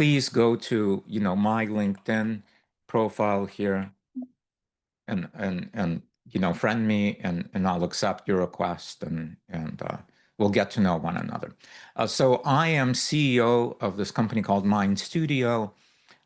please go to, my LinkedIn profile here and friend me and I'll accept your request and we'll get to know one another. So I am CEO of this company called MindStudio.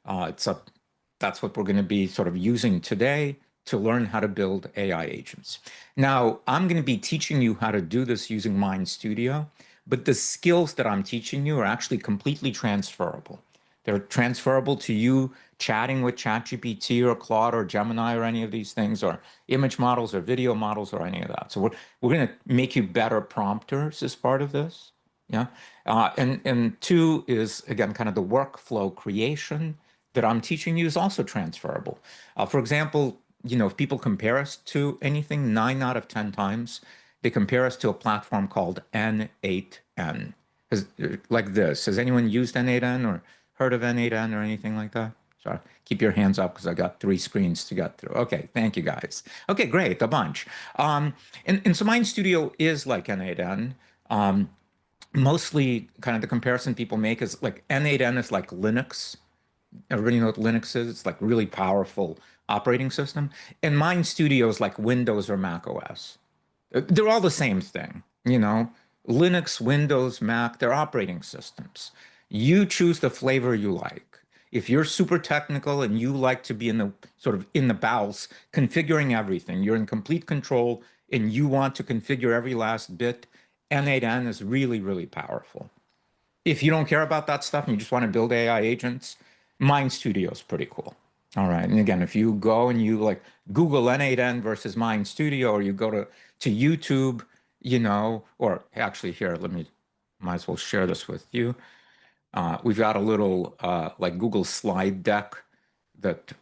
That's what we're going to be sort of using today to learn how to build AI agents. Now, I'm going to be teaching you how to do this using MindStudio, but the skills that I'm teaching you are actually completely transferable. They're transferable to you chatting with ChatGPT or Claude or Gemini or any of these things, or image models or video models or any of that. So we're going to make you better prompters as part of this. Yeah. And two is, again, kind of the workflow creation that I'm teaching you is also transferable. For example, if people compare us to anything, 9 out of 10 times, they compare us to a platform called N8N. Like this. Has anyone used N8N or heard of N8N or anything like that? Sorry, keep your hands up because I got 3 screens to get through. Okay, thank you guys. Okay, great, a bunch. And so MindStudio is like N8N. Mostly kind of the comparison people make is like N8N is like Linux. Everybody know what Linux is? It's like really powerful operating system. And MindStudio is like Windows or Mac OS. They're all the same thing, Linux, Windows, Mac, they're operating systems. You choose the flavor you like. If you're super technical and you like to be in the bowels, configuring everything, you're in complete control and you want to configure every last bit, N8N is really, really powerful. If you don't care about that stuff and you just want to build AI agents, MindStudio is pretty cool. All right. And again, if you go and you like Google N8N versus MindStudio, or you go to YouTube, or actually here, might as well share this with you. We've got a little like Google slide deck that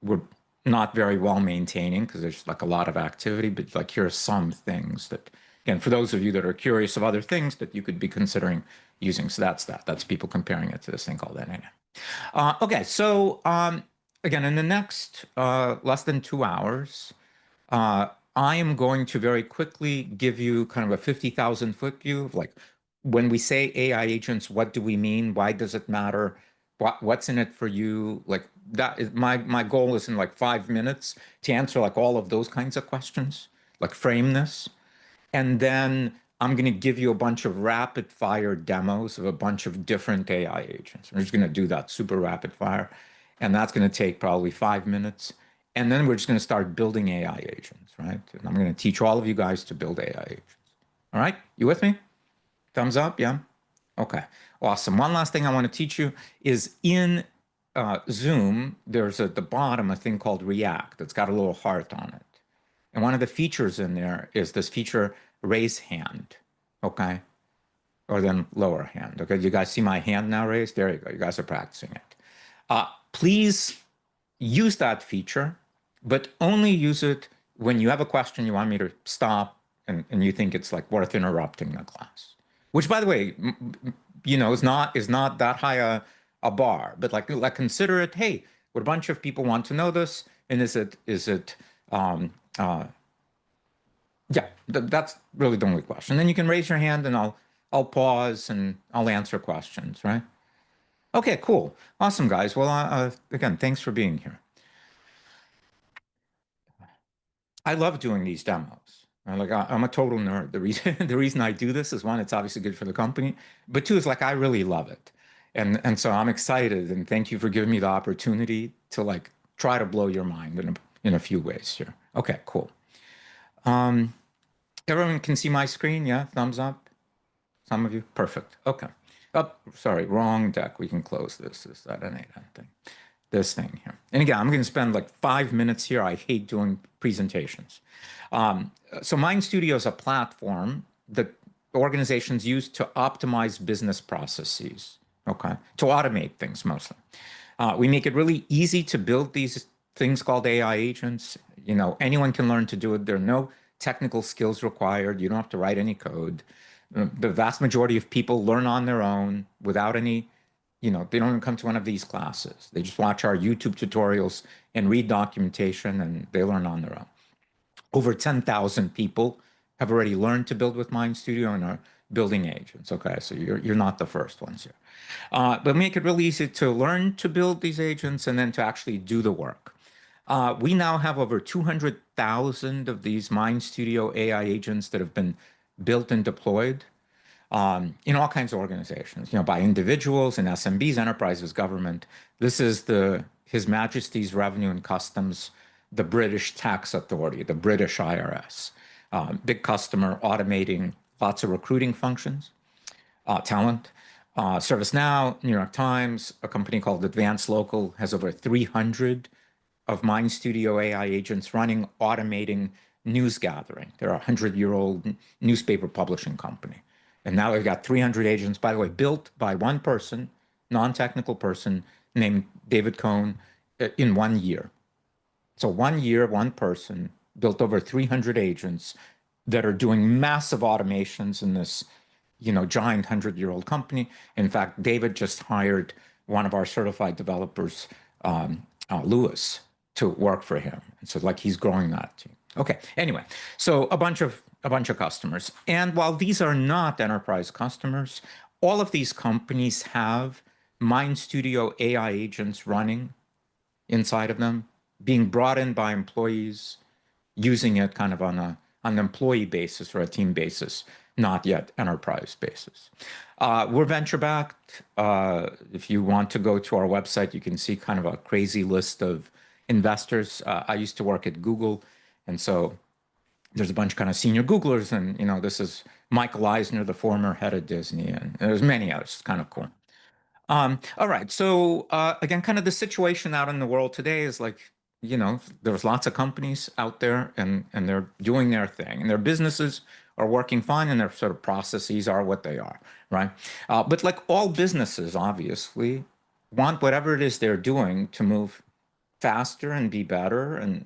we're not very well maintaining because there's like a lot of activity, but like here are some things that, again, for those of you that are curious of other things that you could be considering using. So that's people comparing it to this thing called N8N. Okay, so again, in the next less than 2 hours, I am going to very quickly give you kind of a 50,000-foot view of like, when we say AI agents, what do we mean? Why does it matter? What's in it for you? Like that is my goal is in like 5 minutes to answer like all of those kinds of questions, like frame this. And then I'm going to give you a bunch of rapid fire demos of a bunch of different AI agents. We're just going to do that super rapid fire. And that's going to take probably 5 minutes. And then we're just going to start building AI agents, right? And I'm going to teach all of you guys to build AI agents. All right? You with me? Thumbs up, yeah? Okay, awesome. One last thing I want to teach you is in Zoom, there's at the bottom a thing called React that's got a little heart on it. And one of the features in there is this feature, raise hand, okay? Or then lower hand, okay? You guys see my hand now raised? There you go, you guys are practicing it. Please use that feature, but only use it when you have a question you want me to stop and you think it's like worth interrupting the class. Which, by the way, is not that high a bar, but like consider it. Hey, what a bunch of people want to know this, and yeah, that's really the only question. Then you can raise your hand, and I'll pause and I'll answer questions, right? Okay, cool, awesome, guys. Well, again, thanks for being here. I love doing these demos. I'm a total nerd. The reason I do this is, one, it's obviously good for the company, but two, is like I really love it, and so I'm excited. And thank you for giving me the opportunity to like try to blow your mind in a few ways here. Okay, cool. Everyone can see my screen, yeah? Thumbs up. Some of you, perfect. Okay. Oh, sorry, wrong deck. We can close this. Is that an thing? This thing here. And again, I'm going to spend like 5 minutes here. I hate doing presentations. So MindStudio is a platform that organizations use to optimize business processes, okay? To automate things mostly. We make it really easy to build these things called AI agents. Anyone can learn to do it. There are no technical skills required. You don't have to write any code. The vast majority of people learn on their own without any, they don't even come to one of these classes. They just watch our YouTube tutorials and read documentation, and they learn on their own. Over 10,000 people have already learned to build with MindStudio and are building agents. Okay, so you're not the first ones here. But make it really easy to learn to build these agents and then to actually do the work. We now have over 200,000 of these MindStudio AI agents that have been built and deployed in all kinds of organizations, by individuals and SMBs, enterprises, government. This is His Majesty's Revenue and Customs, the British Tax Authority, the British IRS. Big customer, automating lots of recruiting functions, talent. ServiceNow, New York Times, a company called Advanced Local has over 300 of MindStudio AI agents running, automating news gathering. They're a 100-year-old newspaper publishing company. And now they've got 300 agents, by the way, built by one person, non-technical person named David Cohn in 1 year. So 1 year, one person built over 300 agents that are doing massive automations in this, giant 100-year-old company. In fact, David just hired one of our certified developers, Lewis, to work for him. And so he's growing that team. Okay. Anyway, so a bunch of customers. And while these are not enterprise customers, all of these companies have MindStudio AI agents running inside of them, being brought in by employees, using it kind of on an employee basis or a team basis, not yet enterprise basis. We're venture backed. If you want to go to our website, you can see kind of a crazy list of investors. I used to work at Google, and so there's a bunch of kind of senior Googlers, and this is Michael Eisner, the former head of Disney, and there's many others. It's kind of cool. All right, so again, kind of the situation out in the world today is there's lots of companies out there, and they're doing their thing, and their businesses are working fine, and their sort of processes are what they are, right? But like all businesses, obviously, want whatever it is they're doing to move faster and be better and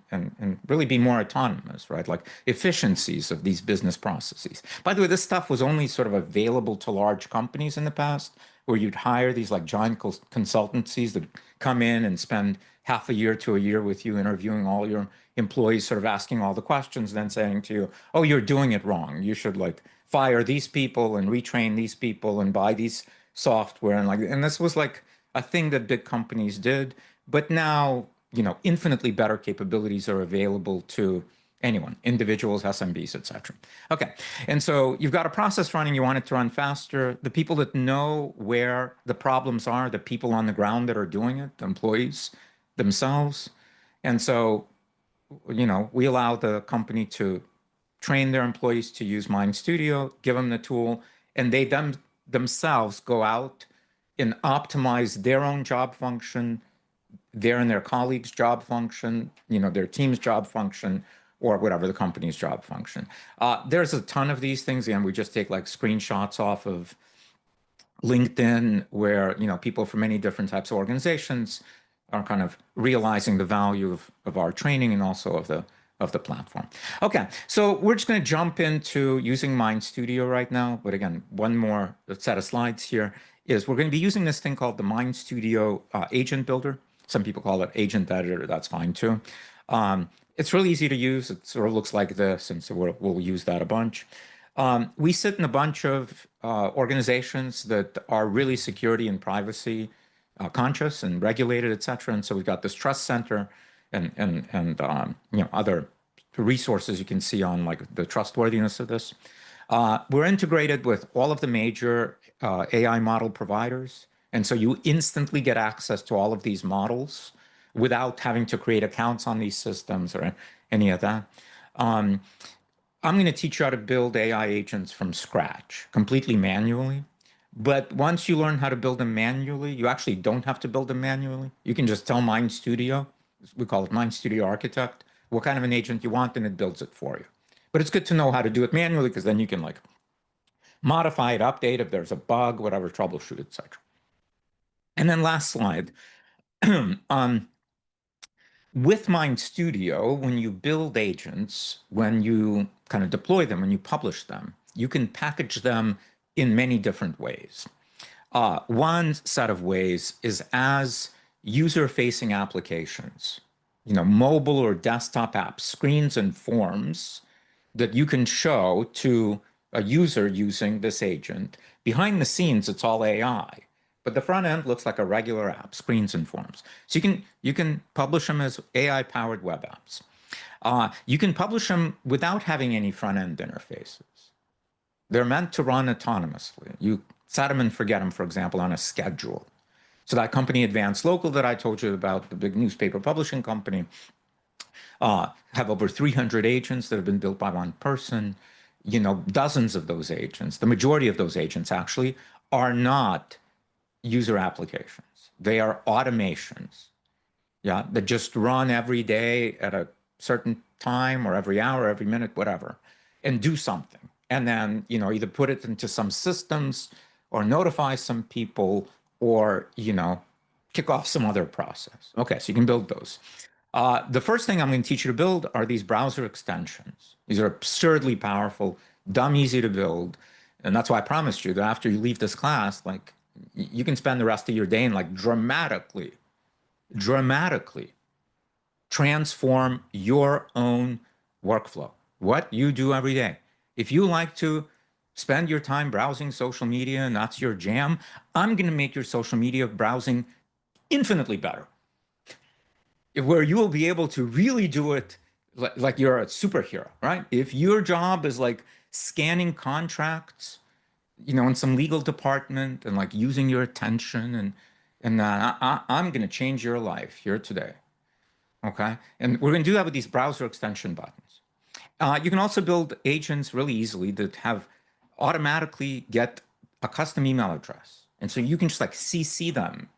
really be more autonomous, right? Like efficiencies of these business processes. By the way, this stuff was only sort of available to large companies in the past, where you'd hire these giant consultancies that come in and spend half a year to a year with you, interviewing all your employees, sort of asking all the questions, then saying to you, oh, you're doing it wrong. You should fire these people and retrain these people and buy these software. And this was a thing that big companies did. But now, infinitely better capabilities are available to anyone, individuals, SMBs, et cetera. Okay, and so you've got a process running, you want it to run faster. The people that know where the problems are, the people on the ground that are doing it, the employees themselves. And so, we allow the company to train their employees to use MindStudio, give them the tool, and they themselves go out and optimize their own job function, their and their colleagues' job function, their team's job function, or whatever the company's job function. There's a ton of these things, and we just take screenshots off of LinkedIn where, people from many different types of organizations are kind of realizing the value of our training and also of the platform. Okay, so we're just going to jump into using MindStudio right now. But again, one more set of slides here is we're going to be using this thing called the MindStudio Agent Builder. Some people call it Agent Editor. That's fine too. It's really easy to use. It sort of looks like this, and so we'll use that a bunch. We sit in a bunch of organizations that are really security and privacy conscious and regulated, et cetera. And so we've got this trust center and other resources you can see on the trustworthiness of this. We're integrated with all of the major AI model providers. And so you instantly get access to all of these models without having to create accounts on these systems or any of that. I'm going to teach you how to build AI agents from scratch, completely manually. But once you learn how to build them manually, you actually don't have to build them manually. You can just tell MindStudio, we call it MindStudio Architect, what kind of an agent you want, and it builds it for you. But it's good to know how to do it manually, because then you can modify it, update if there's a bug, whatever, troubleshoot, et cetera. And then last slide. With MindStudio, when you build agents, when you kind of deploy them, when you publish them, you can package them in many different ways. One set of ways is as user-facing applications, mobile or desktop apps, screens and forms that you can show to a user using this agent. Behind the scenes, it's all AI, but the front end looks like a regular app, screens and forms. So you can publish them as AI-powered web apps. You can publish them without having any front end interfaces. They're meant to run autonomously. You set them and forget them, for example, on a schedule. So that company Advanced Local that I told you about, the big newspaper publishing company, have over 300 agents that have been built by one person. Dozens of those agents, the majority of those agents actually, are not user applications. They are automations, yeah, that just run every day at a certain time or every hour, every minute, whatever, and do something. And then, either put it into some systems or notify some people or, kick off some other process. Okay, so you can build those. The first thing I'm going to teach you to build are these browser extensions. These are absurdly powerful, dumb easy to build. And that's why I promised you that after you leave this class, like you can spend the rest of your day and like dramatically transform your own workflow, what you do every day. If you like to spend your time browsing social media and that's your jam, I'm going to make your social media browsing infinitely better, where you will be able to really do it like you're a superhero, right? If your job is like scanning contracts, in some legal department and like using your attention and I'm going to change your life here today. Okay. And we're going to do that with these browser extension buttons. You can also build agents really easily that have automatically get a custom email address. And so you can just like CC them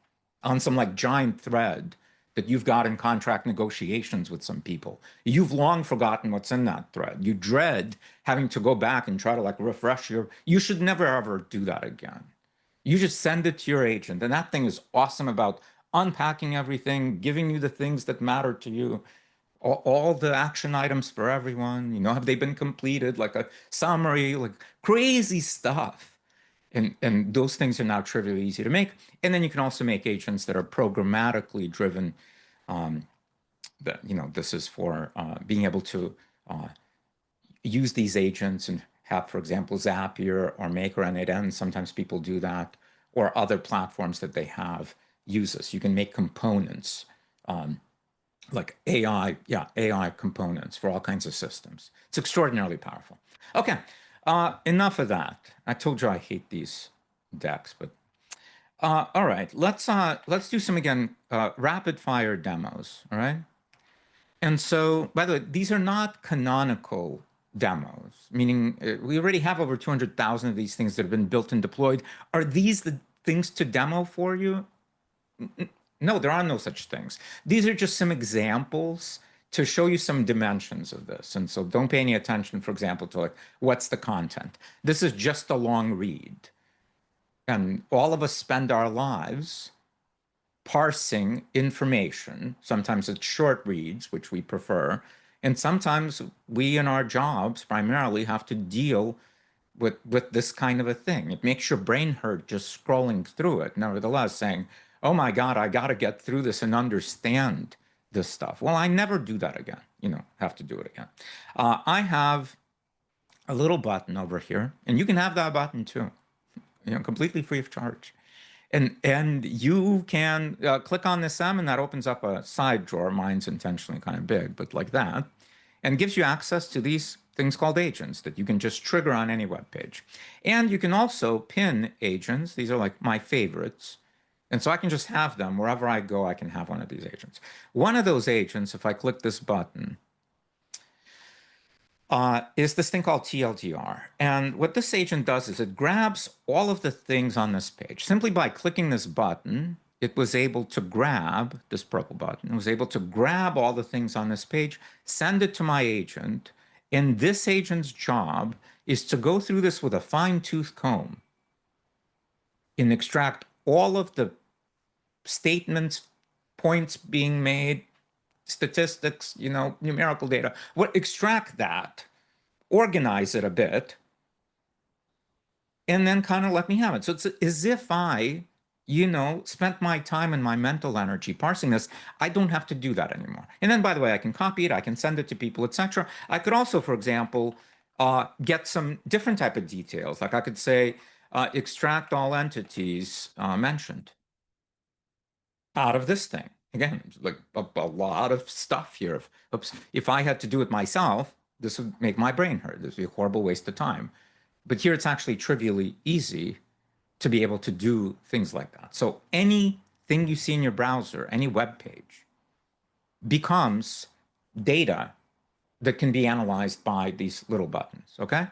on some like giant thread that you've got in contract negotiations with some people. You've long forgotten what's in that thread. You dread having to go back and try to like refresh you should never ever do that again. You just send it to your agent. And that thing is awesome about unpacking everything, giving you the things that matter to you, all the action items for everyone, have they been completed, like a summary, like crazy stuff. And those things are now trivially easy to make. And then you can also make agents that are programmatically driven. This is for being able to use these agents and have, for example, Zapier or Maker N8N. Sometimes people do that, or other platforms that they have use this. You can make components like AI components for all kinds of systems. It's extraordinarily powerful. Okay. Enough of that. I told you I hate these decks, but all right. Let's do some again rapid fire demos. All right. And so, by the way, these are not canonical demos, meaning we already have over 200,000 of these things that have been built and deployed. Are these the things to demo for you? No, there are no such things. These are just some examples to show you some dimensions of this. And so don't pay any attention, for example, to like, what's the content? This is just a long read. And all of us spend our lives parsing information. Sometimes it's short reads, which we prefer. And sometimes we in our jobs primarily have to deal with this kind of a thing. It makes your brain hurt just scrolling through it. Nevertheless, saying, oh my God, I got to get through this and understand this stuff. Well, I never do that again, have to do it again. I have a little button over here, and you can have that button too, completely free of charge. And you can click on this M, and that opens up a side drawer. Mine's intentionally kind of big, but like that, and gives you access to these things called agents that you can just trigger on any web page. And you can also pin agents. These are like my favorites. And so I can just have them wherever I go. I can have one of these agents. One of those agents, if I click this button, is this thing called TLDR. And what this agent does is it grabs all of the things on this page. Simply by clicking this button, it was able to grab this purple button. It was able to grab all the things on this page, send it to my agent. And this agent's job is to go through this with a fine-tooth comb and extract all of the statements, points being made, statistics, numerical data, extract that, organize it a bit, and then kind of let me have it. So it's as if I, spent my time and my mental energy parsing this. I don't have to do that anymore. And then, by the way, I can copy it, I can send it to people, etc. I could also, for example, get some different type of details. Like I could say, extract all entities mentioned out of this thing. Again, like a lot of stuff here. Oops, if I had to do it myself, this would make my brain hurt. This would be a horrible waste of time. But here it's actually trivially easy to be able to do things like that. So anything you see in your browser, any web page, becomes data that can be analyzed by these little buttons. Okay,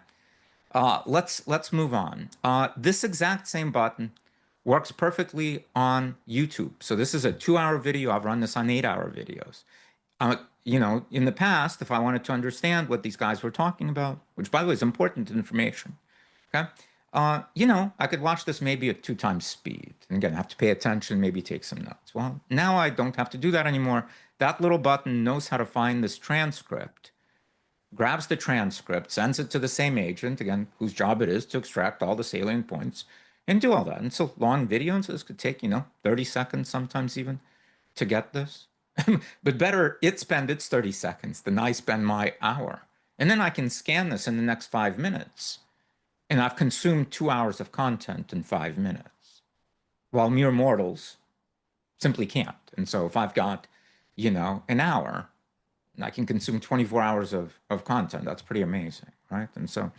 let's move on. This exact same button works perfectly on YouTube. So this is a 2-hour video. I've run this on 8-hour videos. In the past, if I wanted to understand what these guys were talking about, which by the way is important information, okay, I could watch this maybe at 2 times speed. And again, have to pay attention, maybe take some notes. Well, now I don't have to do that anymore. That little button knows how to find this transcript, grabs the transcript, sends it to the same agent, again, whose job it is to extract all the salient points and do all that. And so long videos, this could take, 30 seconds, sometimes even, to get this. But better it spend its 30 seconds than I spend my hour. And then I can scan this in the next 5 minutes. And I've consumed 2 hours of content in 5 minutes, while mere mortals simply can't. And so if I've got, an hour, I can consume 24 hours of content. That's pretty amazing, right? And so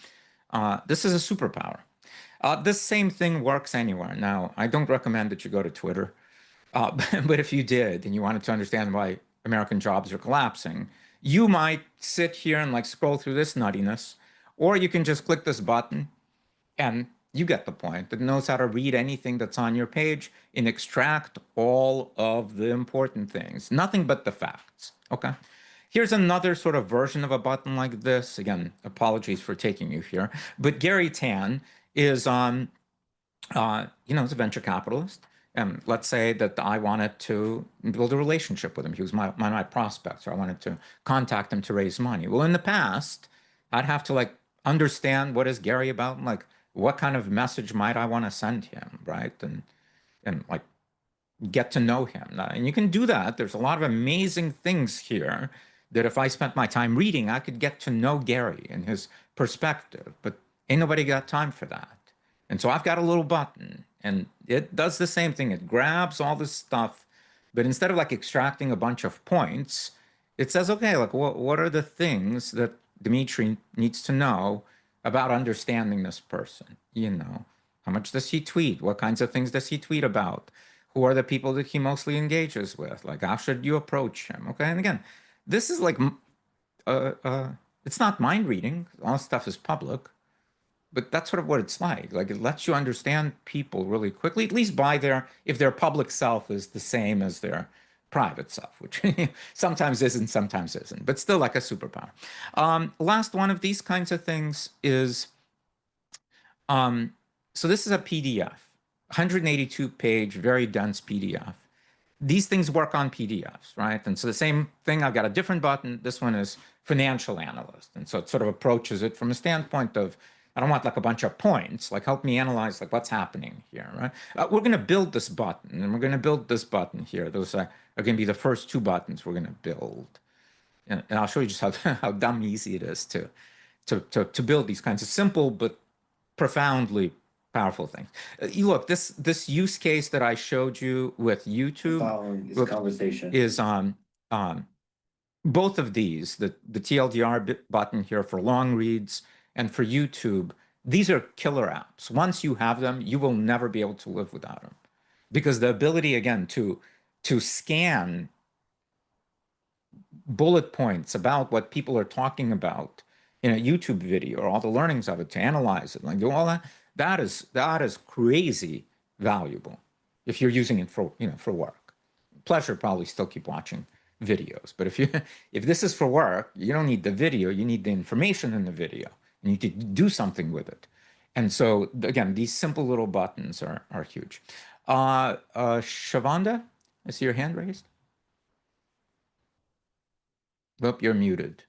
this is a superpower. This same thing works anywhere. Now, I don't recommend that you go to Twitter, but if you did and you wanted to understand why American jobs are collapsing, you might sit here and like scroll through this nuttiness, or you can just click this button and you get the point. It knows how to read anything that's on your page and extract all of the important things, nothing but the facts. Okay. Here's another sort of version of a button like this. Again, apologies for taking you here, but Gary Tan is he's a venture capitalist. And let's say that I wanted to build a relationship with him. He was my prospect, so I wanted to contact him to raise money. Well, in the past, I'd have to like understand what is Gary about, like what kind of message might I want to send him, right? And like get to know him. And you can do that. There's a lot of amazing things here that if I spent my time reading, I could get to know Gary and his perspective. But ain't nobody got time for that. And so I've got a little button and it does the same thing. It grabs all this stuff, but instead of like extracting a bunch of points, it says, okay, like what are the things that Dmitry needs to know about understanding this person? How much does he tweet? What kinds of things does he tweet about? Who are the people that he mostly engages with? Like, how should you approach him? Okay. And again, this is like, it's not mind reading. All stuff is public, but that's sort of what it's like. Like, it lets you understand people really quickly, at least if their public self is the same as their private self, which sometimes isn't, but still like a superpower. Last one of these kinds of things is, so this is a PDF, 182-page, very dense PDF. These things work on PDFs, right? And so the same thing, I've got a different button. This one is financial analyst. And so it sort of approaches it from a standpoint of, I don't want like a bunch of points, like help me analyze like what's happening here, right? We're going to build this button and we're going to build this button here. Those are going to be the first 2 buttons we're going to build. And I'll show you just how dumb easy it is to build these kinds of simple but profoundly powerful things. You look, this use case that I showed you with YouTube following this conversation is on both of these, the TLDR button here for long reads and for YouTube. These are killer apps. Once you have them, you will never be able to live without them, because the ability again to scan bullet points about what people are talking about in a YouTube video, or all the learnings of it, to analyze it, like do all that. That is crazy valuable if you're using it for work. Pleasure, probably still keep watching videos, but if this is for work, you don't need the video, you need the information in the video. You need to do something with it. And so again, these simple little buttons are huge. Shavanda, I see your hand raised. Oh, you're muted.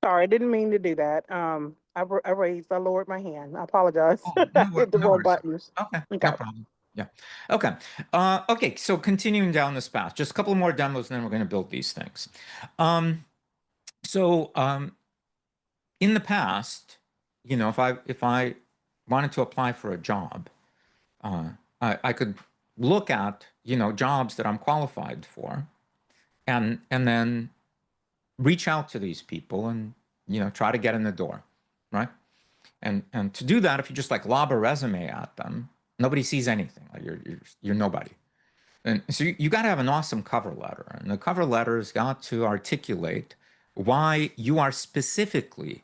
Sorry, I didn't mean to do that. I lowered my hand. I apologize. Oh, I hit the no wrong worries. buttons. Okay, Okay. no problem. Yeah. Okay. Okay. So continuing down this path, just a couple more demos, and then we're going to build these things. So in the past, if I wanted to apply for a job, I could look at jobs that I'm qualified for, and then reach out to these people and try to get in the door, right? And to do that, if you just like lob a resume at them, nobody sees anything. Like you're nobody. And so you got to have an awesome cover letter, and the cover letter has got to articulate why you are specifically,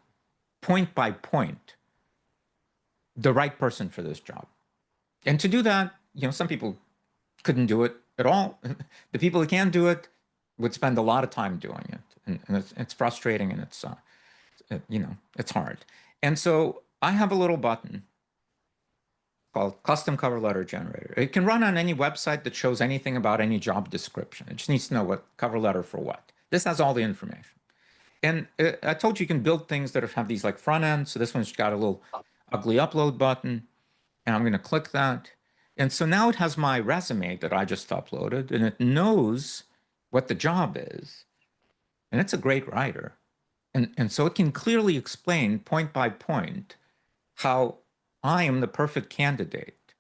point by point, the right person for this job. And to do that, some people couldn't do it at all. The people who can do it would spend a lot of time doing it, and it's frustrating, and it's hard. And so I have a little button called Custom Cover Letter Generator. It can run on any website that shows anything about any job description. It just needs to know what cover letter for what. This has all the information. And I told you can build things that have these like front ends. So this one's got a little ugly upload button, and I'm going to click that. And so now it has my resume that I just uploaded, and it knows what the job is. And it's a great writer. And so it can clearly explain point by point how I am the perfect candidate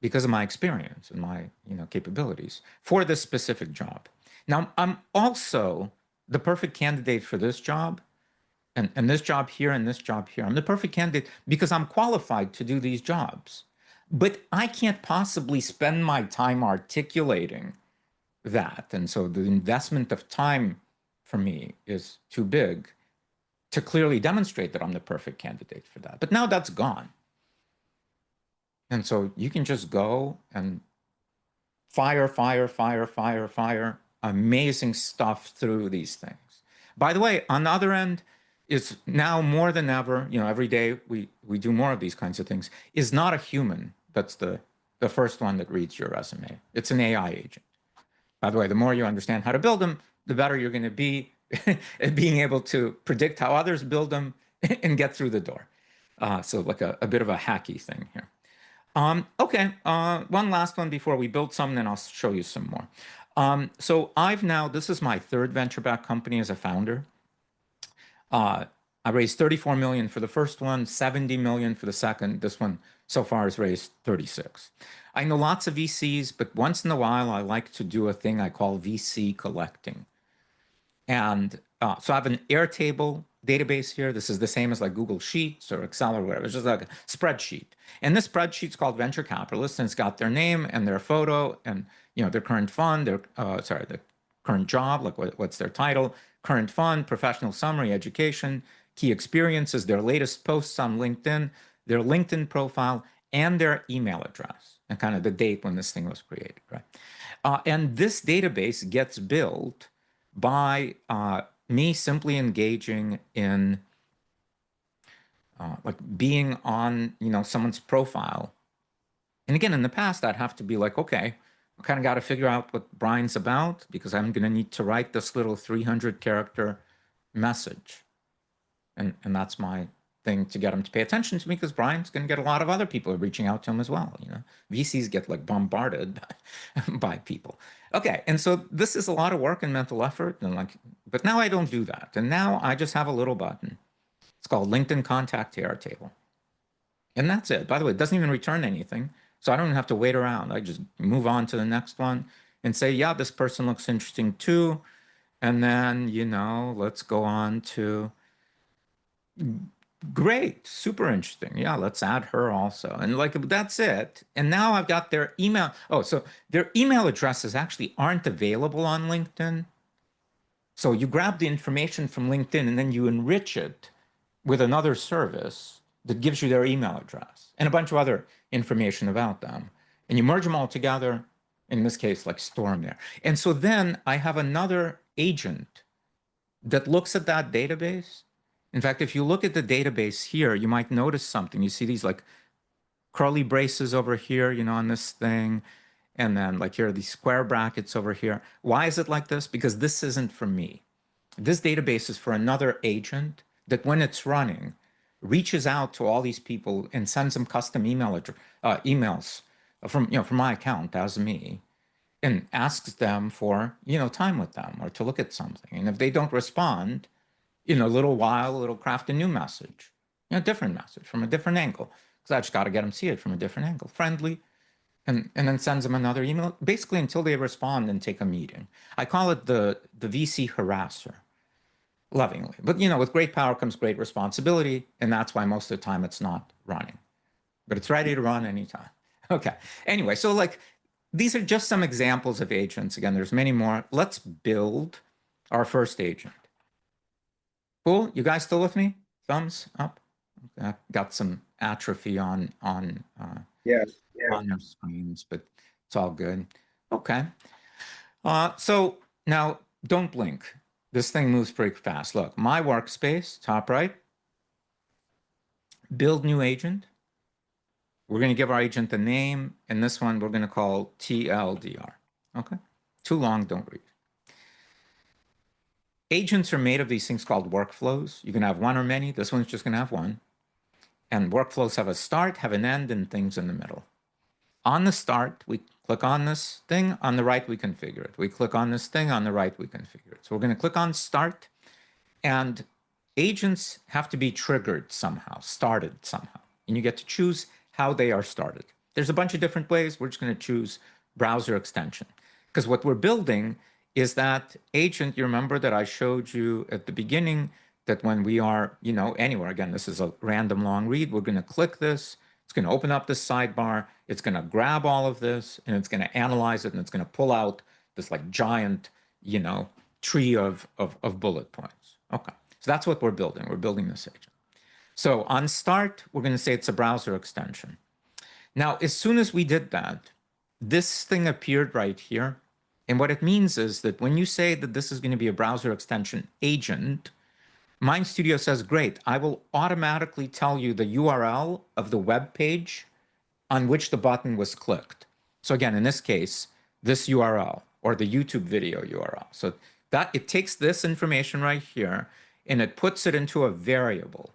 because of my experience and my capabilities for this specific job. Now, I'm also the perfect candidate for this job and this job here and this job here. I'm the perfect candidate because I'm qualified to do these jobs. But I can't possibly spend my time articulating that. And so the investment of time for me is too big to clearly demonstrate that I'm the perfect candidate for that. But now that's gone. And so you can just go and fire, fire, fire, fire, fire, amazing stuff through these things. By the way, on the other end, is now more than ever, every day we do more of these kinds of things, is not a human that's the first one that reads your resume. It's an AI agent. By the way, the more you understand how to build them, the better you're going to be at being able to predict how others build them and get through the door. So like a bit of a hacky thing here. Okay, one last one before we build some, then I'll show you some more. So this is my third venture-backed company as a founder. I raised 34 million for the first one, 70 million for the second. This one so far has raised 36. I know lots of VCs, but once in a while I like to do a thing I call VC collecting. And so I have an Airtable database here. This is the same as like Google Sheets or Excel or whatever. It's just like a spreadsheet. And this spreadsheet's called Venture Capitalists, and it's got their name and their photo and their current fund, the current job, like what's their title, current fund, professional summary, education, key experiences, their latest posts on LinkedIn, their LinkedIn profile, and their email address, and kind of the date when this thing was created, right? And this database gets built by me simply engaging in like being on someone's profile. And again, in the past, I'd have to be like, okay, I kind of got to figure out what Brian's about because I'm going to need to write this little 300 character message. And that's my thing to get him to pay attention to me because Brian's going to get a lot of other people reaching out to him as well. VCs get like bombarded by people. Okay, and so this is a lot of work and mental effort, but now I don't do that. And now I just have a little button. It's called LinkedIn Contact Airtable. And that's it. By the way, it doesn't even return anything. So I don't have to wait around. I just move on to the next one and say, yeah, this person looks interesting too. And then, let's go on to, great, super interesting. Yeah, let's add her also. And that's it. And now I've got their email. Oh, so their email addresses actually aren't available on LinkedIn. So you grab the information from LinkedIn and then you enrich it with another service that gives you their email address and a bunch of other information about them. And you merge them all together, in this case, like store them there. And so then I have another agent that looks at that database. In fact, if you look at the database here, you might notice something. You see these like curly braces over here, on this thing. And then like here are these square brackets over here. Why is it like this? Because this isn't for me. This database is for another agent that when it's running, reaches out to all these people and sends them custom emails from my account as me. and asks them for, time with them or to look at something. And if they don't respond, in a little while, it'll craft a new message, different message from a different angle. Because I just got to get them to see it from a different angle, friendly, and then sends them another email, basically until they respond and take a meeting. I call it the VC harasser, lovingly. But with great power comes great responsibility, and that's why most of the time it's not running. But it's ready to run anytime. Okay. Anyway, so like these are just some examples of agents. Again, there's many more. Let's build our first agent. Cool. You guys still with me? Thumbs up. Got some atrophy on Yes. on their screens, but it's all good. Okay. So now don't blink. This thing moves pretty fast. Look, my workspace, top right, build new agent. We're going to give our agent a name, and this one we're going to call TLDR. Okay? Too long, don't read. Agents are made of these things called workflows. You can have one or many. This one's just going to have one. And workflows have a start, have an end, and things in the middle. On the start, we click on this thing. On the right, we configure it. We click on this thing. On the right, we configure it. So we're going to click on start. And agents have to be triggered somehow, started somehow. And you get to choose how they are started. There's a bunch of different ways. We're just going to choose browser extension. Because what we're building is that agent, you remember that I showed you at the beginning that when we are, anywhere, again, this is a random long read, we're going to click this. It's going to open up this sidebar. It's going to grab all of this, and it's going to analyze it, and it's going to pull out this like giant, tree of bullet points. Okay, so that's what we're building. We're building this agent. So on start, we're going to say it's a browser extension. Now, as soon as we did that, this thing appeared right here. And what it means is that when you say that this is going to be a browser extension agent, MindStudio says, great, I will automatically tell you the URL of the web page on which the button was clicked. So again, in this case, this URL or the YouTube video URL. So that it takes this information right here and it puts it into a variable.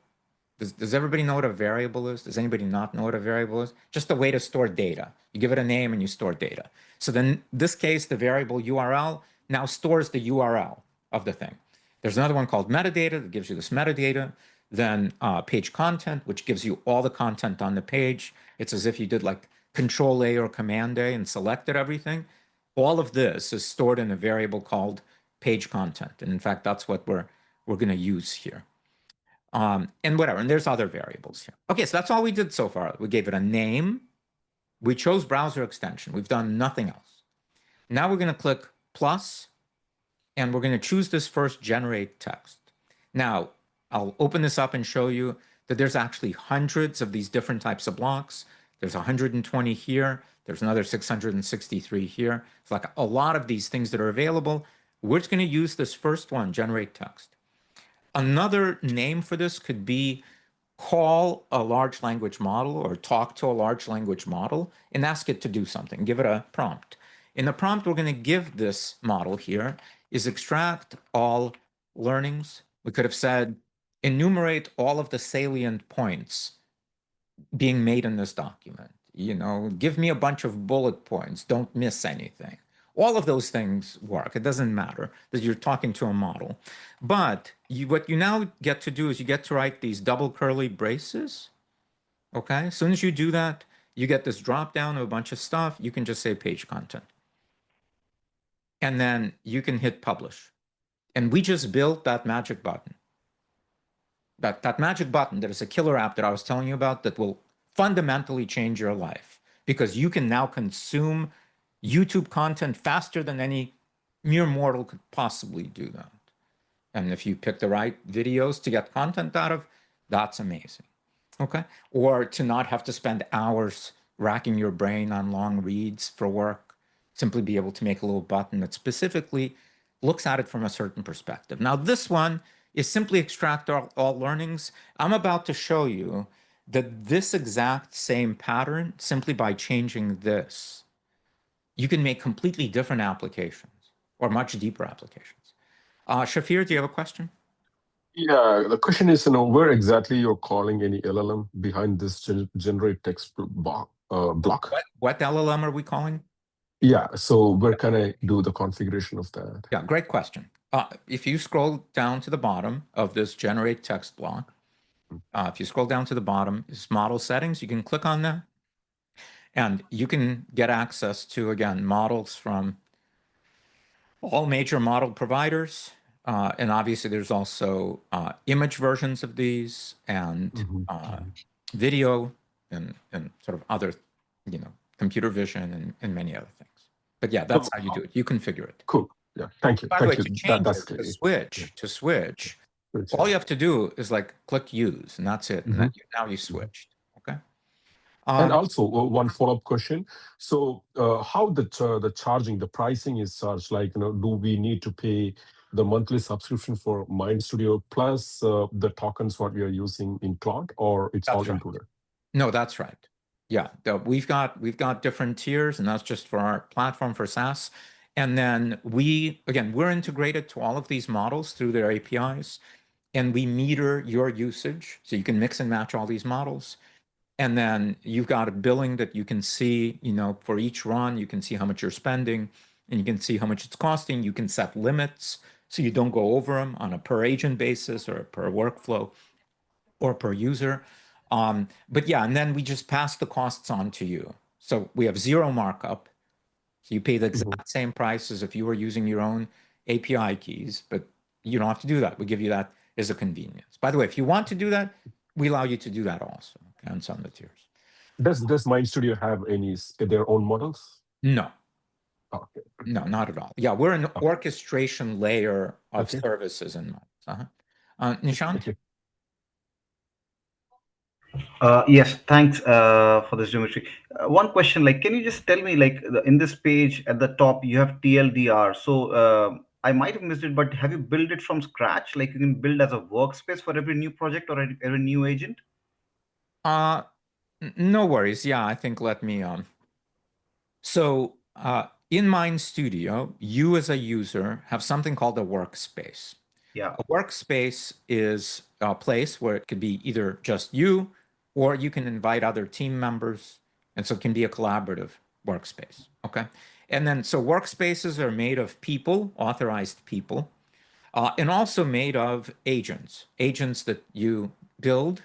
Does everybody know what a variable is? Does anybody not know what a variable is? Just a way to store data. You give it a name and you store data. So then in this case, the variable URL now stores the URL of the thing. There's another one called metadata that gives you this metadata. Then page content, which gives you all the content on the page. It's as if you did like Control A or Command A and selected everything. All of this is stored in a variable called page content. And in fact, that's what we're going to use here. And whatever, and there's other variables here. Okay, so that's all we did so far. We gave it a name. We chose browser extension. We've done nothing else. Now we're going to click plus, and we're going to choose this first generate text. Now, I'll open this up and show you that there's actually hundreds of these different types of blocks. There's 120 here. There's another 663 here. It's like a lot of these things that are available. We're just going to use this first one, generate text. Another name for this could be call a large language model or talk to a large language model and ask it to do something. Give it a prompt. In the prompt we're going to give this model here is extract all learnings. We could have said enumerate all of the salient points being made in this document. Give me a bunch of bullet points. Don't miss anything. All of those things work. It doesn't matter that you're talking to a model. But what you now get to do is you get to write these double curly braces. Okay? As soon as you do that, you get this drop down of a bunch of stuff. You can just say page content. And then you can hit publish. And we just built that magic button. That magic button that is a killer app that I was telling you about that will fundamentally change your life because you can now consume YouTube content faster than any mere mortal could possibly do that. And if you pick the right videos to get content out of, that's amazing. Okay? Or to not have to spend hours racking your brain on long reads for work, simply be able to make a little button that specifically looks at it from a certain perspective. Now, this one is simply extract all learnings. I'm about to show you that this exact same pattern, simply by changing this, you can make completely different applications or much deeper applications. Shafir, do you have a question? Yeah, the question is, where exactly you're calling any LLM behind this generate text block? What LLM are we calling? Yeah. So where can I do the configuration of that? Yeah, great question. If you scroll down to the bottom of this generate text block, if you scroll down to the bottom, is model settings. You can click on that, and you can get access to, again, models from all major model providers. And obviously, there's also image versions of these and video and sort of other, computer vision and many other things. But yeah, that's So, how you do it. You configure it. cool. Yeah. Thank you. By the way, Thank you. to change That's it, to clear. Yeah. switch, Good, all yeah. you have to do is like click use, and that's it. And Mhm. now you switched. Okay. And also one follow-up question. So how the charging, the pricing is charged? Like, do we need to pay the monthly subscription for MindStudio plus the tokens what we are using in Cloud, or it's all That's right. included? No, that's right. Yeah, we've got different tiers, and that's just for our platform for SaaS. And then we're integrated to all of these models through their APIs, and we meter your usage, so you can mix and match all these models. And then you've got a billing that you can see, for each run, you can see how much you're spending, and you can see how much it's costing. You can set limits so you don't go over them on a per agent basis or per workflow or per user. But yeah, and then we just pass the costs on to you. So we have zero markup. So you pay the exact same price as if you were using your own API keys, but you don't have to do that. We give you that as a convenience. By the way, if you want to do that, we allow you to do that also, okay, on some of the tiers. Does MindStudio have their own models? No, Okay. no, not at all. Yeah, we're an orchestration layer of Okay. services and models. Nishant? Thank you. Yes, thanks for this, Dimitri. One question, like, can you just tell me, like, in this page at the top, you have TLDR. So I might have missed it, but have you built it from scratch? Like, you can build as a workspace for every new project or every new agent? No worries. Yeah, I think let me So in MindStudio, you as a user have something called a workspace. Yeah. A workspace is a place where it could be either just you or you can invite other team members. And so it can be a collaborative workspace. Okay. And then so workspaces are made of people, authorized people, and also made of agents that you build.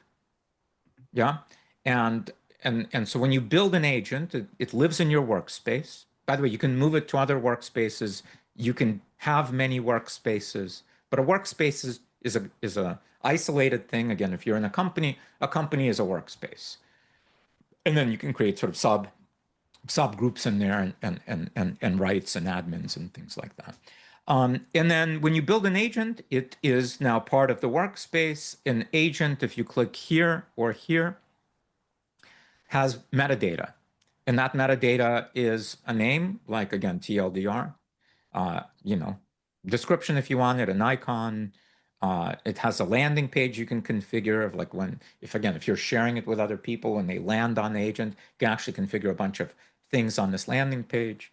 Yeah. And and so when you build an agent, it lives in your workspace. By the way, you can move it to other workspaces. You can have many workspaces, but a workspace is a isolated thing. Again, if you're in a company is a workspace. And then you can create sort of subgroups in there and rights and admins and things like that. And then when you build an agent, it is now part of the workspace. An agent, if you click here or here, has metadata. And that metadata is a name, like again, TLDR, description if you want it, an icon. It has a landing page you can configure of like if you're sharing it with other people, when they land on the agent, you can actually configure a bunch of things on this landing page.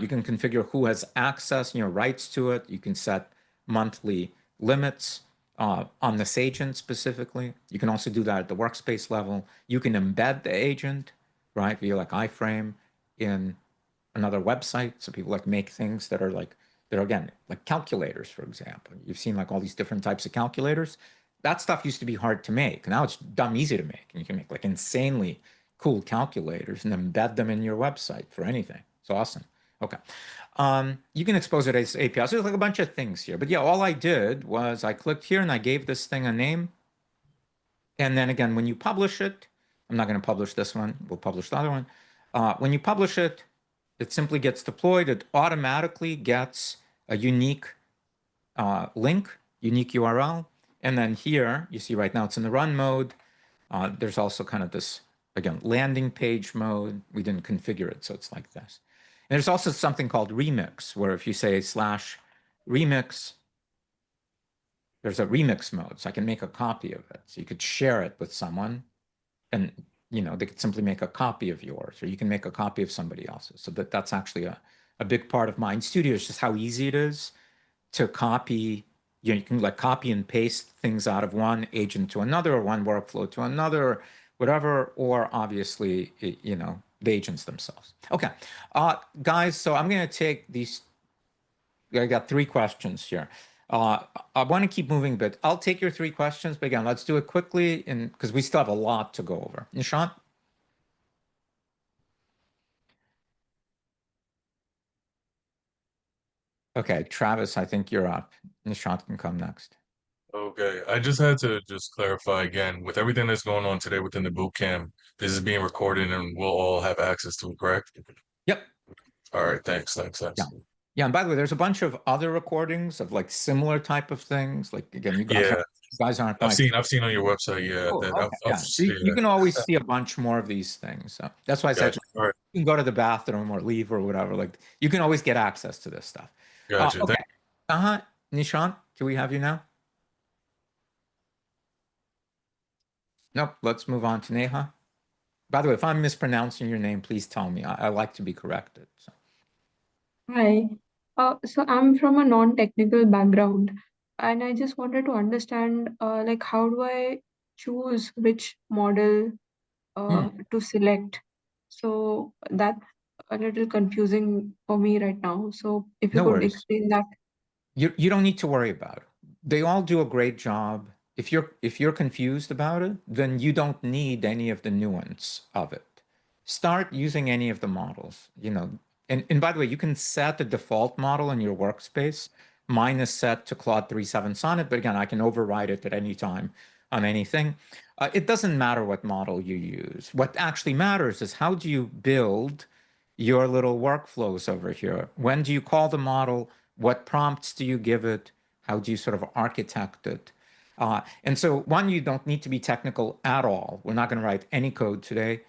You can configure who has access, rights to it. You can set monthly limits on this agent specifically. You can also do that at the workspace level. You can embed the agent, right, via like iframe in another website. So people like make things that are again like calculators, for example. You've seen like all these different types of calculators. That stuff used to be hard to make. Now it's dumb easy to make. And you can make like insanely cool calculators and embed them in your website for anything. It's awesome. Okay. You can expose it as API. So there's like a bunch of things here. But yeah, all I did was I clicked here and I gave this thing a name. And then again, when you publish it, I'm not going to publish this one. We'll publish the other one. When you publish it, it simply gets deployed. It automatically gets a unique link, unique URL. And then here, you see right now it's in the run mode. There's also kind of this, again, landing page mode. We didn't configure it, so it's like this. And there's also something called remix, where if you say /remix, there's a remix mode. So I can make a copy of it. So you could share it with someone and they could simply make a copy of yours, or you can make a copy of somebody else's. So that's actually a big part of MindStudio is just how easy it is to copy. You can like copy and paste things out of one agent to another, or one workflow to another, whatever. Or obviously, the agents themselves. Okay, guys, so I'm going to take these. I got 3 questions here. I want to keep moving, but I'll take your 3 questions. But again, let's do it quickly, and because we still have a lot to go over. Nishant? Okay, Travis, I think you're up. Nishant can come next. Okay, I just had to just clarify again, with everything that's going on today within the boot camp, this is being recorded and we'll all have access to it, correct? Yep. All right, thanks. Yeah. Yeah, and by the way, there's a bunch of other recordings of like similar type of things. Like again, you guys, Yeah, you guys aren't I've my. seen on your website, yeah, Oh, that okay. Yeah. So you yeah. can always see a bunch more of these things. So that's why I said Gotcha. All right, you can go to the bathroom or leave or whatever. Like you can always get access to this stuff. gotcha. Okay. Uh-huh. Nishant, do we have you now? Nope. Let's move on to Neha. By the way, if I'm mispronouncing your name, please tell me. I like to be corrected. So. Hi. So I'm from a non-technical background, and I just wanted to understand, like, how do I choose which model Hmm. to select? So that's a little confusing for me right now. So if you No could worries. explain that. You don't need to worry about it. They all do a great job. If you're confused about it, then you don't need any of the nuance of it. Start using any of the models, and by the way, you can set the default model in your workspace. Mine is set to Claude 3.7 Sonnet, but again, I can override it at any time on anything. It doesn't matter what model you use. What actually matters is how do you build your little workflows over here? When do you call the model? What prompts do you give it? How do you sort of architect it? And so, one, you don't need to be technical at all. We're not going to write any code today,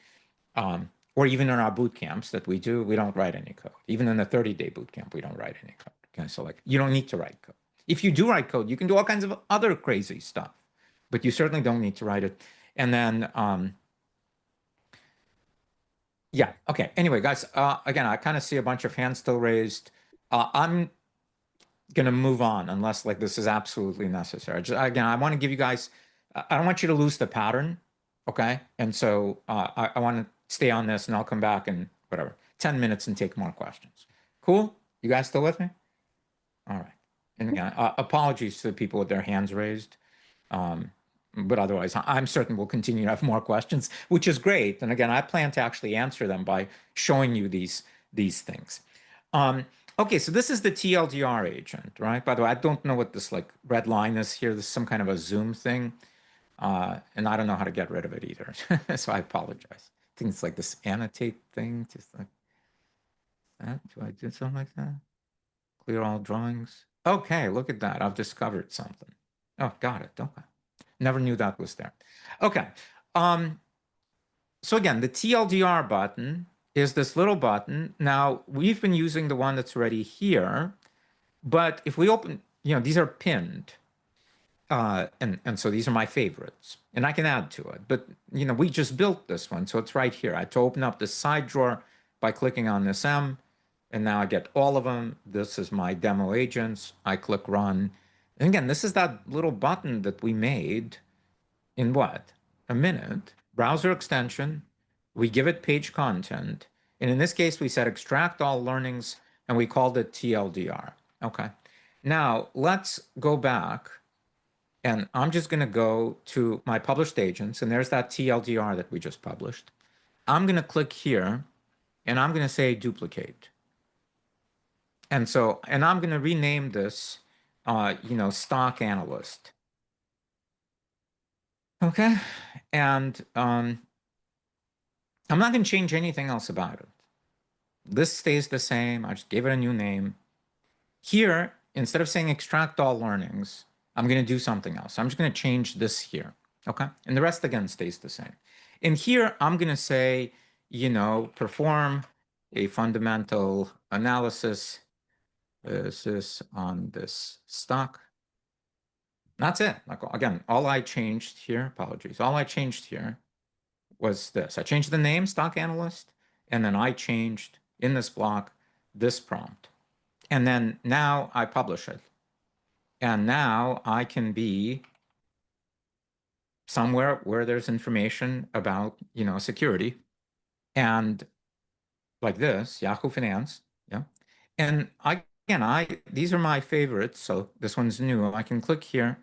or even in our boot camps that we do, we don't write any code. Even in a 30-day boot camp, we don't write any code. Okay, so like you don't need to write code. If you do write code, you can do all kinds of other crazy stuff, but you certainly don't need to write it. And then, yeah, okay. Anyway, guys, again, I kind of see a bunch of hands still raised. I'm gonna move on unless like this is absolutely necessary. Just, again, I want to give you guys. I don't want you to lose the pattern, okay? And so I want to stay on this, and I'll come back in whatever 10 minutes and take more questions. Cool? You guys still with me? All right. And again, apologies to the people with their hands raised. But otherwise, I'm certain we'll continue to have more questions, which is great. And again, I plan to actually answer them by showing you these things. Okay, so this is the TLDR agent, right? By the way, I don't know what this like red line is here. This is some kind of a Zoom thing. And I don't know how to get rid of it either. So I apologize. I think it's like this annotate thing, just like that. Do I do something like that? Clear all drawings. Okay, look at that. I've discovered something. Oh, got it. Okay. Never knew that was there. Okay. So again, the TLDR button is this little button. Now, we've been using the one that's already here, but if we open, these are pinned. And so these are my favorites, and I can add to it. But, we just built this one, so it's right here. I had to open up this side drawer by clicking on this M, and now I get all of them. This is my demo agents. I click run. And again, this is that little button that we made in what? A minute. Browser extension. We give it page content. And in this case, we said extract all learnings, and we called it TLDR. Okay. Now, let's go back. And I'm just going to go to my published agents, and there's that TLDR that we just published. I'm going to click here, and I'm going to say duplicate. And I'm going to rename this, stock analyst. Okay. And I'm not going to change anything else about it. This stays the same. I just gave it a new name. Here, instead of saying extract all learnings, I'm going to do something else. I'm just going to change this here. Okay. And the rest again stays the same. And here, I'm going to say, perform a fundamental analysis. This is on this stock. That's it. Like again, all I changed here, apologies. All I changed here was this. I changed the name, stock analyst, and then I changed in this block this prompt. And then now I publish it. And now I can be somewhere where there's information about, security. And like this, Yahoo Finance, yeah. And these are my favorites, so this one's new. I can click here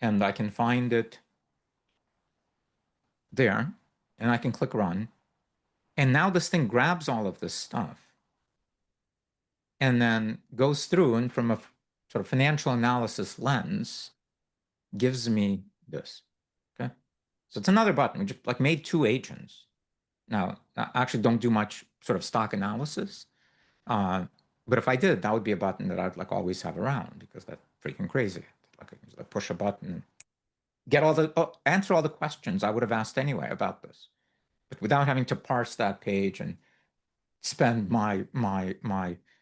and I can find it there, and I can click run. And now this thing grabs all of this stuff and then goes through and from a sort of financial analysis lens gives me this, okay? So it's another button. We just like made two agents. Now, I actually don't do much sort of stock analysis. But if I did, that would be a button that I'd like always have around because that's freaking crazy. Like I can just, like, push a button, get all the answer all the questions I would have asked anyway about this, but without having to parse that page and spend my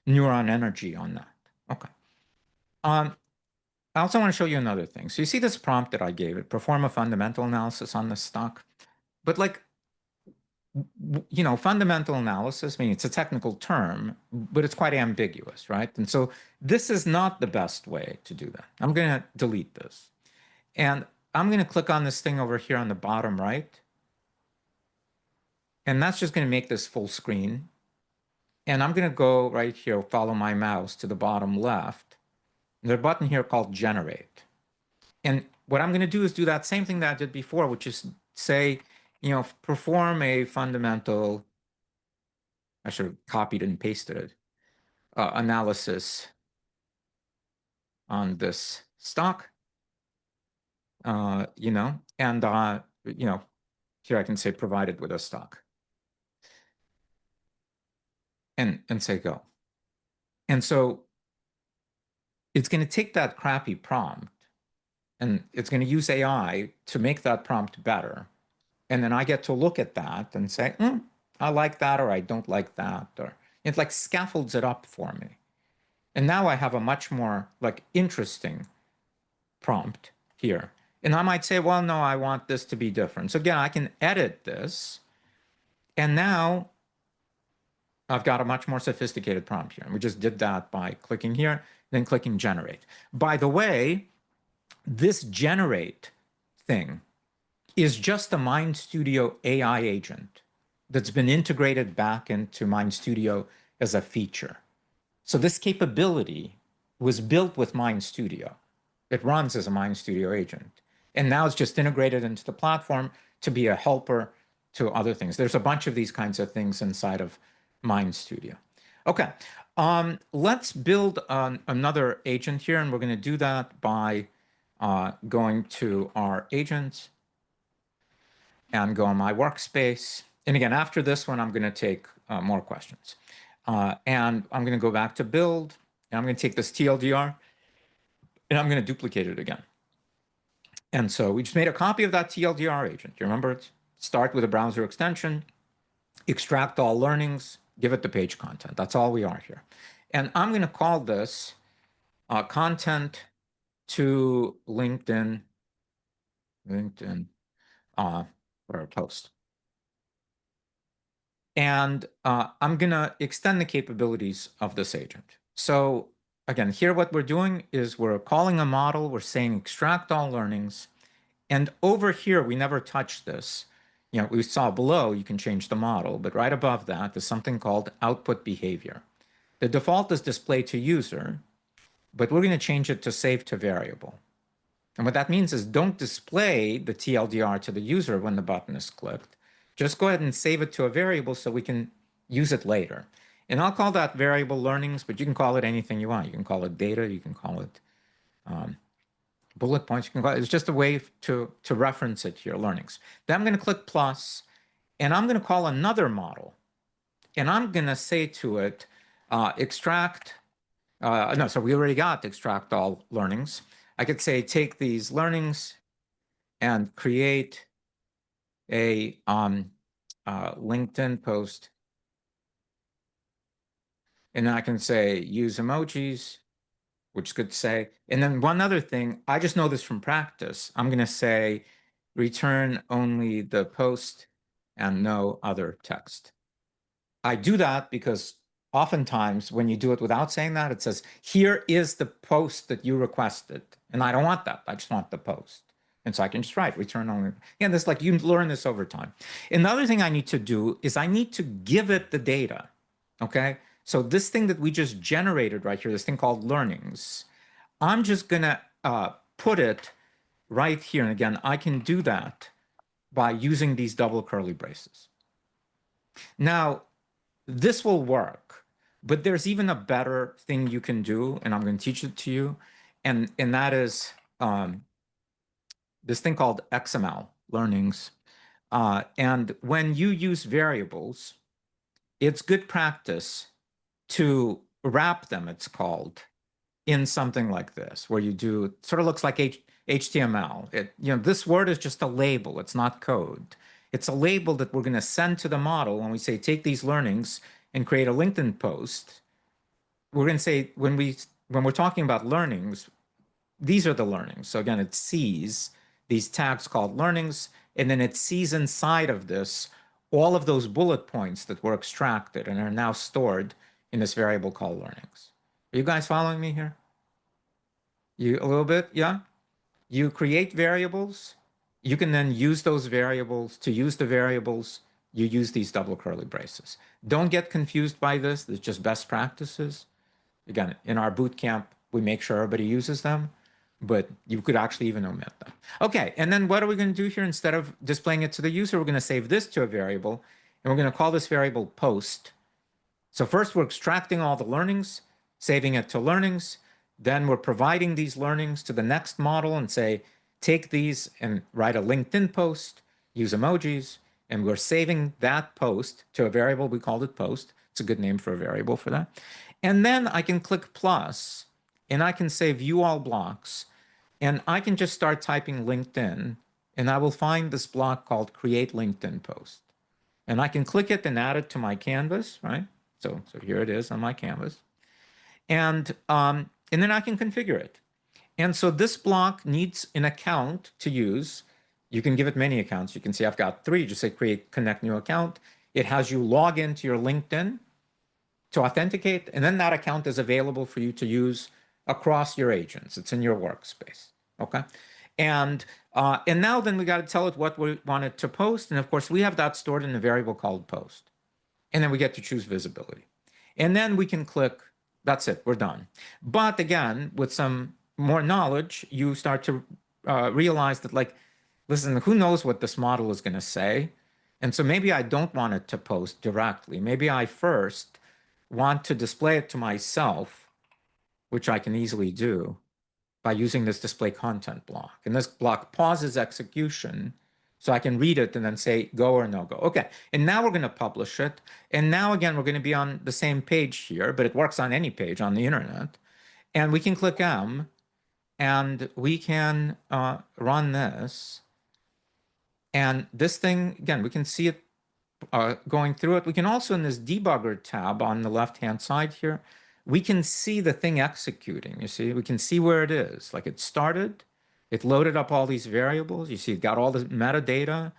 neuron energy on that. Okay. I also want to show you another thing. So you see this prompt that I gave it: perform a fundamental analysis on this stock. But like, you know, fundamental analysis, I mean, it's a technical term, but it's quite ambiguous, right? And so this is not the best way to do that. I'm going to delete this. And I'm going to click on this thing over here on the bottom right. And that's just going to make this full screen. And I'm going to go right here, follow my mouse to the bottom left. There's a button here called Generate. And what I'm going to do is do that same thing that I did before, which is say, you know, perform a fundamental, I should have copied and pasted it, analysis on this stock, you know, and, you know, here I can say provided with a stock and say go. And so it's going to take that crappy prompt and it's going to use AI to make that prompt better. And then I get to look at that and say, I like that, or I don't like that, or it like scaffolds it up for me. And now I have a much more like interesting prompt here. And I might say, well, no, I want this to be different. So again, I can edit this. And now I've got a much more sophisticated prompt here. And we just did that by clicking here, then clicking generate. By the way, this generate thing is just a MindStudio AI agent that's been integrated back into MindStudio as a feature. So this capability was built with MindStudio. It runs as a MindStudio agent. And now it's just integrated into the platform to be a helper to other things. There's a bunch of these kinds of things inside of MindStudio. Okay, let's build another agent here, and we're going to do that by going to our agents and go on my workspace. And again, after this one, I'm going to take more questions. And I'm going to go back to build, and I'm going to take this TLDR, and I'm going to duplicate it again. And so we just made a copy of that TLDR agent. You remember it? Start with a browser extension, extract all learnings, give it the page content. That's all we are here. And I'm going to call this content to LinkedIn, or post. And I'm going to extend the capabilities of this agent. So again, here what we're doing is we're calling a model. We're saying extract all learnings. And over here, we never touch this. You know, we saw below, you can change the model, but right above that is something called output behavior. The default is display to user, but we're going to change it to save to variable. And what that means is don't display the TLDR to the user when the button is clicked. Just go ahead and save it to a variable so we can use it later. And I'll call that variable learnings, but you can call it anything you want. You can call it data, you can call it bullet points, you can call it. It's just a way to reference it to your learnings. Then I'm going to click plus, and I'm going to call another model. And I'm going to say to it, extract, no, so we already got extract all learnings. I could say take these learnings and create a LinkedIn post. And then I can say use emojis, which could say, and then one other thing, I just know this from practice. I'm going to say return only the post and no other text. I do that because oftentimes when you do it without saying that, it says, here is the post that you requested. And I don't want that. I just want the post. And so I can just write return only. And this like you learn this over time. And the other thing I need to do is I need to give it the data. Okay. So this thing that we just generated right here, this thing called learnings, I'm just gonna put it right here. And again, I can do that by using these double curly braces. Now, this will work, but there's even a better thing you can do, and I'm going to teach it to you, and that is this thing called XML learnings. And when you use variables, it's good practice to wrap them, it's called, in something like this, where you do, it sort of looks like HTML. This word is just a label, it's not code. It's a label that we're going to send to the model when we say, take these learnings and create a LinkedIn post. We're going to say, when we're talking about learnings, these are the learnings. So again, it sees these tags called learnings, and then it sees inside of this all of those bullet points that were extracted and are now stored in this variable called learnings. Are you guys following me here? You a little bit? Yeah? You create variables. You can then use those variables. To use the variables, you use these double curly braces. Don't get confused by this. It's just best practices. Again, in our boot camp, we make sure everybody uses them, but you could actually even omit them. Okay, and then what are we going to do here? Instead of displaying it to the user, we're going to save this to a variable, and we're going to call this variable post. So first we're extracting all the learnings, saving it to learnings, then we're providing these learnings to the next model and say, take these and write a LinkedIn post, use emojis, and we're saving that post to a variable. We called it post. It's a good name for a variable for that. And then I can click plus, and I can say view all blocks, and I can just start typing LinkedIn, and I will find this block called create LinkedIn post. And I can click it and add it to my canvas, right? So here it is on my canvas. And then I can configure it. And so this block needs an account to use. You can give it many accounts. You can see I've got 3. Just say create connect new account. It has you log into your LinkedIn to authenticate, and then that account is available for you to use across your agents. It's in your workspace. Okay. And now then we got to tell it what we want it to post. And of course, we have that stored in a variable called post. And then we get to choose visibility. And then we can click, that's it, we're done. But again, with some more knowledge, you start to realize that, like, listen, who knows what this model is going to say? And so maybe I don't want it to post directly. Maybe I first want to display it to myself, which I can easily do by using this display content block. And this block pauses execution so I can read it and then say go or no go. Okay, and now we're going to publish it. And now again, we're going to be on the same page here, but it works on any page on the internet. And we can click M, and we can run this. And this thing, again, we can see it going through it. We can also, in this debugger tab on the left-hand side here, we can see the thing executing. You see, we can see where it is. Like, it started, it loaded up all these variables. You see, it got all the metadata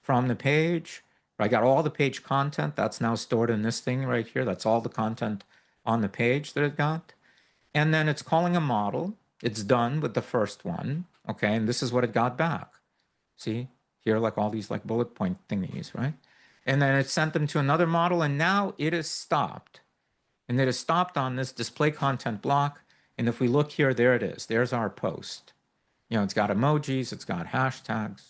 from the page. I got all the page content that's now stored in this thing right here. That's all the content on the page that it got. And then it's calling a model. It's done with the first one. Okay, and this is what it got back. See here, like all these like bullet point thingies, right? And then it sent them to another model, and now it is stopped. And it is stopped on this display content block. And if we look here, there it is. There's our post. You know, it's got emojis, it's got hashtags.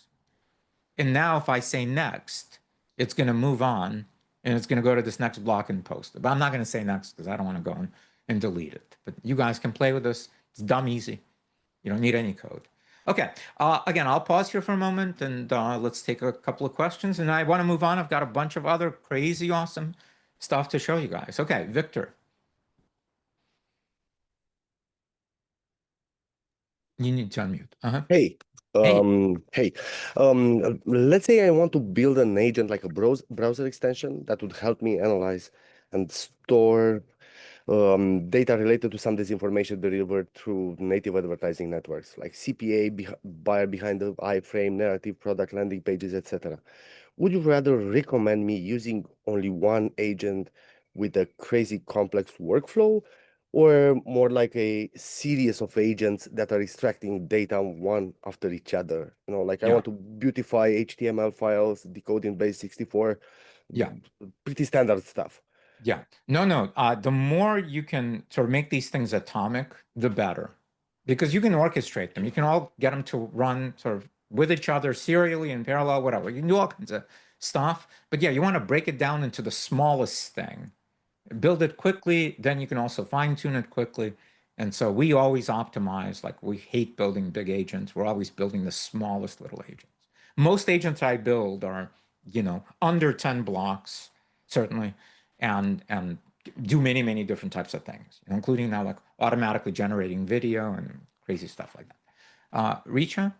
And now if I say next, it's going to move on, and it's going to go to this next block and post it. But I'm not going to say next because I don't want to go and delete it. But you guys can play with this. It's dumb easy. You don't need any code. Okay, again, I'll pause here for a moment, and let's take a couple of questions. And I want to move on. I've got a bunch of other crazy awesome stuff to show you guys. Okay, Victor. You need to unmute. Hey, Hey. hey, let's say I want to build an agent like a browser extension that would help me analyze and store data related to some disinformation delivered through native advertising networks, like CPA, buyer behind the iframe, narrative, product landing pages, etc. Would you rather recommend me using only one agent with a crazy complex workflow, or more like a series of agents that are extracting data one after each other? Like I Yeah. want to beautify HTML files, decoding base 64, Yeah. pretty standard stuff. Yeah. No. The more you can sort of make these things atomic, the better. Because you can orchestrate them. You can all get them to run sort of with each other serially in parallel, whatever. You can do all kinds of stuff. But yeah, you want to break it down into the smallest thing. Build it quickly, then you can also fine tune it quickly. And so we always optimize, like we hate building big agents. We're always building the smallest little agents. Most agents I build are, under 10 blocks, certainly, and do many different types of things, including now like automatically generating video and crazy stuff like that. Richa?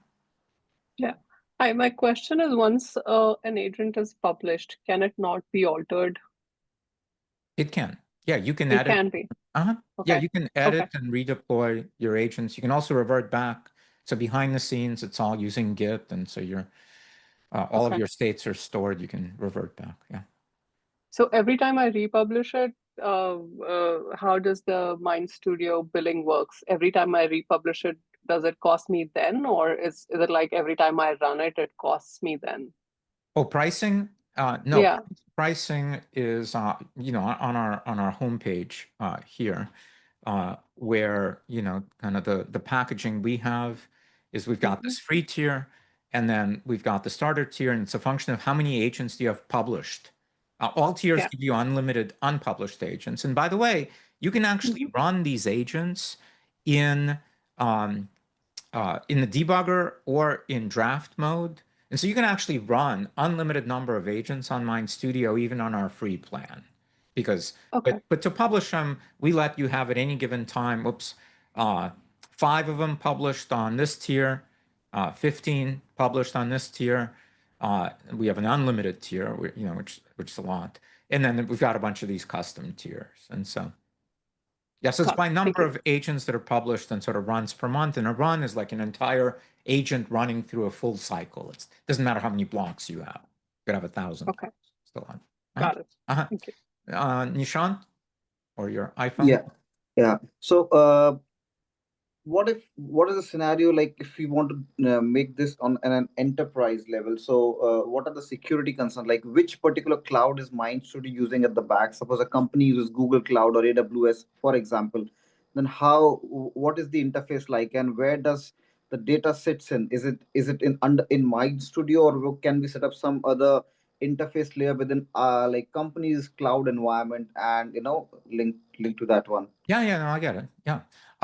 Yeah. Hi, my question is once an agent is published, can it not be altered? It can. Yeah, you can It edit. can be. Yeah, Okay. you can Okay. edit and redeploy your agents. You can also revert back. So behind the scenes, it's all using Git, and so all of Okay. your states are stored. You can revert back. Yeah. So every time I republish it, how does the MindStudio billing works? Every time I republish it, does it cost me then, or is it like every time I run it, it costs me then? Oh, pricing? No, Yeah. pricing is on our homepage here, where kind of the packaging we have is we've got Mhm. this free tier, and then we've got the starter tier, and it's a function of how many agents do you have published. All tiers Yeah. give you unlimited unpublished agents, and by the way, you can actually Mhm. run these agents in um, in the debugger or in draft mode. And so you can actually run unlimited number of agents on MindStudio, even on our free plan. Because, Okay. but to publish them, we let you have at any given time, 5 of them published on this tier, 15 published on this tier. We have an unlimited tier, which is a lot. And then we've got a bunch of these custom tiers. And so yes, it's Got it. by Thank number you. of agents that are published and sort of runs per month. And a run is like an entire agent running through a full cycle. It doesn't matter how many blocks you have. You could have 1,000 Okay. blocks still on. Got it. Uh-huh. Thank you. Nishant, or your iPhone? Yeah. So, what is the scenario like if we want to make this on an enterprise level? So, what are the security concerns? Like, which particular cloud is MindStudio using at the back? Suppose a company uses Google Cloud or AWS, for example. Then what is the interface like, and where does the data sits in? Is it in MindStudio, or can we set up some other interface layer within like company's cloud environment and link to that one? Yeah, no, I get it. Yeah.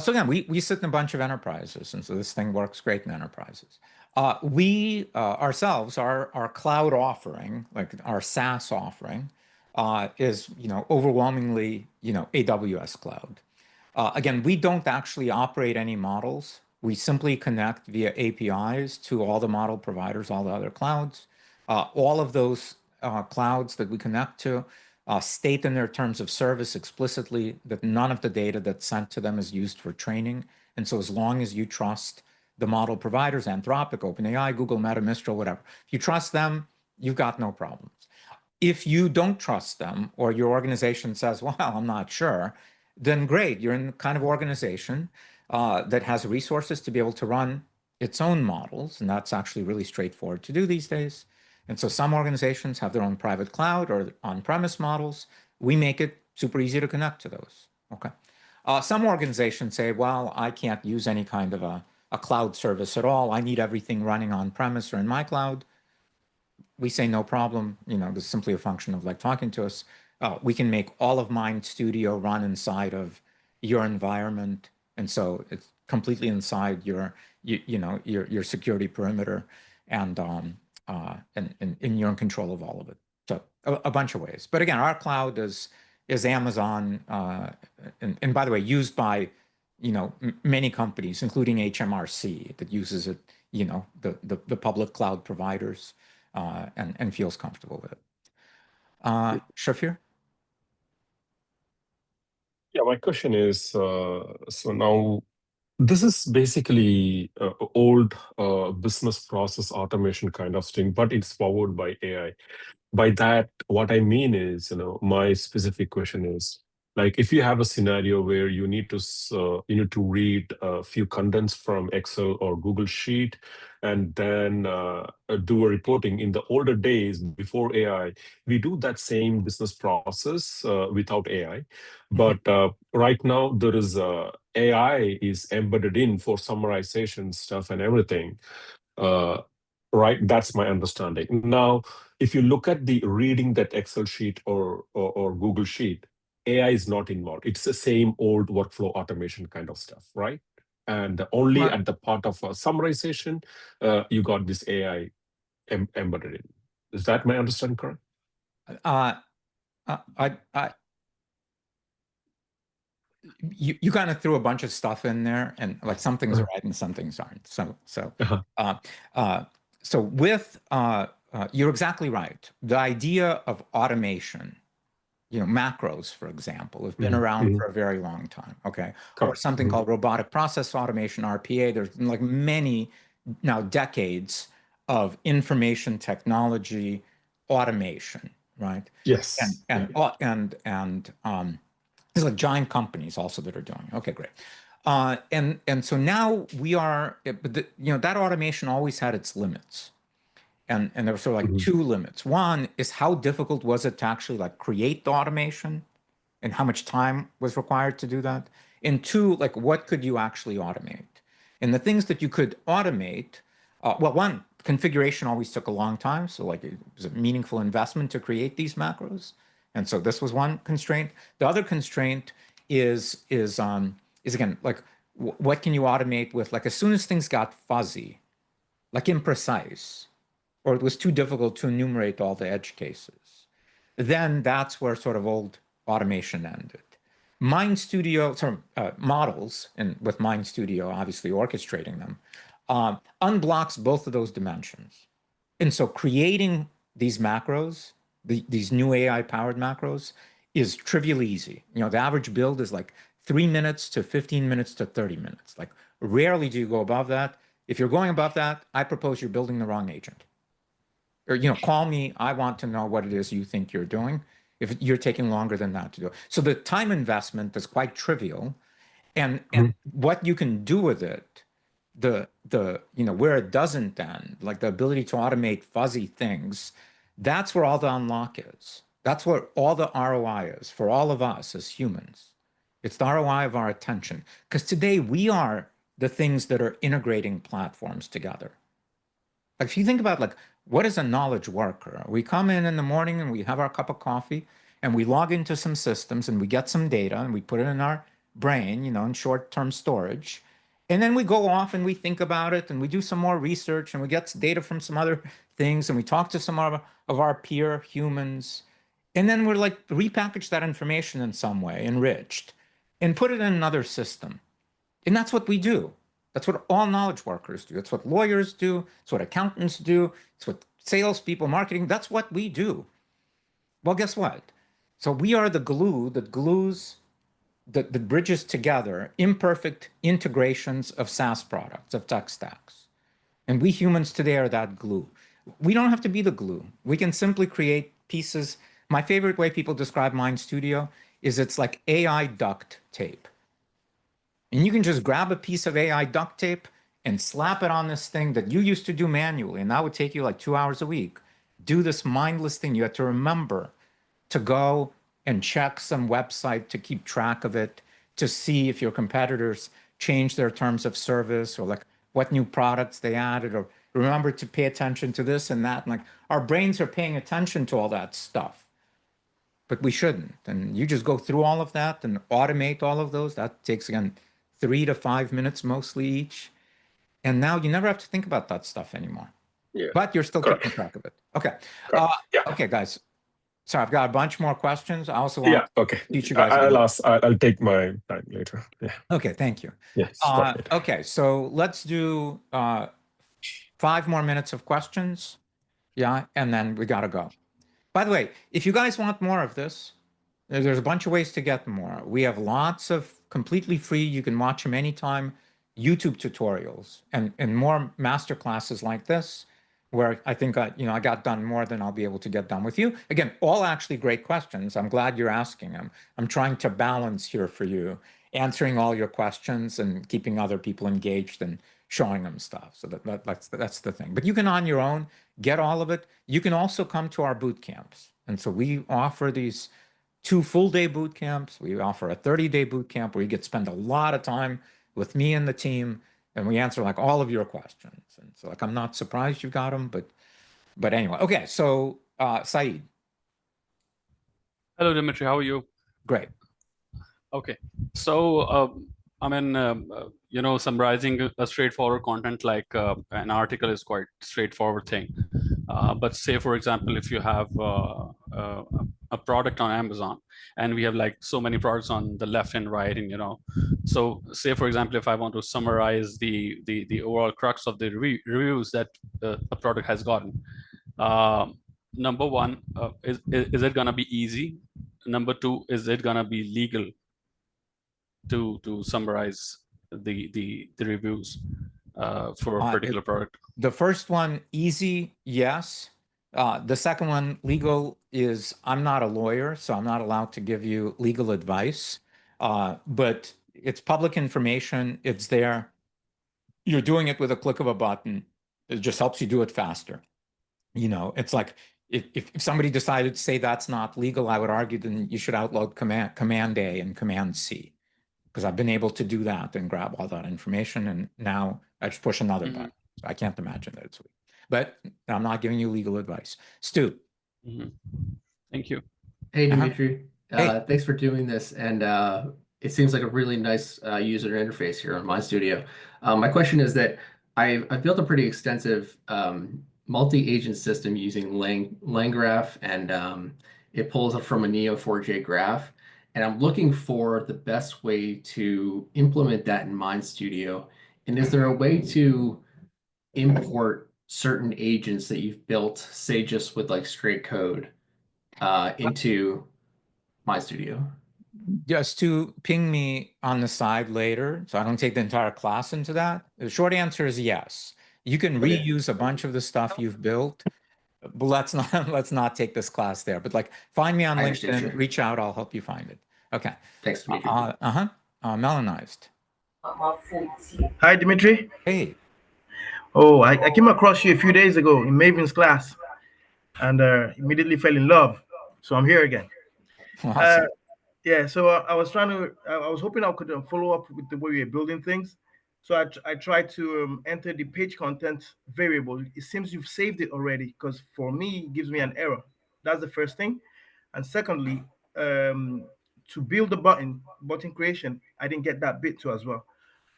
So again, we sit in a bunch of enterprises, and so this thing works great in enterprises. We ourselves, our cloud offering, like our SaaS offering, is overwhelmingly AWS cloud. Again, we don't actually operate any models. We simply connect via APIs to all the model providers, all the other clouds. All of those clouds that we connect to state in their terms of service explicitly that none of the data that's sent to them is used for training. And so as long as you trust the model providers, Anthropic, OpenAI, Google, Meta, Mistral, whatever, if you trust them, you've got no problems. If you don't trust them, or your organization says, well, I'm not sure, then great, you're in the kind of organization that has resources to be able to run its own models. And that's actually really straightforward to do these days. And so some organizations have their own private cloud or on-premise models. We make it super easy to connect to those. Okay. Some organizations say, well, I can't use any kind of a cloud service at all. I need everything running on-premise or in my cloud. We say no problem. This is simply a function of like talking to us. We can make all of MindStudio run inside of your environment, and so it's completely inside your security perimeter, and you're in control of all of it. So a bunch of ways. But again, our cloud is Amazon, and by the way, used by many companies, including HMRC, that uses it. The public cloud providers. And feels comfortable with it. Shafir? Yeah, my question is, so now this is basically old business process automation kind of thing, but it's powered by AI. By that, what I mean is, my specific question is, Like if you have a scenario where you need to read a few contents from Excel or Google Sheet, and then do a reporting. In the older days before AI, we do that same business process without AI. But right now there is AI is embedded in for summarization stuff and everything. Right, that's my understanding. Now, if you look at the reading that Excel sheet or Google Sheet, AI is not involved. It's the same old workflow automation kind of stuff, right? And only Right. at the part of summarization, you got this AI embedded in. Is that my understanding correct? You kind of threw a bunch of stuff in there, and like some things are Uh-huh. right and some things aren't. Uh-huh. So with you're exactly right. The idea of automation, macros, for example, have been around for a very long time. Okay, or Correct. something called robotic process automation, RPA. There's been like many now decades of information technology automation, right? Yes. Yeah. There's like giant companies also that are doing it. Okay, great. And so now we are, but that automation always had its limits. And there were sort of like Mhm. two limits. One is how difficult was it to actually like create the automation and how much time was required to do that? And two, like what could you actually automate? And the things that you could automate, well, one, configuration always took a long time. So like it was a meaningful investment to create these macros. And so this was one constraint. The other constraint is again, like what can you automate with, like as soon as things got fuzzy, like imprecise, or it was too difficult to enumerate all the edge cases, then that's where sort of old automation ended. MindStudio, models, and with MindStudio obviously orchestrating them, unblocks both of those dimensions. And so creating these macros, these new AI-powered macros, is trivially easy. The average build is like 3 minutes to 15 minutes to 30 minutes. Like rarely do you go above that. If you're going above that, I propose you're building the wrong agent. Or call me. I want to know what it is you think you're doing. If you're taking longer than that to do it, so the time investment is quite trivial, and what you can do with it, where it doesn't end, like the ability to automate fuzzy things, that's where all the unlock is. That's where all the ROI is for all of us as humans. It's the ROI of our attention, because today we are the things that are integrating platforms together. Like if you think about like what is a knowledge worker? We come in the morning and we have our cup of coffee and we log into some systems and we get some data and we put it in our brain, in short-term storage. And then we go off and we think about it and we do some more research and we get data from some other things and we talk to some of our peer humans. And then we're like repackage that information in some way, enriched, and put it in another system. And that's what we do. That's what all knowledge workers do. That's what lawyers do. It's what accountants do. It's what salespeople, marketing, that's what we do. Well, guess what? So we are the glue that glues, that bridges together imperfect integrations of SaaS products, of tech stacks. And we humans today are that glue. We don't have to be the glue. We can simply create pieces. My favorite way people describe MindStudio is it's like AI duct tape. And you can just grab a piece of AI duct tape and slap it on this thing that you used to do manually, and that would take you like 2 hours a week. Do this mindless thing. You have to remember to go and check some website to keep track of it, to see if your competitors change their terms of service or like what new products they added, or remember to pay attention to this and that. And like our brains are paying attention to all that stuff, but we shouldn't. And you just go through all of that and automate all of those. That takes, again, 3 to 5 minutes mostly each. And now you never have to think about that stuff anymore. Yeah. But you're still Correct. keeping track of it. Okay. Correct. Yeah. Okay, guys. So I've got a bunch more questions. I also want Yeah. Okay. to teach you guys. I'll take my time later. Yeah. Okay, thank you. Yes. Perfect. Okay, so let's do 5 more minutes of questions. Yeah, and then we gotta go. By the way, if you guys want more of this, there's a bunch of ways to get more. We have lots of completely free, you can watch them anytime, YouTube tutorials and more master classes like this. where I think I got done more than I'll be able to get done with you. Again, all actually great questions. I'm glad you're asking them. I'm trying to balance here for you, answering all your questions and keeping other people engaged and showing them stuff. So that's the thing. But you can on your own get all of it. You can also come to our boot camps. And so we offer these 2 full-day boot camps. We offer a 30-day boot camp where you get to spend a lot of time with me and the team, and we answer like all of your questions. And so like I'm not surprised you got them, but anyway. Okay, so Saeed, Hello, Dimitri. How are you? great. Okay. So, I mean, summarizing a straightforward content like an article is quite straightforward thing. But say, for example, if you have a product on Amazon, and we have like so many products on the left and right, and so say, for example, if I want to summarize the overall crux of the reviews that a product has gotten, number one, is it gonna be easy? Number two, is it gonna be legal to summarize the reviews for a particular product? The first one, easy, yes. The second one, legal, is I'm not a lawyer, so I'm not allowed to give you legal advice. But it's public information. It's there. You're doing it with a click of a button. It just helps you do it faster. It's like if somebody decided to say that's not legal, I would argue then you should outload Command A and Command C, because I've been able to do that and grab all that information, and now I just push another button. So I can't imagine that it's legal. But I'm not giving you legal advice. Stu. Thank you. Hey, Dimitri. Hey. Thanks for doing this. And it seems like a really nice user interface here on MindStudio. My question is that I've built a pretty extensive multi-agent system using LangGraph, and it pulls up from a Neo4j graph. And I'm looking for the best way to implement that in MindStudio. And is there a way to import certain agents that you've built, say just with like straight code, into MindStudio? Just to ping me on the side later, so I don't take the entire class into that. The short answer is yes. You can reuse a bunch of the stuff you've built, but let's not take this class there. But like, find me on LinkedIn, reach out, I'll help you find it. Okay. Thanks, Dimitri. Melanized. Hi, Dimitri. Hey. Oh, I came across you a few days ago in Maven's class, and immediately fell in love. So I'm here again. Awesome. Yeah, so I was hoping I could follow up with the way we are building things. So I tried to enter the page content variable. It seems you've saved it already, because for me, it gives me an error. That's the first thing. And secondly, to build the button creation, I didn't get that bit too as well.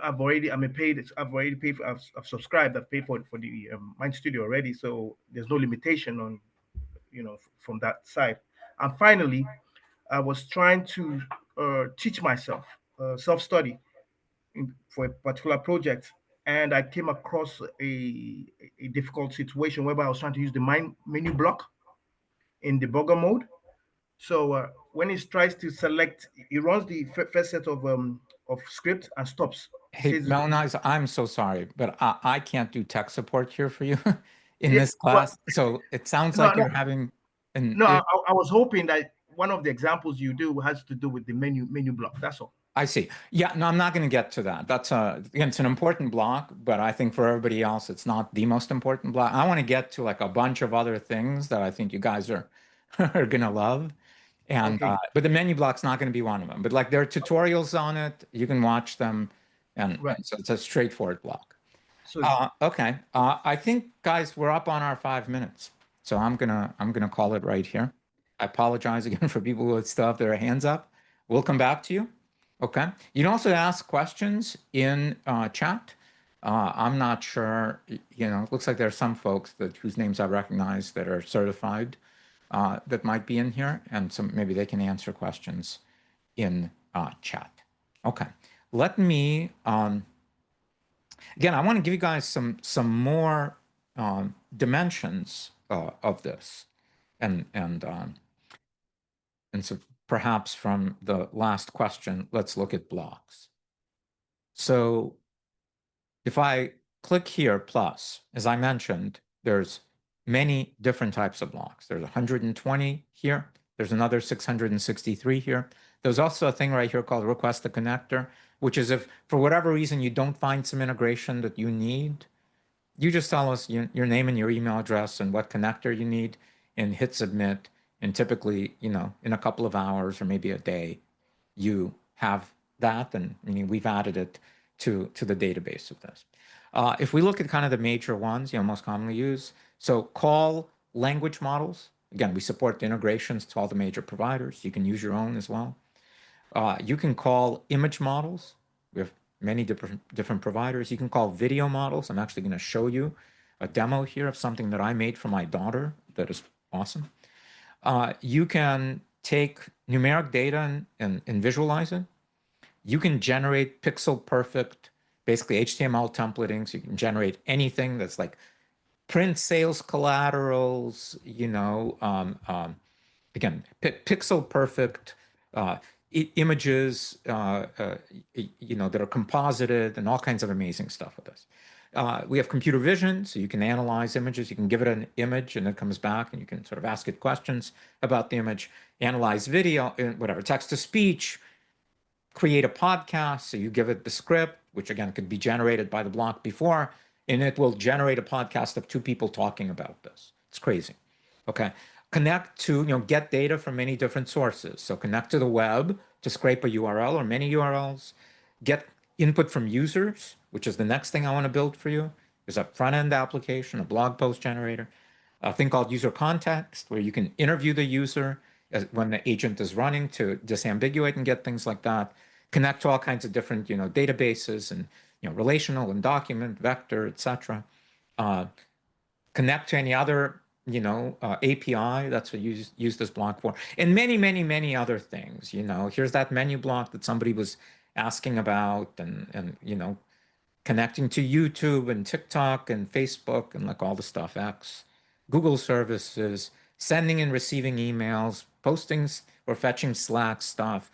I've already paid for, I've subscribed, I've paid for the MindStudio already. So there's no limitation on, from that side. And finally, I was trying to teach myself self-study for a particular project, and I came across a difficult situation whereby I was trying to use the menu block in debugger mode. So when it tries to select, it runs the first set of script and stops. Hey, Melanized, I'm so sorry, but I can't do tech support here for you in Yeah, this class. So it sounds like you're having an. I was hoping that one of the examples you do has to do with the menu block. That's all. I see. Yeah, no, I'm not going to get to that. That's again, it's an important block, but I think for everybody else, it's not the most important block. I want to get to like a bunch of other things that I think you guys are going to love. And but the menu block's not going to be one of them. But like there are tutorials on it, you can watch them, and so it's a straightforward block. So okay, I think guys, we're up on our 5 minutes, so I'm gonna call it right here. I apologize again for people who still have their hands up. We'll come back to you. Okay. You can also ask questions in chat. I'm not sure, it looks like there are some folks whose names I recognize that are certified that might be in here, and so maybe they can answer questions in chat. Okay. Let me, again, I want to give you guys some more dimensions of this, and so perhaps from the last question, let's look at blocks. So if I click here, plus, as I mentioned, there's many different types of blocks. There's 120 here. There's another 663 here. There's also a thing right here called request a connector, which is if for whatever reason you don't find some integration that you need, you just tell us your name and your email address and what connector you need and hit submit. And typically, in a couple of hours or maybe a day, you have that. And meaning we've added it to the database of this. If we look at kind of the major ones, most commonly used, so call language models. Again, we support the integrations to all the major providers. You can use your own as well. You can call image models. We have many different providers. You can call video models. I'm actually going to show you a demo here of something that I made for my daughter that is awesome. You can take numeric data and visualize it. You can generate pixel perfect, basically HTML templating. So you can generate anything that's like print sales collaterals, again, pixel perfect images, that are composited and all kinds of amazing stuff with this. We have computer vision, so you can analyze images. You can give it an image and it comes back and you can sort of ask it questions about the image, analyze video, whatever, text to speech, create a podcast. So you give it the script, which again could be generated by the block before, and it will generate a podcast of two people talking about this. It's crazy. Okay. Connect to, get data from many different sources. So connect to the web to scrape a URL or many URLs. Get input from users, which is the next thing I want to build for you. There's a front-end application, a blog post generator, a thing called user context, where you can interview the user when the agent is running to disambiguate and get things like that. Connect to all kinds of different, databases and, relational and document, vector, etc. Connect to any other API. That's what you use this block for, and many, many, many other things. Here's that menu block that somebody was asking about, and connecting to YouTube and TikTok and Facebook and like all the stuff, X, Google services, sending and receiving emails, posting or fetching Slack stuff,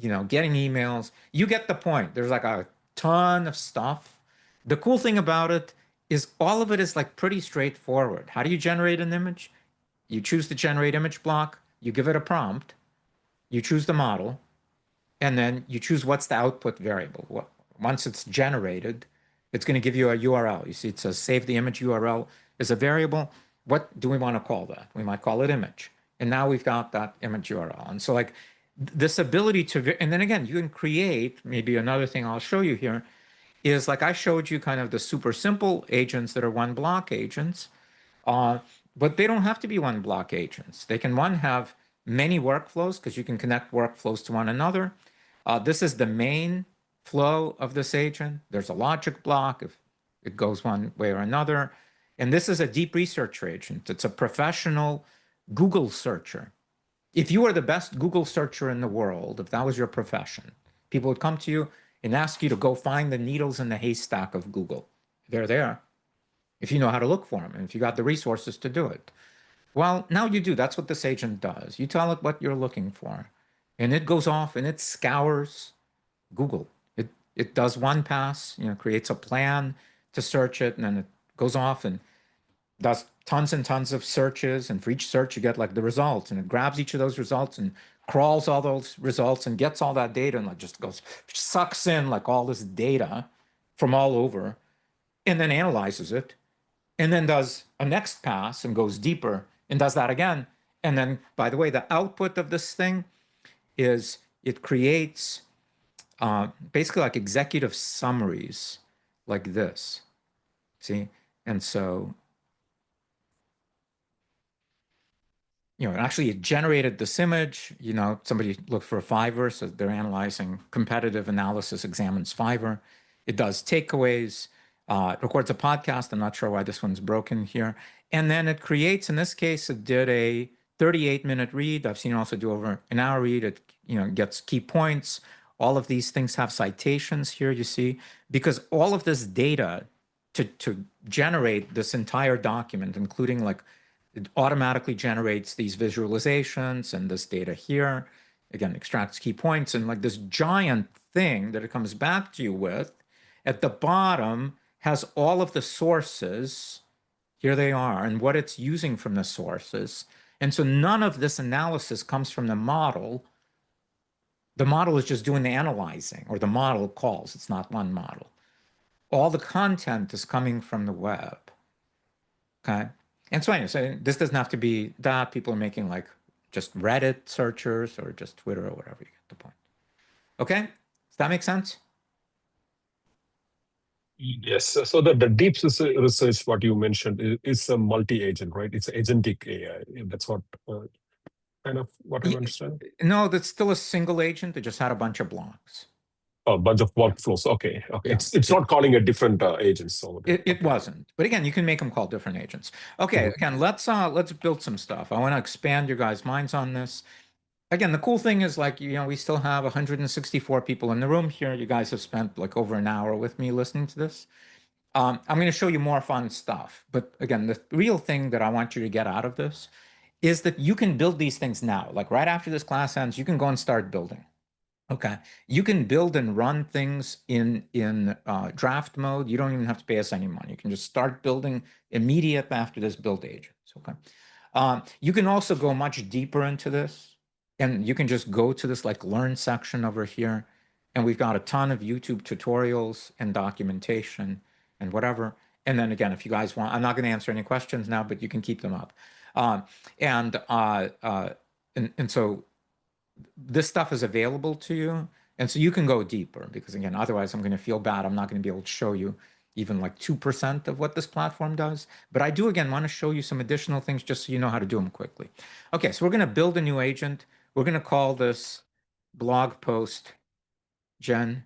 getting emails. You get the point. There's like a ton of stuff. The cool thing about it is all of it is like pretty straightforward. How do you generate an image? You choose the generate image block, you give it a prompt, you choose the model, and then you choose what's the output variable. Once it's generated, it's going to give you a URL. You see it says save the image URL as a variable. What do we want to call that? We might call it image. And now we've got that image URL. And so like this ability to, and then again, you can create, maybe another thing I'll show you here, is like I showed you kind of the super simple agents that are one block agents, but they don't have to be one block agents. They can have many workflows because you can connect workflows to one another. This is the main flow of this agent. There's a logic block if it goes one way or another. And this is a deep research agent. It's a professional Google searcher. If you were the best Google searcher in the world, if that was your profession, people would come to you and ask you to go find the needles in the haystack of Google. They're there if you know how to look for them and if you got the resources to do it. Well, now you do. That's what this agent does. You tell it what you're looking for, and it goes off and it scours Google. It does one pass, creates a plan to search it, and then it goes off and does tons and tons of searches. And for each search, you get like the results, and it grabs each of those results and crawls all those results and gets all that data and like just sucks in like all this data from all over, and then analyzes it, and then does a next pass and goes deeper and does that again. And then, by the way, the output of this thing is it creates basically like executive summaries like this. See? And so, actually it generated this image. Somebody looked for a Fiverr, so they're analyzing competitive analysis examines Fiverr. It does takeaways, it records a podcast. I'm not sure why this one's broken here. And then it creates, in this case, it did a 38-minute read. I've seen it also do over an hour read. It, gets key points. All of these things have citations here, you see, because all of this data to generate this entire document, including like it automatically generates these visualizations and this data here, again, extracts key points, and like this giant thing that it comes back to you with at the bottom has all of the sources Here they are, and what it's using from the sources. And so none of this analysis comes from the model. The model is just doing the analyzing, or the model calls. It's not one model. All the content is coming from the web. Okay. And so anyway, so this doesn't have to be that. People are making like just Reddit searchers or just Twitter or whatever. You get the point. Okay. Does that make sense? Yes. So the deep research, what you mentioned, is a multi-agent, right? It's agentic AI. That's what kind of what I'm understanding. No, that's still a single agent. It just had a bunch of blocks. A bunch of workflows. Okay. Yeah. It's not calling a different agents. So It wasn't. But again, you can make them call different agents. Okay. Again, let's build some stuff. I want to expand your guys' minds on this. Again, the cool thing is like, we still have 164 people in the room here. You guys have spent like over an hour with me listening to this. I'm going to show you more fun stuff. But again, the real thing that I want you to get out of this is that you can build these things now. Like right after this class ends, you can go and start building. Okay. You can build and run things in draft mode. You don't even have to pay us any money. You can just start building immediately after this build agents. Okay. You can also go much deeper into this, and you can just go to this like learn section over here. And we've got a ton of YouTube tutorials and documentation and whatever. And then again, if you guys want, I'm not going to answer any questions now, but you can keep them up. And so this stuff is available to you. And so you can go deeper because again, otherwise I'm going to feel bad. I'm not going to be able to show you even like 2% of what this platform does. But I do, again, want to show you some additional things just so you know how to do them quickly. Okay, so we're going to build a new agent. We're going to call this blog post Gen.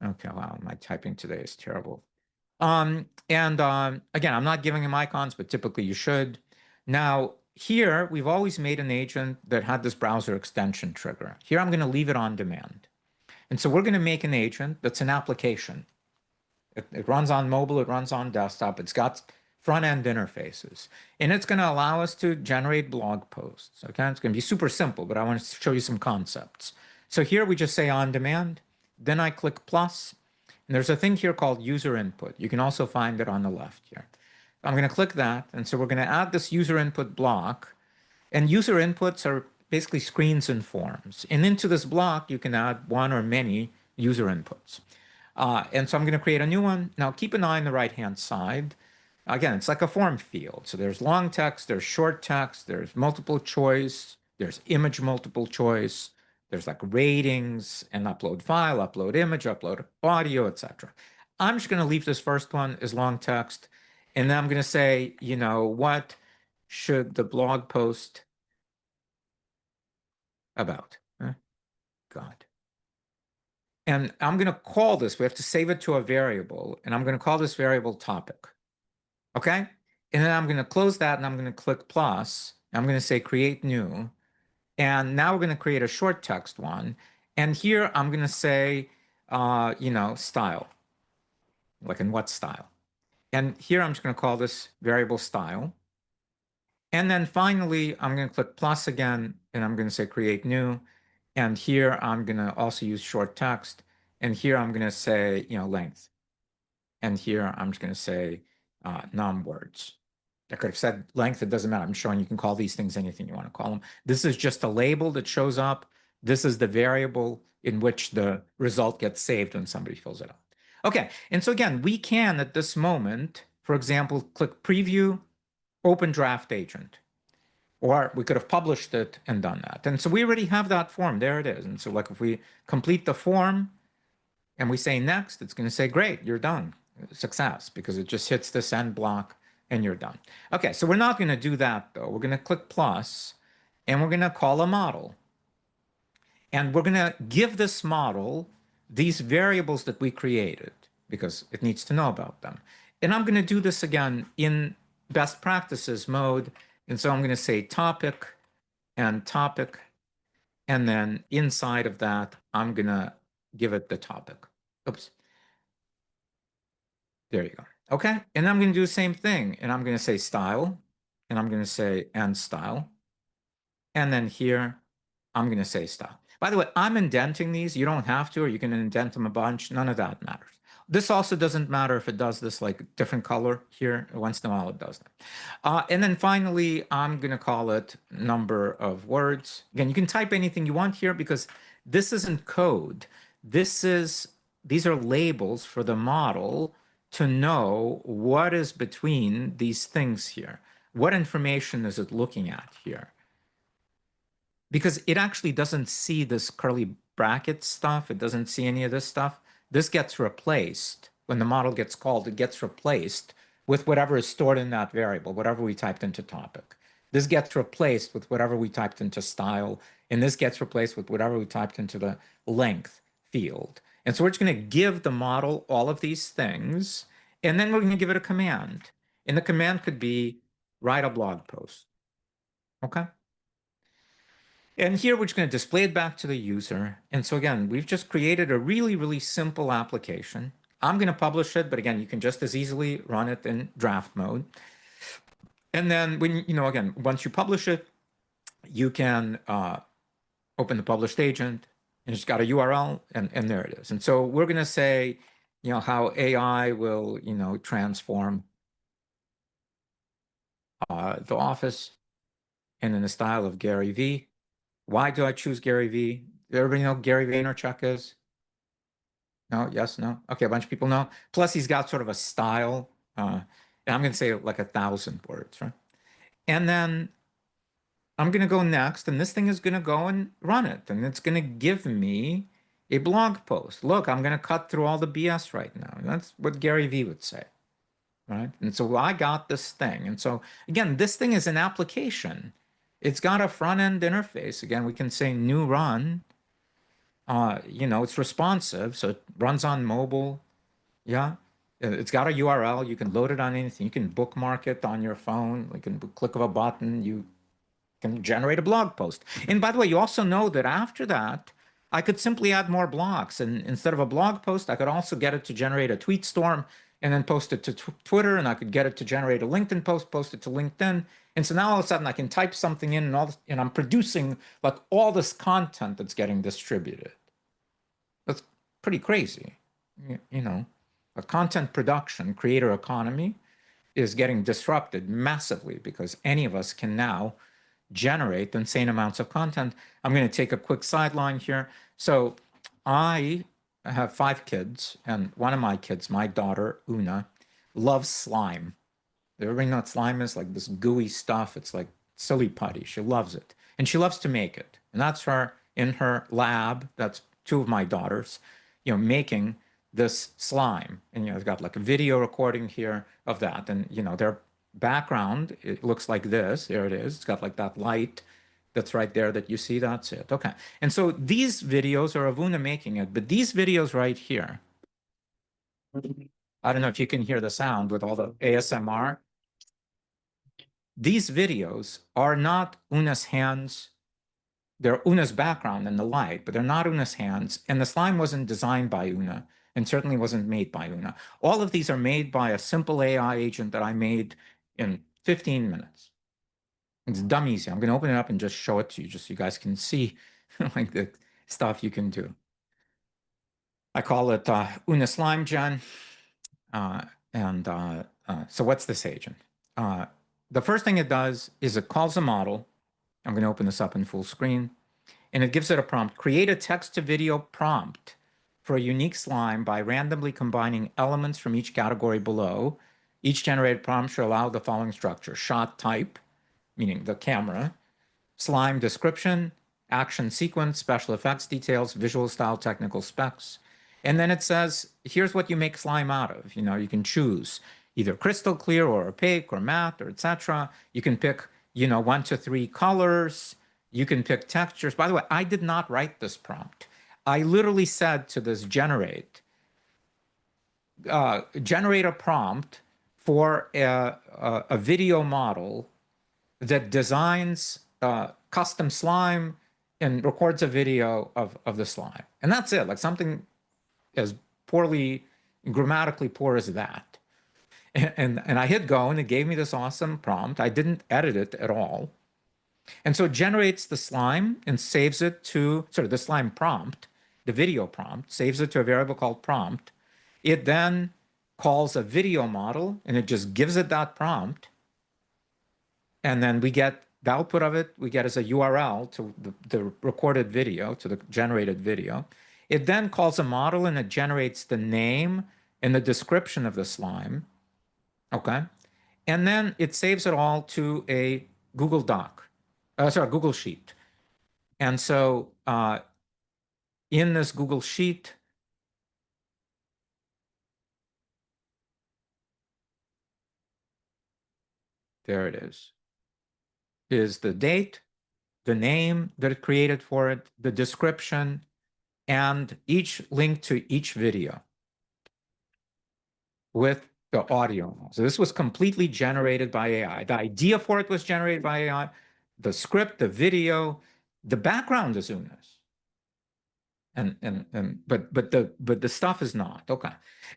Okay, wow, my typing today is terrible. Again, I'm not giving him icons, but typically you should. Now, here, we've always made an agent that had this browser extension trigger. Here, I'm going to leave it on demand. And so we're going to make an agent that's an application. It runs on mobile, it runs on desktop, it's got front-end interfaces. And it's going to allow us to generate blog posts. Okay, it's going to be super simple, but I want to show you some concepts. So here we just say on demand, then I click plus, and there's a thing here called user input. You can also find it on the left here. I'm going to click that, and so we're going to add this user input block, and user inputs are basically screens and forms. And into this block, you can add one or many user inputs. And so I'm going to create a new one. Now, keep an eye on the right-hand side. Again, it's like a form field. So there's long text, there's short text, there's multiple choice, there's image multiple choice, there's like ratings and upload file, upload image, upload audio, etc. I'm just going to leave this first one as long text. And then I'm going to say, what should the blog post about? God. And I'm going to call this, we have to save it to a variable, and I'm going to call this variable topic. Okay? And then I'm going to close that, and I'm going to click plus. I'm going to say create new. And now we're going to create a short text one. And here I'm going to say, style. Like in what style? And here I'm just going to call this variable style. And then finally, I'm going to click plus again, and I'm going to say create new. And here I'm going to also use short text. And here I'm going to say, length. And here I'm just going to say num-words. I could have said length. It doesn't matter. I'm showing you can call these things anything you want to call them. This is just a label that shows up. This is the variable in which the result gets saved when somebody fills it out. Okay. And so again, we can at this moment, for example, click preview, open draft agent. Or we could have published it and done that. And so we already have that form. There it is. And so like if we complete the form and we say next, it's going to say, great, you're done. Success, because it just hits this end block and you're done. Okay, so we're not going to do that though. We're going to click plus and we're going to call a model. And we're going to give this model these variables that we created because it needs to know about them. And I'm going to do this again in best practices mode. And so I'm going to say topic, and then inside of that, I'm going to give it the topic. Oops. There you go. Okay. And I'm going to do the same thing. And I'm going to say style, and I'm going to say end style. And then here, I'm going to say style. By the way, I'm indenting these. You don't have to, or you can indent them a bunch. None of that matters. This also doesn't matter if it does this like different color here. Once in a while it does that. And then finally, I'm going to call it number of words. Again, you can type anything you want here because this isn't code. These are labels for the model to know what is between these things here. What information is it looking at here? Because it actually doesn't see this curly bracket stuff. It doesn't see any of this stuff. This gets replaced. When the model gets called, it gets replaced with whatever is stored in that variable, whatever we typed into topic. This gets replaced with whatever we typed into style, and this gets replaced with whatever we typed into the length field. And so we're just going to give the model all of these things, and then we're going to give it a command. And the command could be write a blog post. Okay? And here we're just going to display it back to the user. And so again, we've just created a really, really simple application. I'm going to publish it, but again, you can just as easily run it in draft mode. And then when, again, once you publish it, you can open the published agent, and it's got a URL, and there it is. And so we're going to say, how AI will, transform the office, and in the style of Gary V. Why do I choose Gary V? Does everybody know who Gary Vaynerchuk is? No? Yes? No? Okay, a bunch of people know. Plus, he's got sort of a style. And I'm going to say like 1,000 words, right? And then I'm going to go next, and this thing is going to go and run it. And it's going to give me a blog post. Look, I'm going to cut through all the BS right now. And that's what Gary V would say, right? And so I got this thing. And so, again, this thing is an application. It's got a front-end interface. Again, we can say new run. It's responsive, so it runs on mobile. Yeah. It's got a URL. You can load it on anything. You can bookmark it on your phone. You can click of a button. You can generate a blog post. And by the way, you also know that after that, I could simply add more blocks. And instead of a blog post, I could also get it to generate a tweet storm and then post it to Twitter. And I could get it to generate a LinkedIn post it to LinkedIn. And so now all of a sudden I can type something in and I'm producing like all this content that's getting distributed. That's pretty crazy. A content production creator economy is getting disrupted massively because any of us can now generate insane amounts of content. I'm going to take a quick sideline here. So I have 5 kids, and one of my kids, my daughter, Una, loves slime. Everybody know what slime is? Like this gooey stuff. It's like silly putty. She loves it. And she loves to make it. And that's her in her lab. That's 2 of my daughters, making this slime. And, it's got like a video recording here of that. And, their background, it looks like this. There it is. It's got like that light that's right there that you see. That's it. Okay. And so these videos are of Una making it. But these videos right here, I don't know if you can hear the sound with all the ASMR. These videos are not Una's hands. They're Una's background and the light, but they're not Una's hands. And the slime wasn't designed by Una and certainly wasn't made by Una. All of these are made by a simple AI agent that I made in 15 minutes. It's dumb easy. I'm going to open it up and just show it to you just so you guys can see like the stuff you can do. I call it Una Slime Gen. So what's this agent? The first thing it does is it calls a model. I'm going to open this up in full screen. And it gives it a prompt. Create a text-to-video prompt for a unique slime by randomly combining elements from each category below. Each generated prompt should allow the following structure. Shot type, meaning the camera. Slime description, action sequence, special effects details, visual style, technical specs. And then it says, here's what you make slime out of. You can choose either crystal clear or opaque or matte or etc. You can pick, 1 to 3 colors. You can pick textures. By the way, I did not write this prompt. I literally said to this generate a prompt for a video model that designs custom slime and records a video of the slime. And that's it, like something as grammatically poor as that. And I hit go and it gave me this awesome prompt. I didn't edit it at all. And so it generates the slime and saves it to, the slime prompt, the video prompt, saves it to a variable called prompt. It then calls a video model and it just gives it that prompt. And then we get the output of it, we get as a URL to the recorded video, to the generated video. It then calls a model and it generates the name and the description of the slime. Okay. And then it saves it all to a Google Doc, Google Sheet. And so in this Google Sheet, there it is the date, the name that it created for it, the description, and each link to each video with the audio. So this was completely generated by AI. The idea for it was generated by AI. The script, the video, the background is Unis. But the stuff is not. Okay.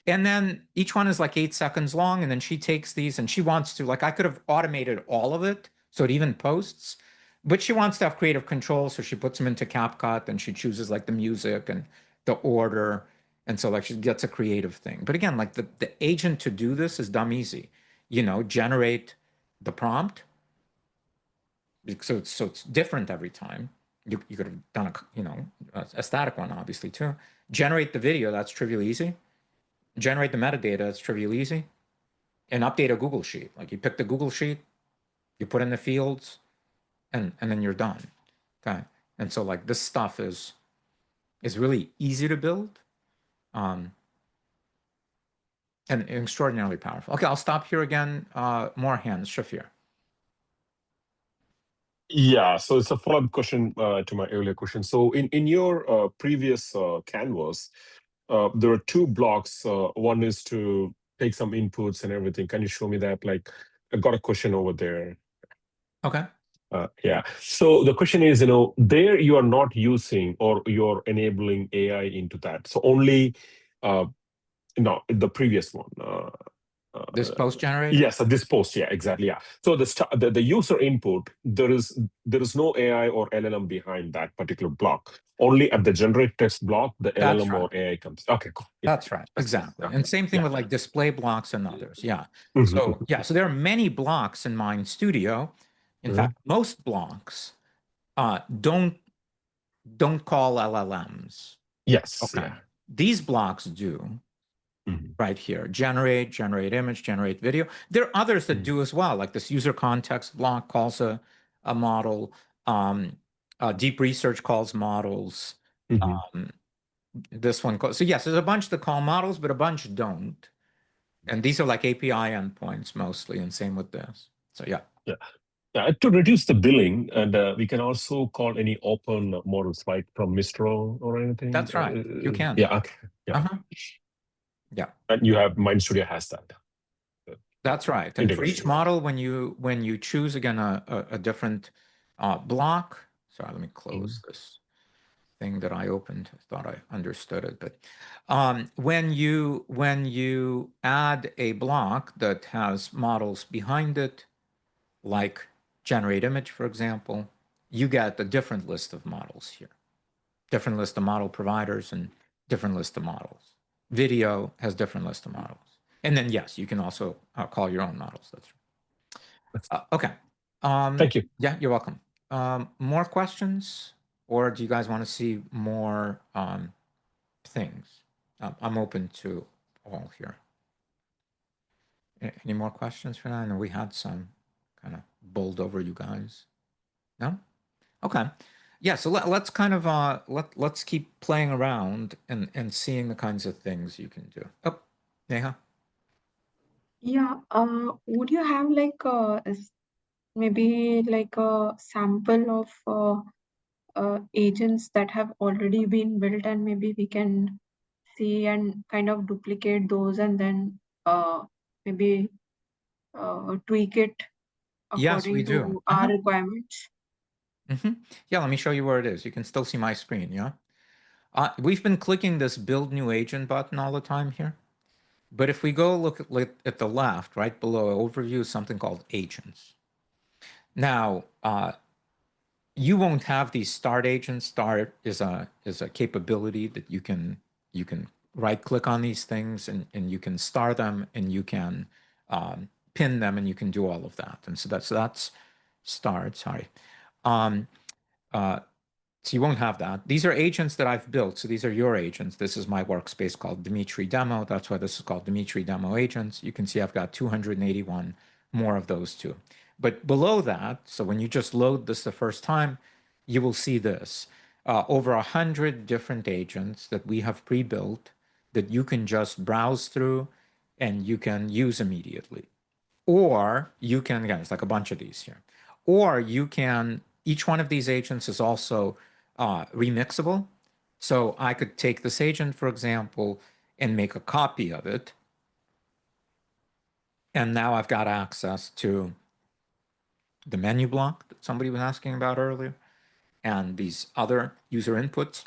And then each one is like 8 seconds long, and then she takes these and she wants to, like, I could have automated all of it so it even posts, but she wants to have creative control, so she puts them into CapCut and she chooses like the music and the order. And so like she gets a creative thing. But again, like the agent to do this is dumb easy. Generate the prompt. So it's different every time. You could have done a static one, obviously, too. Generate the video, that's trivial easy. Generate the metadata, that's trivial easy. And update a Google Sheet. Like you pick the Google Sheet, you put in the fields, and then you're done. Okay. And so like this stuff is really easy to build. And extraordinarily powerful. Okay, I'll stop here again. More hands, Shafir. Yeah, so it's a follow-up question to my earlier question. So in your previous canvas, there are 2 blocks. One is to take some inputs and everything. Can you show me that? Like, I got a question over there. Okay. Yeah. So the question is, there you are not using or you're enabling AI into that. So only, no, the previous one. This post generated? Yes, this post. Yeah, exactly. Yeah. So the user input, there is no AI or LLM behind that particular block. Only at the generate text block, the That's LLM right. or AI comes. Okay, cool. Yeah. That's right. Exactly. And same thing with like display blocks and others. Yeah. Mhm. So yeah, so there are many blocks in MindStudio. In fact, most blocks don't call LLMs. Yes. Okay. Yeah. These blocks do. Right here, generate image, generate video. There are others that do as well, like this user context block calls a model. Deep research calls models. This one calls. So yes, there's a bunch that call models, but a bunch don't. And these are like API endpoints mostly, and same with this. So yeah. Yeah. To reduce the billing, and we can also call any open models, like from Mistral or anything. That's right. You can. Yeah. Okay. Yeah. Yeah. And you have MindStudio has that. That's right. And for each model, when you choose again a different block. Sorry, let me close this thing that I opened. I thought I understood it, but when you add a block that has models behind it, like generate image, for example, you get a different list of models here, different list of model providers and different list of models. Video has different list of models. And then, yes, you can also call your own models. That's right. Okay. Thank you. Yeah, you're welcome. More questions, or do you guys want to see more things? I'm open to all here. Any more questions for that? I know we had some kind of bowled over you guys. No? Okay. Yeah, so let's kind of let's keep playing around and seeing the kinds of things you can do. Oh, Neha. Yeah, would you have like maybe like a sample of agents that have already been built, and maybe we can see and kind of duplicate those and then maybe tweak it Yes, we according do. to our requirements? Yeah, let me show you where it is. You can still see my screen, yeah? We've been clicking this build new agent button all the time here. But if we go look at the left, right below overview, is something called agents. Now, you won't have these start agents. Start is a capability that you can right click on these things and you can star them and you can pin them and you can do all of that. And so that's starred, sorry. So you won't have that. These are agents that I've built. So these are your agents. This is my workspace called Dimitri Demo. That's why this is called Dimitri Demo Agents. You can see I've got 281 more of those too. But below that, so when you just load this the first time, you will see this. Over 100 different agents that we have pre-built that you can just browse through and you can use immediately. Or you can, again, it's like a bunch of these here. Or you can, each one of these agents is also remixable. So I could take this agent, for example, and make a copy of it. And now I've got access to the menu block that somebody was asking about earlier, and these other user inputs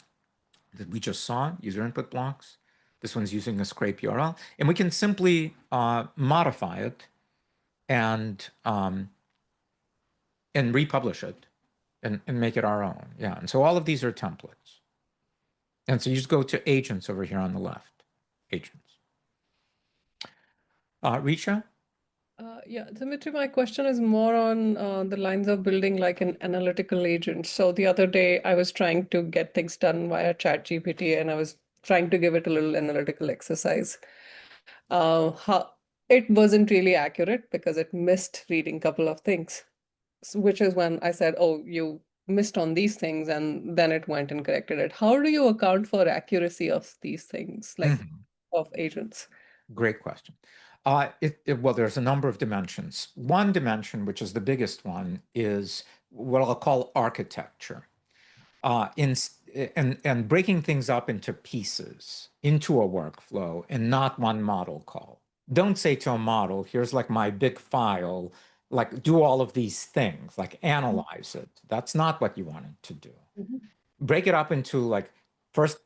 that we just saw, user input blocks. This one's using a scrape URL. And we can simply modify it and republish it and make it our own. Yeah, and so all of these are templates. And so you just go to agents over here on the left, agents. Risha? Yeah, Dimitri, my question is more on the lines of building like an analytical agent. So the other day I was trying to get things done via ChatGPT and I was trying to give it a little analytical exercise. It wasn't really accurate because it missed reading a couple of things, which is when I said, oh, you missed on these things, and then it went and corrected it. How do you account for accuracy of these things, like of agents? Great question. Well, there's a number of dimensions. One dimension, which is the biggest one, is what I'll call architecture. And breaking things up into pieces, into a workflow, and not one model call. Don't say to a model, here's like my big file, like do all of these things, like analyze it. That's not what you want it to do. Break it up into like, first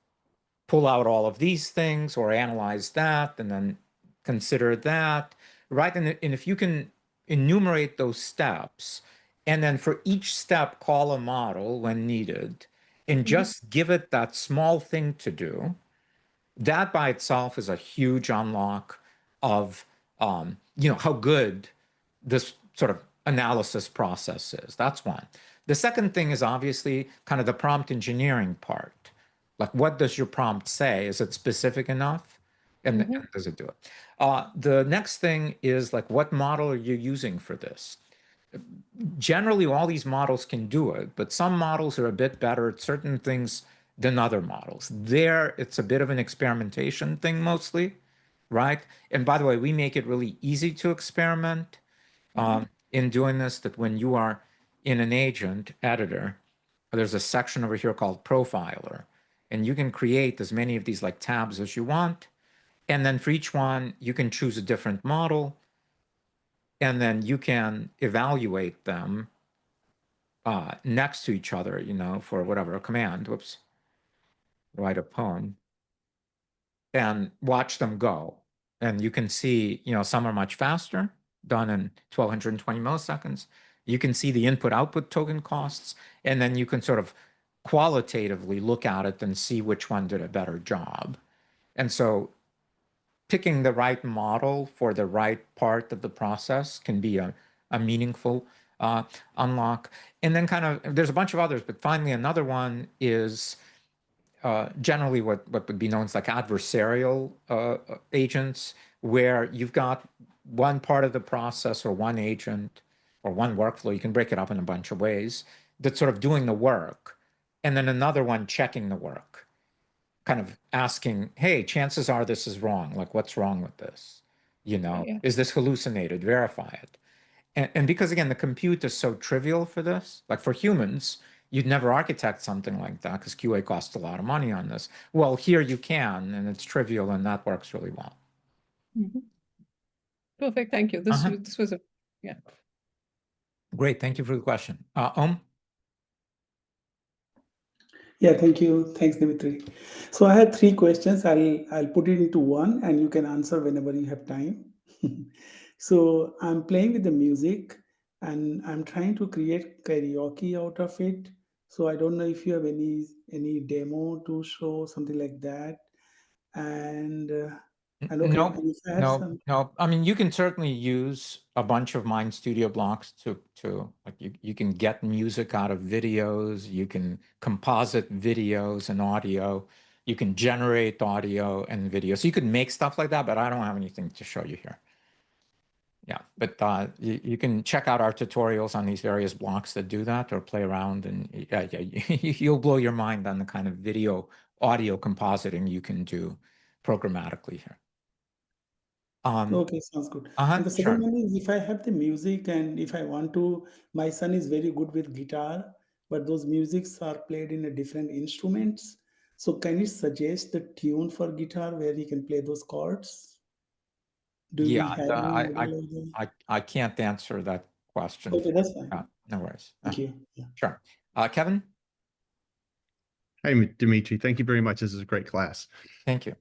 pull out all of these things or analyze that and then consider that, right? And if you can enumerate those steps and then for each step call a model when needed and just give it that small thing to do, that by itself is a huge unlock of how good this sort of analysis process is. That's one. The second thing is obviously kind of the prompt engineering part. Like, what does your prompt say? Is it specific enough? And does it do it? The next thing is like, what model are you using for this? Generally, all these models can do it, but some models are a bit better at certain things than other models. There, it's a bit of an experimentation thing mostly, right? And by the way, we make it really easy to experiment in doing this, that when you are in an agent editor, there's a section over here called profiler, and you can create as many of these like tabs as you want. And then for each one, you can choose a different model, and then you can evaluate them next to each other, for whatever, a command, whoops, write a poem, and watch them go. And you can see, some are much faster, done in 1220 milliseconds. You can see the input output token costs, and then you can sort of qualitatively look at it and see which one did a better job. And so picking the right model for the right part of the process can be a meaningful unlock. And then kind of, there's a bunch of others, but finally another one is generally what would be known as like adversarial agents, where you've got one part of the process or one agent or one workflow, you can break it up in a bunch of ways, that's sort of doing the work, and then another one checking the work, kind of asking, hey, chances are this is wrong. Like, what's wrong with this? Is this hallucinated? Verify it. And because, again, the compute is so trivial for this, like for humans, you'd never architect something like that because QA costs a lot of money on this. Well, here you can, and it's trivial, and that works really well. Perfect. Thank you. This was a, yeah. Great. Thank you for the question. Om? Yeah, thank you. Thanks, Dimitri. So I had three questions. I'll put it into one, and you can answer whenever you have time. So I'm playing with the music, and I'm trying to create karaoke out of it. So I don't know if you have any demo to show, something like that. and okay, No, and if I have no, some, no. I mean, you can certainly use a bunch of MindStudio blocks to like you can get music out of videos, you can composite videos and audio, you can generate audio and video. So you could make stuff like that, but I don't have anything to show you here. Yeah, but you can check out our tutorials on these various blocks that do that, or play around, and you'll blow your mind on the kind of video audio compositing you can do programmatically here. okay, sounds good. And the second Sure. one is if I have the music and if I want to, my son is very good with guitar, but those musics are played in a different instruments. So can you suggest the tune for guitar where he can play those chords? Do we Yeah, have any model of them? I can't answer that question. Okay, that's fine. No worries. Thank you. Yeah. Sure. Kevin? Hi, Dimitri. Thank you very much. This is a great class. Thank you.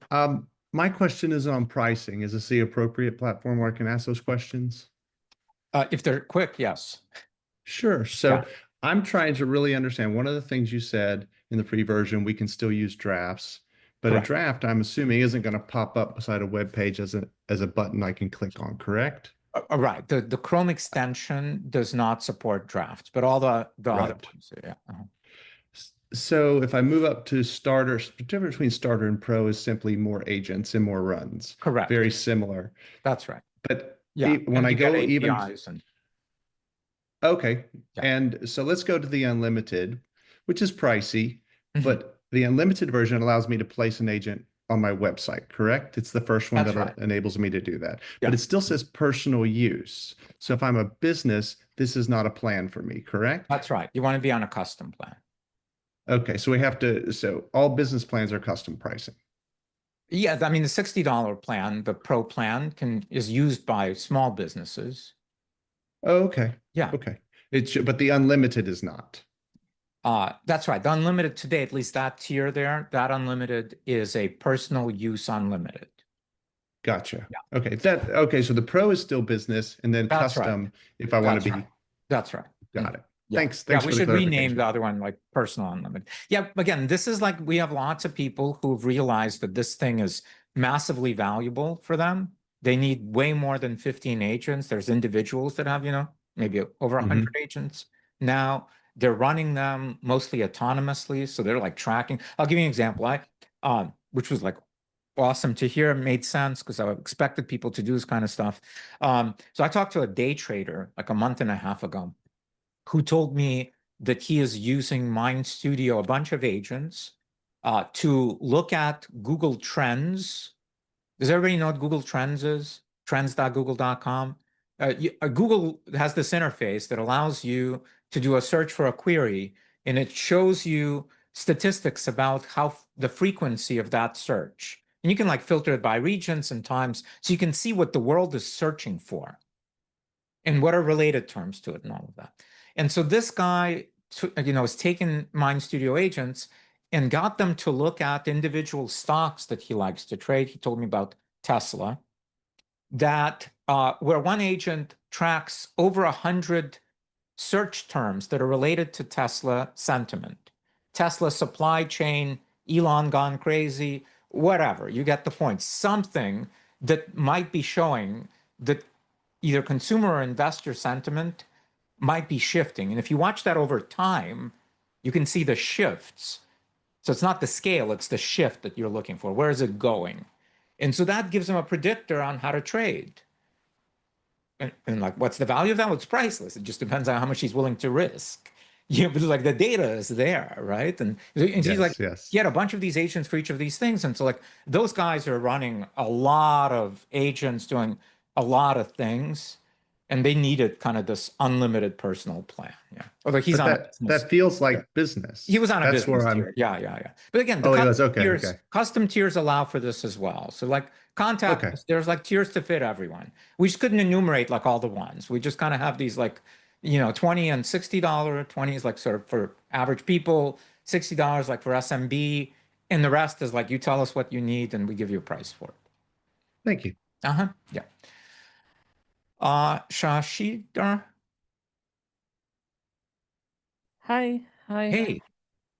My question is on pricing. Is this the appropriate platform where I can ask those questions? If they're quick, yes. Sure. So Yeah. I'm trying to really understand. One of the things you said in the free version, we can still use drafts, but Correct. a draft, I'm assuming, isn't going to pop up beside a web page as a button I can click on, correct? Right. The Chrome extension does not support drafts, but all the other Right. ones, yeah. So if I move up to starter, the difference between starter and pro is simply more agents and more runs. Correct. Very similar. That's right. But Yeah. when I you get go even APIs and okay, Yeah. and so let's go to the unlimited, which is pricey, Mhm. but the unlimited version allows me to place an agent on my website, correct? It's the first one That's that right. enables me to do that. Yeah. But it still says personal use. So if I'm a business, this is not a plan for me, correct? That's right. You want to be on a custom plan. Okay, so so all business plans are custom pricing. Yeah, I mean the $60 plan, the pro plan is used by small businesses. Oh, okay. Yeah. Okay. But the unlimited is not. That's right. The unlimited today, at least that tier there, that unlimited is a personal use unlimited. Gotcha. Yeah. Okay. So the pro is still business, and then That's custom right. if I want That's to be. right. That's right. Got it. Yeah. Thanks. Yeah, For we the should rename clarification. the other one like personal unlimited. Yeah, again, this is like we have lots of people who've realized that this thing is massively valuable for them. They need way more than 15 agents. There's individuals that have, maybe over 100 agents now. They're running them mostly autonomously, so they're like tracking. I'll give you an example. Which was like awesome to hear, made sense because I expected people to do this kind of stuff. So I talked to a day trader like a month and a half ago who told me that he is using MindStudio, a bunch of agents, to look at Google Trends. Does everybody know what Google Trends is? Trends.google.com. Google has this interface that allows you to do a search for a query, and it shows you statistics about how the frequency of that search. And you can like filter it by regions and times, so you can see what the world is searching for and what are related terms to it and all of that. And so this guy, has taken MindStudio agents and got them to look at individual stocks that he likes to trade. He told me about Tesla, that where one agent tracks over 100 search terms that are related to Tesla sentiment, Tesla supply chain, Elon gone crazy, whatever. You get the point. Something that might be showing that either consumer or investor sentiment might be shifting. And if you watch that over time, you can see the shifts. So it's not the scale, it's the shift that you're looking for. Where is it going? And so that gives them a predictor on how to trade. And like, what's the value of that? Well, it's priceless. It just depends on how much he's willing to risk. But like the data is there, right? And he's like, yes. he had a bunch of these agents for each of these things. And so like those guys are running a lot of agents doing a lot of things. And they needed kind of this unlimited personal plan. Yeah. Although he's on a business. That feels like business. He was on a That's business where tier. Yeah. But again, the he was. custom Okay, tiers, okay. custom tiers allow for this as well. So like contact Okay. us, there's like tiers to fit everyone. We just couldn't enumerate like all the ones. We just kind of have these like, $20 and $60. 20 is like sort of for average people, $60 like for SMB, and the rest is like you tell us what you need and we give you a price for it. Thank you. Yeah. Shashidhar? Hi. Hey.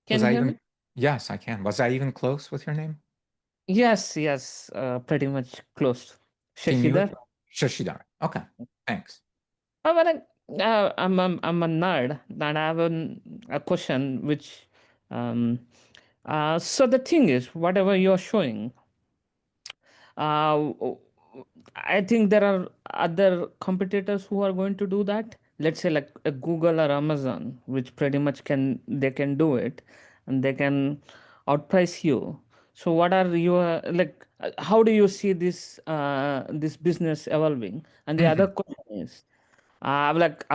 Can Was you I hear even? me? Yes, I can. Was I even close with your name? Yes, pretty much close. Can you? Shashidhar? Shashidhar. Okay, thanks. Well, I'm a nerd, and I have a question which, um, so the thing is, whatever you're showing, uh, I think there are other competitors who are going to do that. Let's say like a Google or Amazon, which pretty much they can do it, and they can outprice you. So what are your like? How do you see this business evolving? And the other Mhm. question is, I've worked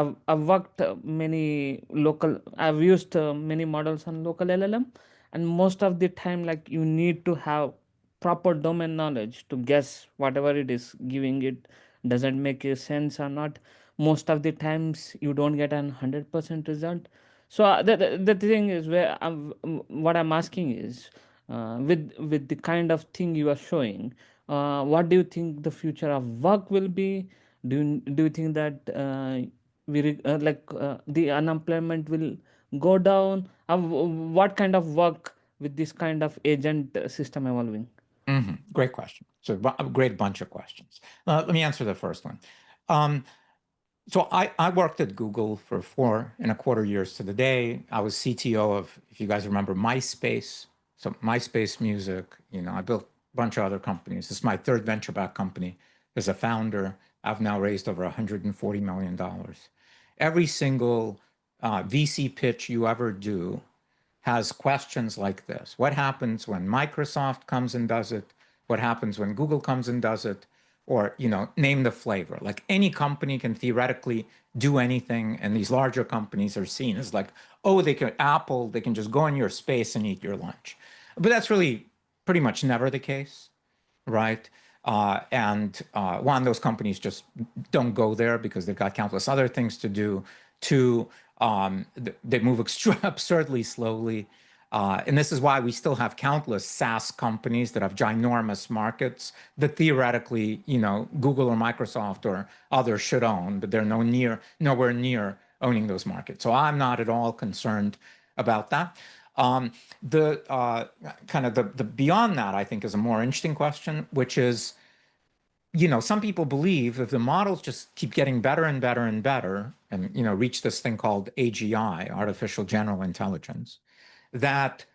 I've used many models on local LLM, and most of the time like you need to have proper domain knowledge to guess whatever it is giving it doesn't make a sense or not. Most of the times you don't get an 100% result. So the thing is what I'm asking is, with the kind of thing you are showing, what do you think the future of work will be? Do you think that the unemployment will go down? What kind of work with this kind of agent system evolving? Great question. So a great bunch of questions. Let me answer the first one. So I worked at Google for 4.25 years to the day. I was CTO of, if you guys remember, MySpace. So MySpace Music, I built a bunch of other companies. This is my third venture-backed company. As a founder, I've now raised over $140 million. Every single VC pitch you ever do has questions like this. What happens when Microsoft comes and does it? What happens when Google comes and does it? Or, name the flavor. Like any company can theoretically do anything, and these larger companies are seen as like, oh, Apple, they can just go in your space and eat your lunch. But that's really pretty much never the case, right? One, those companies just don't go there because they've got countless other things to do. Two, they move absurdly slowly. And this is why we still have countless SaaS companies that have ginormous markets that theoretically, Google or Microsoft or others should own, but they're nowhere near owning those markets. So I'm not at all concerned about that. The kind of the beyond that, I think, is a more interesting question, which is, some people believe if the models just keep getting better and better and better, and reach this thing called AGI, artificial general intelligence, that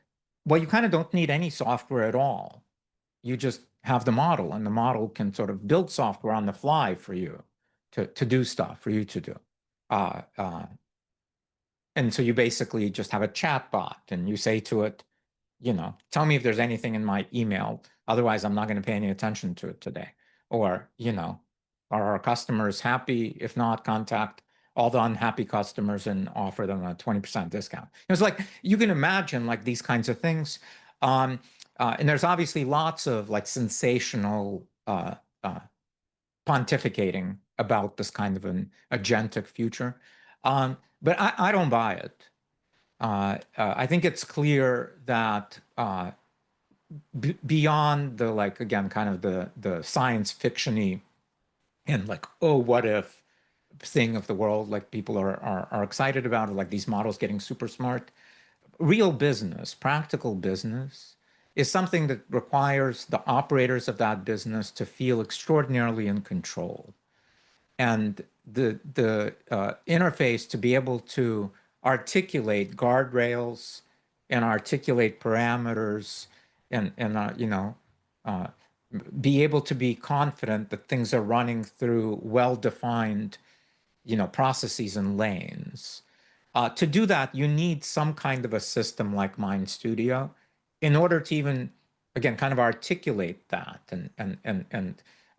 well, you kind of don't need any software at all. You just have the model, and the model can sort of build software on the fly for you to do stuff for you to do. And so you basically just have a chat bot, and you say to it, tell me if there's anything in my email. Otherwise, I'm not going to pay any attention to it today. Or, are our customers happy? If not, contact all the unhappy customers and offer them a 20% discount. It's like you can imagine like these kinds of things. And there's obviously lots of like sensational pontificating about this kind of an agentic future. But I don't buy it. I think it's clear that beyond the like again kind of the science fiction-y and like oh what if thing of the world like people are excited about, like these models getting super smart, real business, practical business is something that requires the operators of that business to feel extraordinarily in control, and the interface to be able to articulate guardrails and articulate parameters and uh, be able to be confident that things are running through well-defined processes and lanes. To do that, you need some kind of a system like MindStudio in order to even, again, kind of articulate that and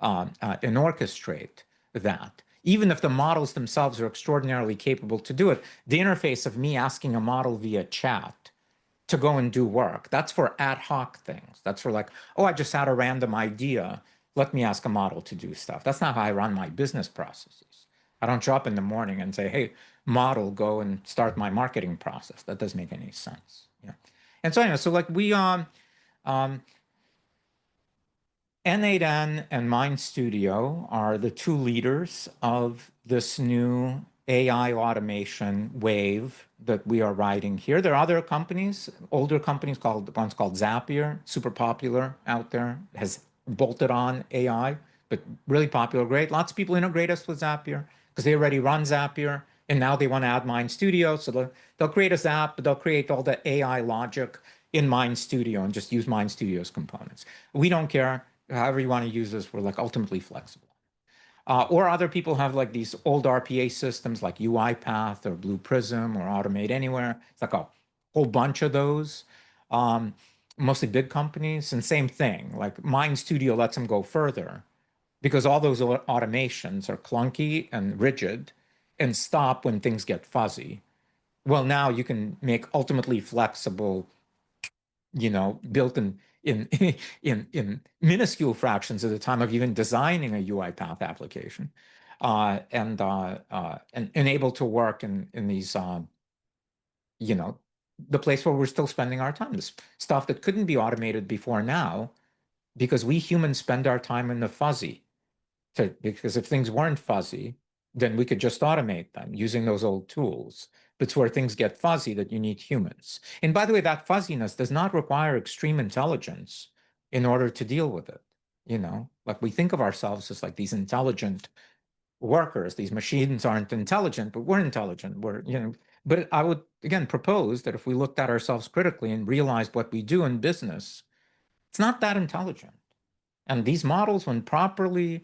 orchestrate that. Even if the models themselves are extraordinarily capable to do it, the interface of me asking a model via chat to go and do work, that's for ad hoc things. That's for like, oh, I just had a random idea. Let me ask a model to do stuff. That's not how I run my business processes. I don't show up in the morning and say, hey, model, go and start my marketing process. That doesn't make any sense. Yeah. And so anyway, so like we N8N and MindStudio are the two leaders of this new AI automation wave that we are riding here. There are other companies, older companies one's called Zapier, super popular out there, has bolted on AI, but really popular, great. Lots of people integrate us with Zapier because they already run Zapier, and now they want to add MindStudio. So they'll create a Zap, but they'll create all the AI logic in MindStudio and just use MindStudio's components. We don't care. However you want to use this, we're like ultimately flexible. Or other people have like these old RPA systems like UiPath or Blue Prism or Automate Anywhere. It's like a whole bunch of those, mostly big companies. And same thing, like MindStudio lets them go further because all those automations are clunky and rigid and stop when things get fuzzy. Well, now you can make ultimately flexible, built in in minuscule fractions at the time of even designing a UiPath application, and able to work in these, the place where we're still spending our time, this stuff that couldn't be automated before now, because we humans spend our time in the fuzzy. Because if things weren't fuzzy, then we could just automate them using those old tools. But it's where things get fuzzy that you need humans. And by the way, that fuzziness does not require extreme intelligence in order to deal with it. Like we think of ourselves as like these intelligent workers. These machines aren't intelligent, but we're intelligent. But I would again propose that if we looked at ourselves critically and realized what we do in business, it's not that intelligent. And these models, when properly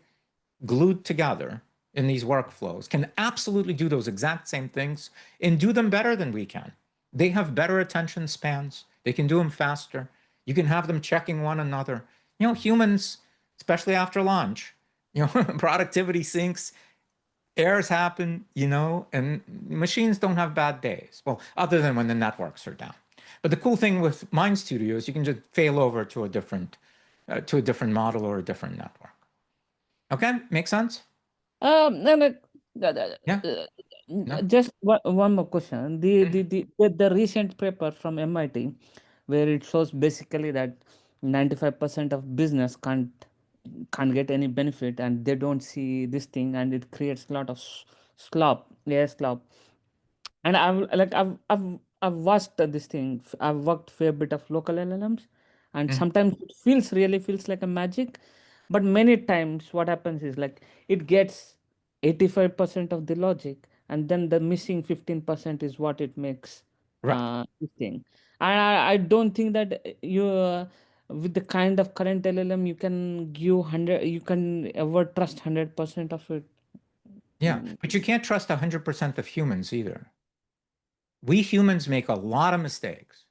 glued together in these workflows, can absolutely do those exact same things and do them better than we can. They have better attention spans. They can do them faster. You can have them checking one another. Humans, especially after lunch, productivity sinks, errors happen, and machines don't have bad days. Well, other than when the networks are down. But the cool thing with MindStudio is you can just fail over to a different model or a different network. Okay, make sense? No, no, Yeah. No? just one more question. The recent paper from MIT, where it shows basically that 95% of business can't get any benefit, and they don't see this thing, and it creates a lot of slop, yeah, slop. And I've watched this thing. I've worked fair bit of local LLMs, and sometimes it really feels like a magic, but many times what happens is like it gets 85% of the logic, and then the missing 15% is what it makes Right. this thing. And I don't think that you with the kind of current LLM you can give 100, you can ever trust 100% of it. Yeah, but you can't trust 100% of humans either. We humans make a lot of mistakes.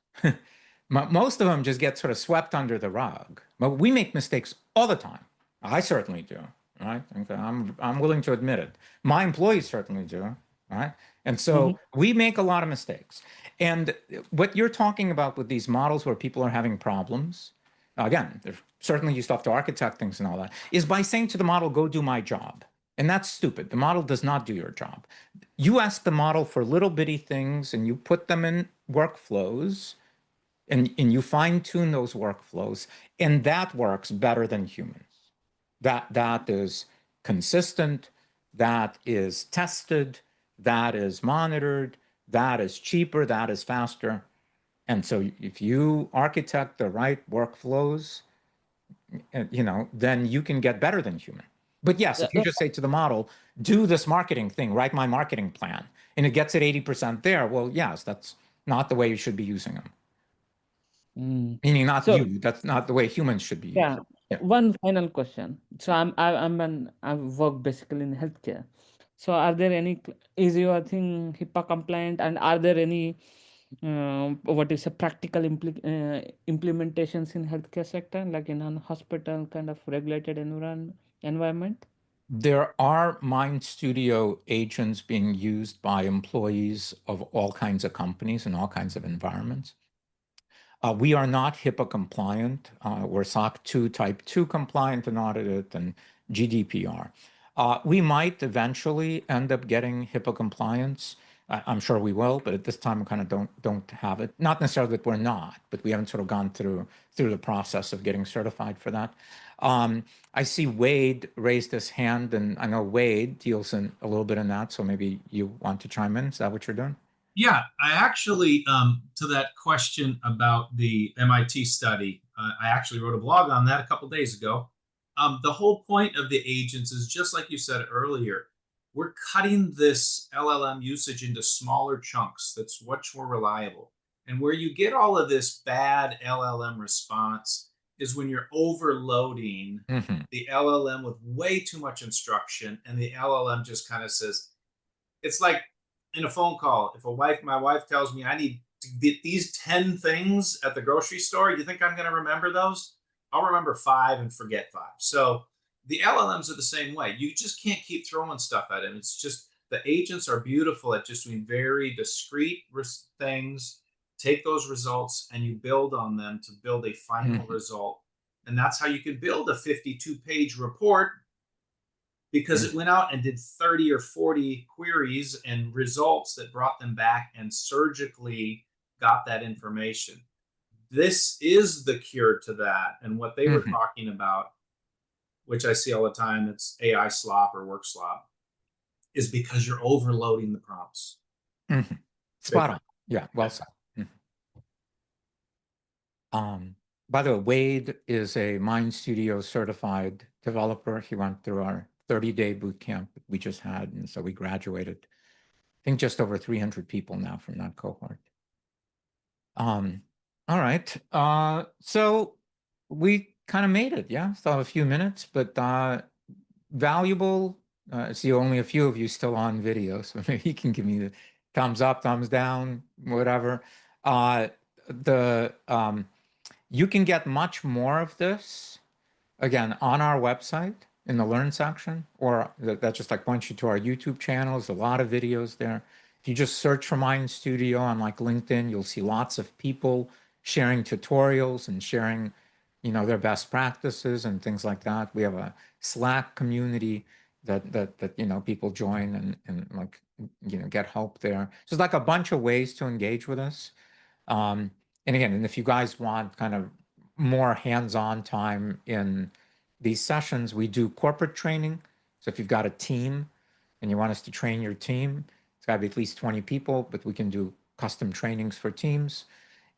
Most of them just get sort of swept under the rug. But we make mistakes all the time. I certainly do. Right? I'm willing to admit it. My employees certainly do. Right? And so we make a lot of mistakes. And what you're talking about with these models where people are having problems, again, certainly you still have to architect things and all that, is by saying to the model, go do my job. And that's stupid. The model does not do your job. You ask the model for little bitty things and you put them in workflows and you fine tune those workflows, and that works better than humans. That is consistent, that is tested, that is monitored, that is cheaper, that is faster. And so if you architect the right workflows, then you can get better than human. But yes, if you just say to the model, do this marketing thing, write my marketing plan, and it gets it 80% there, well, yes, that's not the way you should be using them. Meaning not So you, that's not the way humans should be yeah, used. Yeah. one final question. So I work basically in healthcare. So are there any is your thing HIPAA compliant, and are there any what is a practical implementations in healthcare sector, like in a hospital kind of regulated environment? There are MindStudio agents being used by employees of all kinds of companies and all kinds of environments. We are not HIPAA compliant. We're SOC 2 Type 2 compliant and audited, and GDPR. We might eventually end up getting HIPAA compliance. I'm sure we will, but at this time we kind of don't have it. Not necessarily that we're not, but we haven't sort of gone through the process of getting certified for that. I see Wade raised his hand, and I know Wade deals in a little bit in that, so maybe you want to chime in. Is that what you're doing? Yeah, I actually, to that question about the MIT study, I actually wrote a blog on that a couple days ago. The whole point of the agents is just like you said earlier, we're cutting this LLM usage into smaller chunks that's much more reliable. And where you get all of this bad LLM response is when you're overloading the LLM with way too much instruction, and the LLM just kind of says, it's like in a phone call, if my wife tells me I need to get these 10 things at the grocery store, you think I'm going to remember those? I'll remember 5 and forget 5. So the LLMs are the same way. You just can't keep throwing stuff at them. It's just the agents are beautiful at just doing very discrete things. Take those results and you build on them to build a final result. And that's how you can build a 52-page report, because it went out and did 30 or 40 queries and results that brought them back and surgically got that information. This is the cure to that. And what they were talking about, which I see all the time, it's AI slop or work slop, is because you're overloading the prompts. Spot on. Yeah, well said. By the way, Wade is a MindStudio certified developer. He went through our 30-day boot camp that we just had, and so we graduated, I think, just over 300 people now from that cohort. All right. So we kind of made it, yeah? Still have a few minutes, but valuable. I see only a few of you still on video, so maybe you can give me the thumbs up, thumbs down, whatever. You can get much more of this, again, on our website in the Learn section, or that just like points you to our YouTube channel. There's a lot of videos there. If you just search for MindStudio on like LinkedIn, you'll see lots of people sharing tutorials and sharing, their best practices and things like that. We have a Slack community that people join and like, get help there. So it's like a bunch of ways to engage with us. And again, if you guys want kind of more hands-on time in these sessions, we do corporate training. So if you've got a team and you want us to train your team, it's got to be at least 20 people, but we can do custom trainings for teams.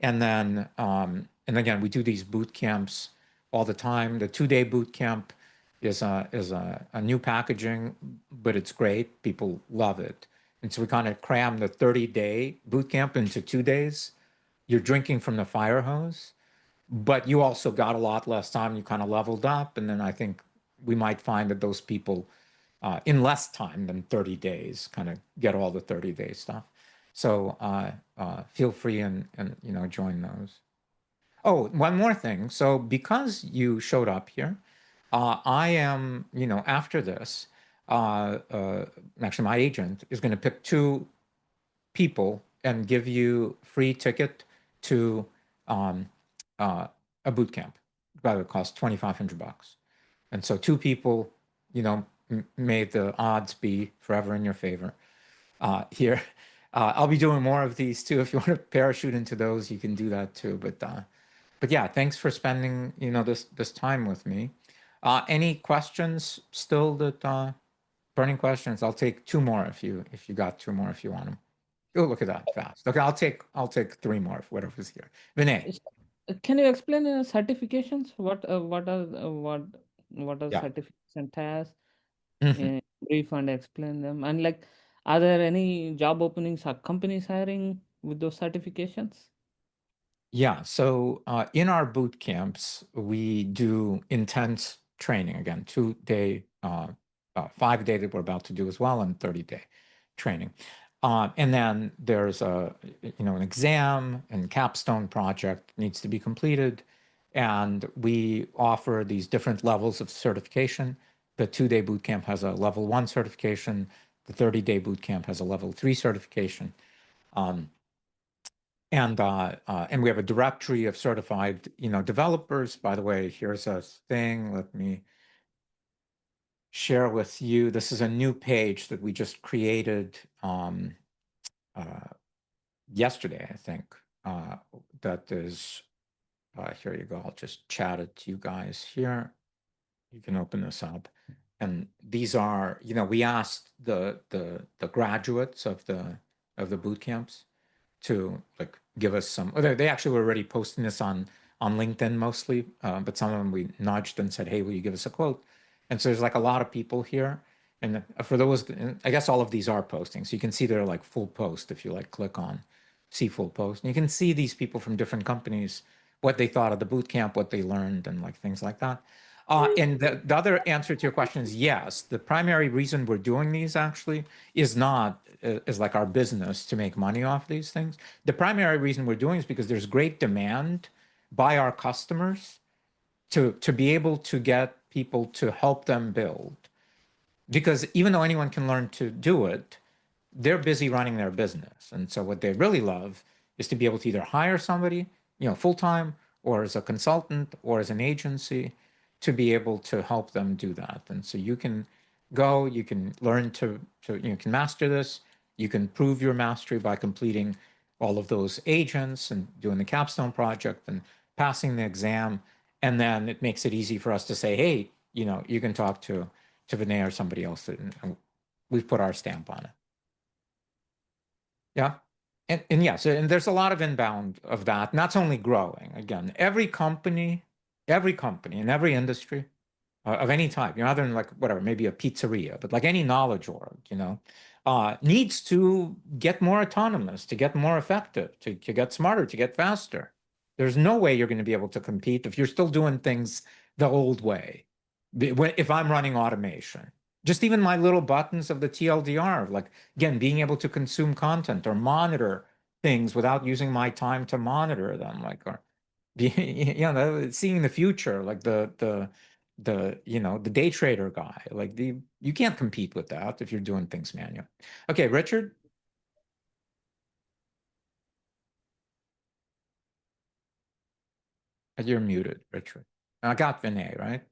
And then, and again, we do these boot camps all the time. The 2-day boot camp is a new packaging, but it's great. People love it. And so we kind of cram the 30-day boot camp into 2 days. You're drinking from the fire hose, but you also got a lot less time. You kind of leveled up. And then I think we might find that those people in less time than 30 days kind of get all the 30-day stuff. So feel free and join those. Oh, one more thing. So because you showed up here, I am, after this, actually my agent is going to pick 2 people and give you free ticket to a boot camp. By the way, it costs $2,500. And so 2 people, made the odds be forever in your favor here. I'll be doing more of these too. If you want to parachute into those, you can do that too. But yeah, thanks for spending, this time with me. Any questions still that burning questions? I'll take 2 more if you got 2 more if you want them. Oh, look at that, fast. Okay, I'll take 3 more, whatever's here. Vinay. Can you explain certifications? What are Yeah. certification tasks? Brief and explain them. And like, are there any job openings or companies hiring with those certifications? Yeah, so in our boot camps, we do intense training. Again, 2-day, 5-day that we're about to do as well, and 30-day training. And then there's an exam and capstone project needs to be completed. And we offer these different levels of certification. The 2-day boot camp has a level 1 certification. The 30-day boot camp has a level 3 certification. And we have a directory of certified, developers. By the way, here's a thing. Let me share with you. This is a new page that we just created yesterday, I think. That is, here you go. I'll just chat it to you guys here. You can open this up. And these are, we asked the graduates of the boot camps to like give us some. They actually were already posting this on LinkedIn mostly, but some of them we nudged and said, "Hey, will you give us a quote?" And so there's like a lot of people here. And for those, I guess all of these are posting. So you can see they're like full post if you like click on see full post. And you can see these people from different companies, what they thought of the boot camp, what they learned, and like things like that. And the other answer to your question is yes. The primary reason we're doing these actually is not is like our business to make money off these things. The primary reason we're doing is because there's great demand by our customers to be able to get people to help them build. Because even though anyone can learn to do it, they're busy running their business. And so what they really love is to be able to either hire somebody, full time, or as a consultant or as an agency to be able to help them do that. And so you can go, you can learn to you can master this. You can prove your mastery by completing all of those agents and doing the capstone project and passing the exam. And then it makes it easy for us to say, hey, you can talk to Vinay or somebody else. And we've put our stamp on it. Yeah. And yes, and there's a lot of inbound of that. And that's only growing. Again, every company in every industry of any type, other than like whatever, maybe a pizzeria, but like any knowledge org, needs to get more autonomous, to get more effective, to get smarter, to get faster. There's no way you're going to be able to compete if you're still doing things the old way. If I'm running automation, just even my little buttons of the TLDR, like again, being able to consume content or monitor things without using my time to monitor them, like, or seeing the future, like the day trader guy, like you can't compete with that if you're doing things manual. Okay, Richard. You're muted, Richard. I got Vinay, right?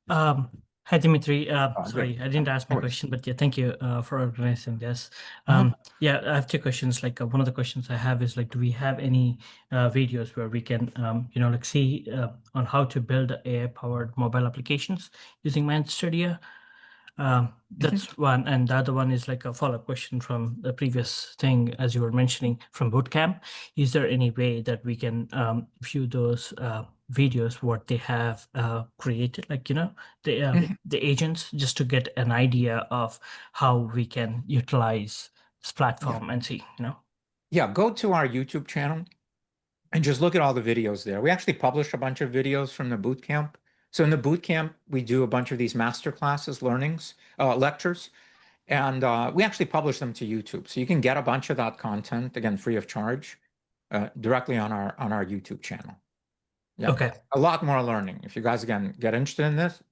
Hi, Dimitri. Oh, Sorry, good. I didn't ask my Of course. question, but yeah, thank you for organizing this. Uh-huh. Yeah, I have two questions. Like one of the questions I have is like, do we have any videos where we can, like see on how to build AI-powered mobile applications using MindStudio? That's one, and the other one is like a follow-up question from the previous thing, as you were mentioning from bootcamp. Is there any way that we can view those videos, what they have created, like the agents, just to get an idea of how we can utilize this platform and see, Yeah, go to our YouTube channel and just look at all the videos there. We actually publish a bunch of videos from the boot camp. So in the boot camp, we do a bunch of these master classes, lectures, and we actually publish them to YouTube. So you can get a bunch of that content, again, free of charge, directly on our YouTube channel. Yeah, Okay. a lot more learning. If you guys, again, get interested in this,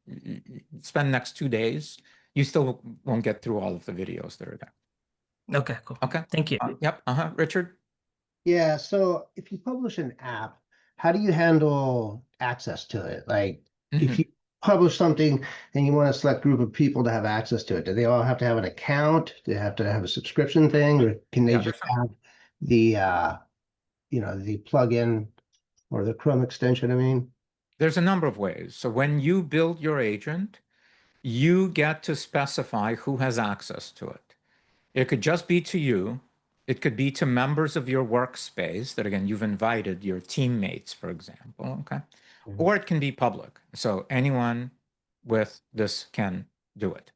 spend the next 2 days, you still won't get through all of the videos that are there. Okay, cool. Okay. Thank you. Yep. Richard? Yeah, so if you publish an app, how do you handle access to it? Like if you publish something and you want a select group of people to have access to it, do they all have to have an account? Do they have to have a subscription thing, or can they just have the the plugin or the Chrome extension, I mean? There's a number of ways. So when you build your agent, you get to specify who has access to it. It could just be to you. It could be to members of your workspace that, again, you've invited your teammates, for example, okay? Or it can be public. So anyone with this can do it.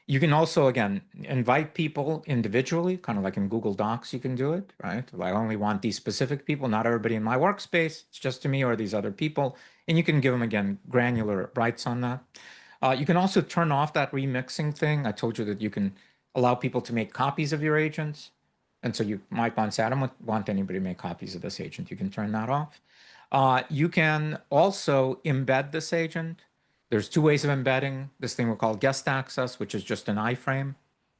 You can also, again, invite people individually, kind of like in Google Docs, you can do it, right? I only want these specific people, not everybody in my workspace. It's just to me or these other people. And you can give them, again, granular rights on that. You can also turn off that remixing thing. I told you that you can allow people to make copies of your agents. And so you might want to say, I don't want anybody to make copies of this agent. You can turn that off. You can also embed this agent. There's 2 ways of embedding this thing we call guest access, which is just an iframe.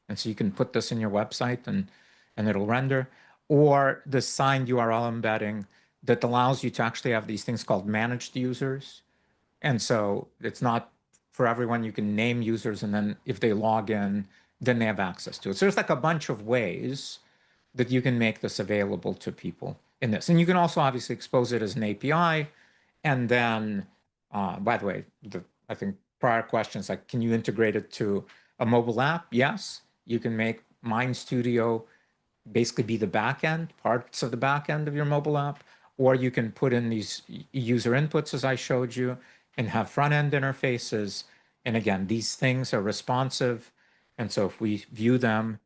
And so you can put this in your website and it'll render. Or the signed URL embedding that allows you to actually have these things called managed users. And so it's not for everyone. You can name users, and then if they log in, then they have access to it. So there's like a bunch of ways that you can make this available to people in this. And you can also obviously expose it as an API. And then, by the way, I think prior questions, like, can you integrate it to a mobile app? Yes, you can make MindStudio basically be the back end, parts of the back end of your mobile app, or you can put in these user inputs as I showed you and have front end interfaces. And again, these things are responsive. And so if we view them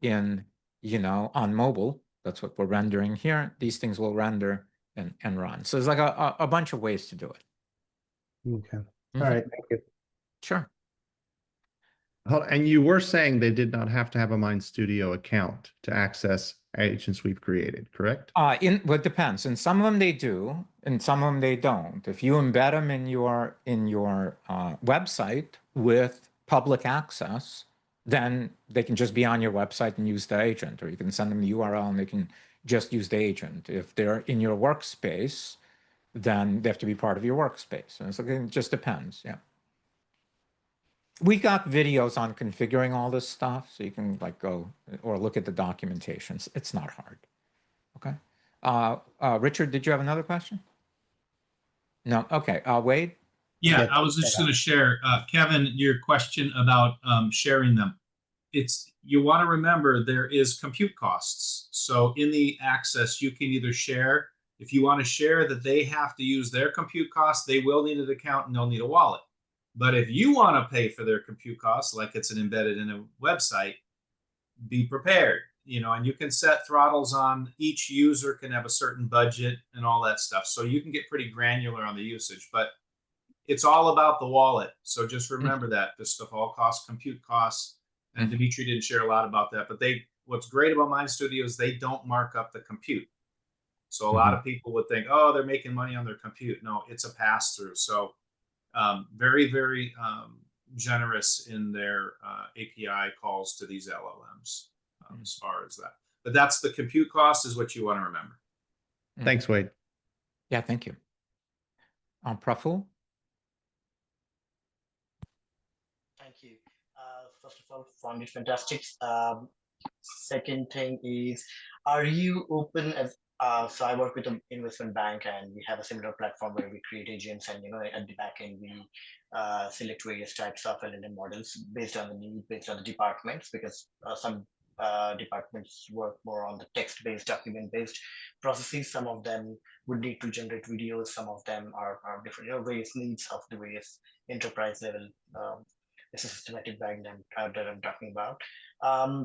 in, on mobile, that's what we're rendering here, these things will render and run. So there's like a bunch of ways to do it. Okay. All right. Thank you. Sure. And you were saying they did not have to have a MindStudio account to access agents we've created, correct? Well, it depends. In some of them they do, in some of them they don't. If you embed them in your website with public access, then they can just be on your website and use the agent, or you can send them the URL and they can just use the agent. If they're in your workspace, then they have to be part of your workspace. And so it just depends. Yeah. We got videos on configuring all this stuff, so you can like go or look at the documentations. It's not hard. Okay. Richard, did you have another question? No. Okay. Wade? Yeah, I was just going to share, Kevin, your question about sharing them. You want to remember there is compute costs. So in the access, you can either share. If you want to share that they have to use their compute costs, they will need an account and they'll need a wallet. But if you want to pay for their compute costs, like it's embedded in a website, be prepared, and you can set throttles on each user can have a certain budget and all that stuff. So you can get pretty granular on the usage, but it's all about the wallet. So just remember that this stuff all costs compute costs. And Dimitri didn't share a lot about that, but what's great about MindStudio is they don't mark up the compute. So a lot of people would think, oh, they're making money on their compute. No, it's a pass through. So very, very generous in their API calls to these LLMs as far as that. But that's the compute cost is what you want to remember. Thanks, Wade. Yeah, thank you. Praful? Thank you. First of all, found it fantastic. Second thing is, are you open as so I work with an investment bank and we have a similar platform where we create agents and at the back end we select various types of LLM models based on the need, based on the departments, because some departments work more on the text-based, document-based processes. Some of them would need to generate videos. Some of them are different, various needs of the various enterprise level. It's a systematic diagram that I'm talking about.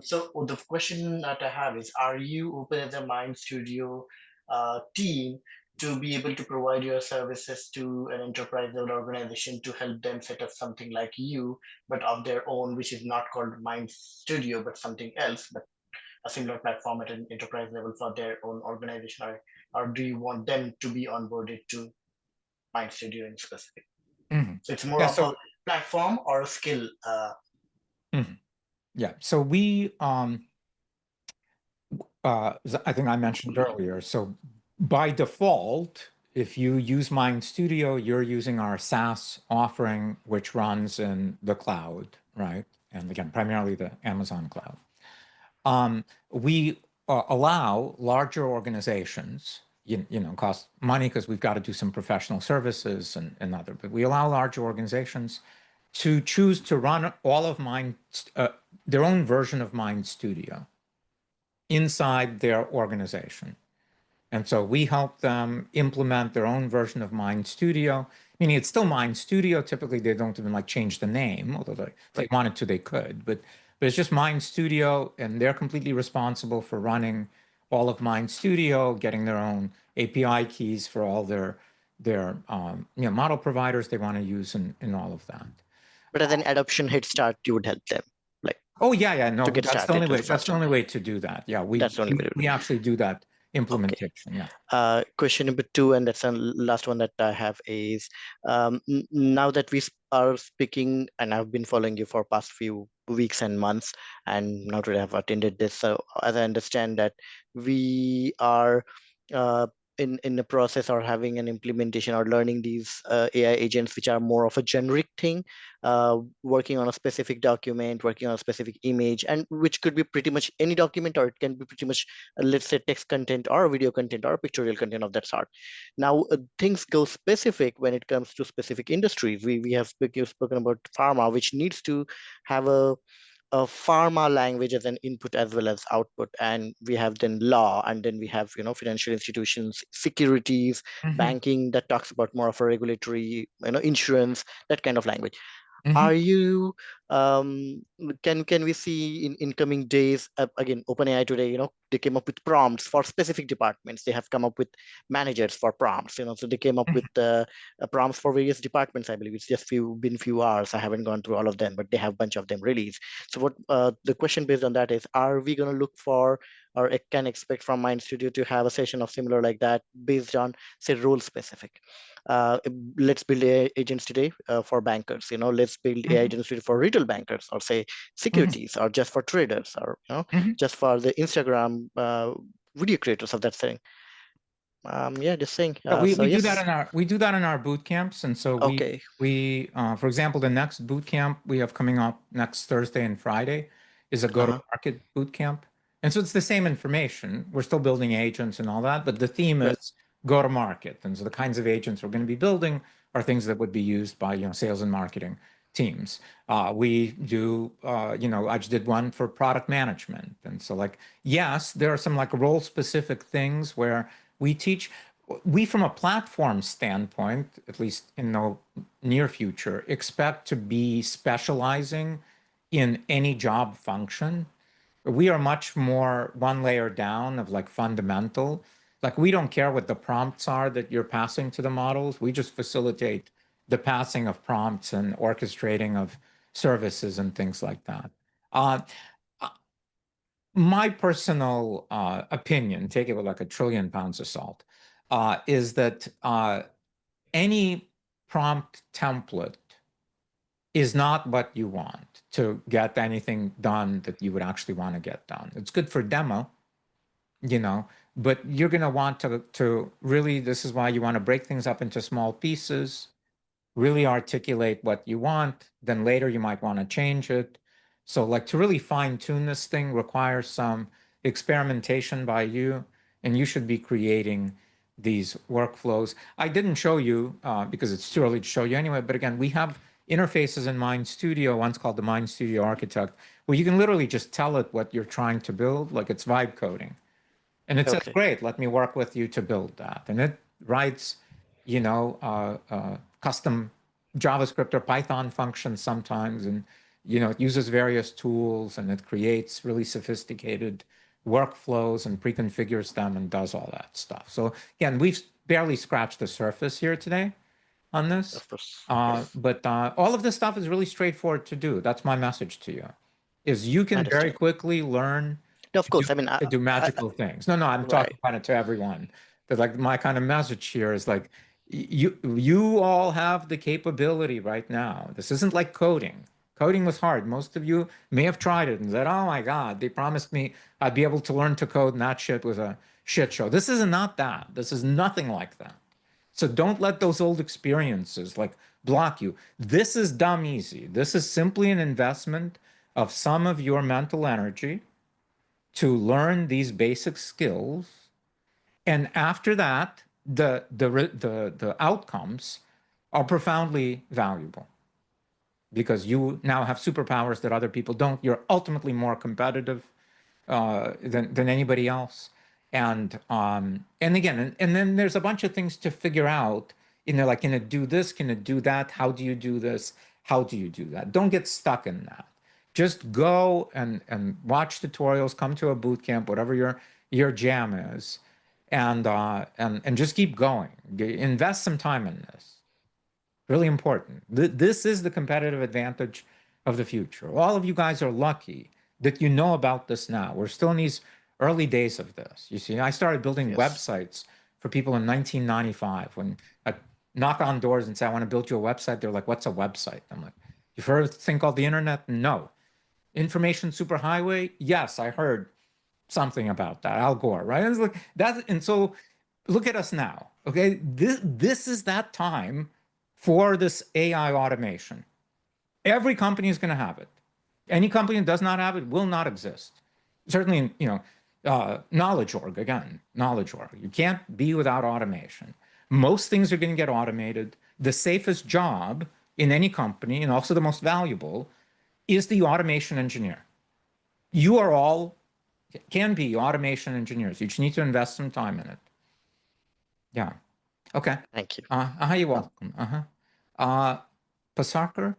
So the question that I have is, are you open as a MindStudio team to be able to provide your services to an enterprise level organization to help them set up something like you, but of their own, which is not called MindStudio, but something else, but a similar platform at an enterprise level for their own organization, or do you want them to be onboarded to MindStudio in specific? So it's more of a platform or a skill. Yeah. So we, I think I mentioned earlier. So by default, if you use MindStudio, you're using our SaaS offering, which runs in the cloud, right? And again, primarily the Amazon cloud. We allow larger organizations, cost money because we've got to do some professional services and other, but we allow larger organizations to choose to run all of their own version of MindStudio inside their organization. And so we help them implement their own version of MindStudio, meaning it's still MindStudio. Typically, they don't even change the name, although if they wanted to, they could. But it's just MindStudio, and they're completely responsible for running all of MindStudio, getting their own API keys for all their model providers they want to use and all of that. But as an adoption head start, you would help them. Oh yeah, no, to get that's started the only way. with That's the only way to do that. Yeah, that's the only way to do we actually do that implementation. Okay. Yeah. Question number 2, and that's the last one that I have is, now that we are speaking, and I've been following you for past few weeks and months, and now that I've attended this, so as I understand that we are in the process or having an implementation or learning these AI agents, which are more of a generic thing, working on a specific document, working on a specific image, and which could be pretty much any document, or it can be pretty much, let's say, text content or video content or pictorial content of that sort. Now, things go specific when it comes to specific industries. We have spoken about pharma, which needs to have a a pharma language as an input as well as output, and we have then law, and then we have financial institutions, securities, banking that talks about more of a regulatory, insurance, that kind of language. Are you can we see in coming days, again, OpenAI today, they came up with prompts for specific departments. They have come up with managers for prompts, so they came up with prompts for various departments. I believe it's just been few hours. I haven't gone through all of them, but they have a bunch of them released. So what the question based on that is, are we going to look for, or can expect from MindStudio to have a session of similar like that based on, say, role specific? Let's build AI agents today for bankers. Let's build AI agents today for retail bankers, or say securities, or just for traders, or just for the Instagram video creators of that thing. Yeah, just saying. we So do that yes. we do that in our boot camps, and so Okay. we for example, the next boot camp we have coming up next Thursday and Friday is a go-to-market boot camp, and so it's the same information. We're still building agents and all that, but the theme is go-to-market, and so the kinds of agents we're going to be building are things that would be used by sales and marketing teams. We do I just did one for product management, and so yes, there are some role specific things where we teach. We, from a platform standpoint, at least in the near future, expect to be specializing in any job function. We are much more one layer down of fundamental. We don't care what the prompts are that you're passing to the models. We just facilitate the passing of prompts and orchestrating of services and things like that. My personal opinion, take it with a trillion pounds of salt, is that any prompt template is not what you want to get anything done that you would actually want to get done. It's good for demo, but you're going to want to really, this is why you want to break things up into small pieces, really articulate what you want, then later you might want to change it. So to really fine tune this thing requires some experimentation by you, and you should be creating these workflows. I didn't show you because it's too early to show you anyway, but again, we have interfaces in MindStudio, one's called the MindStudio Architect, where you can literally just tell it what you're trying to build, it's vibe coding. And it says, great, let me work with you to build that. And it writes, custom JavaScript or Python functions sometimes, and it uses various tools, and it creates really sophisticated workflows and pre-configures them and does all that stuff. So again, we've barely scratched the surface here today on this. Of course. But all of this stuff is really straightforward to do. That's my message to you, is you can very quickly learn to do magical things. No, I'm talking about it to everyone. That my kind of message here is you all have the capability right now. This isn't like coding. Coding was hard. Most of you may have tried it and said, oh my God, they promised me I'd be able to learn to code, and that shit was a shit show. This is not that. This is nothing like that. So don't let those old experiences block you. This is dumb easy. This is simply an investment of some of your mental energy to learn these basic skills. And after that, the outcomes are profoundly valuable because you now have superpowers that other people don't. You're ultimately more competitive than anybody else. And again, and then there's a bunch of things to figure out. Can it do this? Can it do that? How do you do this? How do you do that? Don't get stuck in that. Just go and watch tutorials, come to a boot camp, whatever your jam is, and just keep going. Invest some time in this. Really important. This is the competitive advantage of the future. All of you guys are lucky that you know about this now. We're still in these early days of this. You see, I started building websites for people in 1995 when I knock on doors and say, I want to build you a website. They're like, what's a website? I'm like, you've heard of a thing called the internet? No. Information superhighway? Yes, I heard something about that. Al Gore, right? And it's like that, and so look at us now. Okay, this is that time for this AI automation. Every company is going to have it. Any company that does not have it will not exist. Certainly, knowledge org, again, knowledge org. You can't be without automation. Most things are going to get automated. The safest job in any company, and also the most valuable, is the automation engineer. You are all, can be automation engineers. You just need to invest some time in it. Yeah. Okay. Thank you. You're welcome. Pasarkar?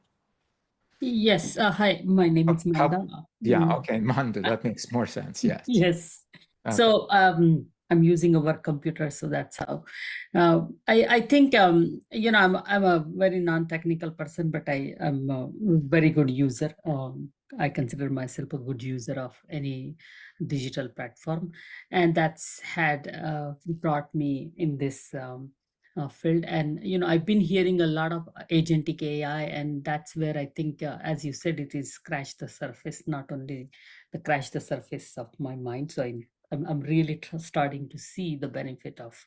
Yes. Hi, my name is Manda. Yeah, okay, Manda, that makes more sense. Yes. Yes. Okay. So I'm using a work computer, so that's how. I think I'm a very non-technical person, but I am a very good user. I consider myself a good user of any digital platform, and that's had brought me in this field. And I've been hearing a lot of agentic AI, and that's where I think, as you said, it is scratched the surface, not only the crash the surface of my mind. So I'm really starting to see the benefit of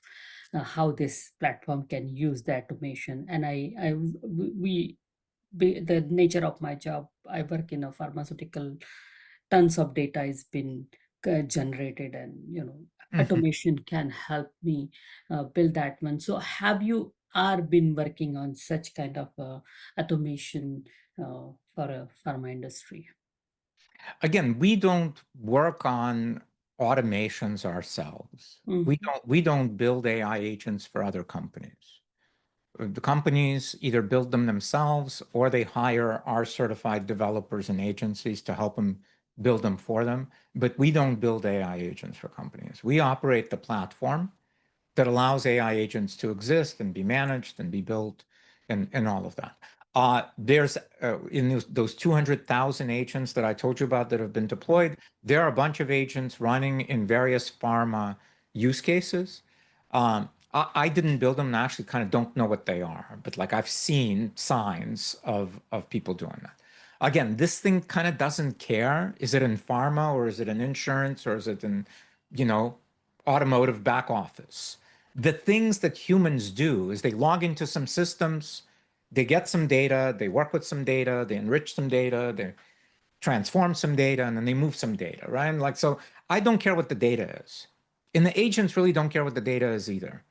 how this platform can use the automation. And the nature of my job, I work in a pharmaceutical. Tons of data has been generated, and automation can help me build that one. So have you been working on such kind of automation for a pharma industry? Again, we don't work on automations ourselves. We don't build AI agents for other companies. The companies either build them themselves or they hire our certified developers and agencies to help them build them for them. But we don't build AI agents for companies. We operate the platform that allows AI agents to exist and be managed and be built and all of that. There's in those 200,000 agents that I told you about that have been deployed, there are a bunch of agents running in various pharma use cases. I didn't build them and I actually kind of don't know what they are, but like I've seen signs of people doing that. Again, this thing kind of doesn't care. Is it in pharma or is it in insurance or is it in, automotive back office? The things that humans do is they log into some systems, they get some data, they work with some data, they enrich some data, they transform some data, and then they move some data, right? And like, so I don't care what the data is. And the agents really don't care what the data is either.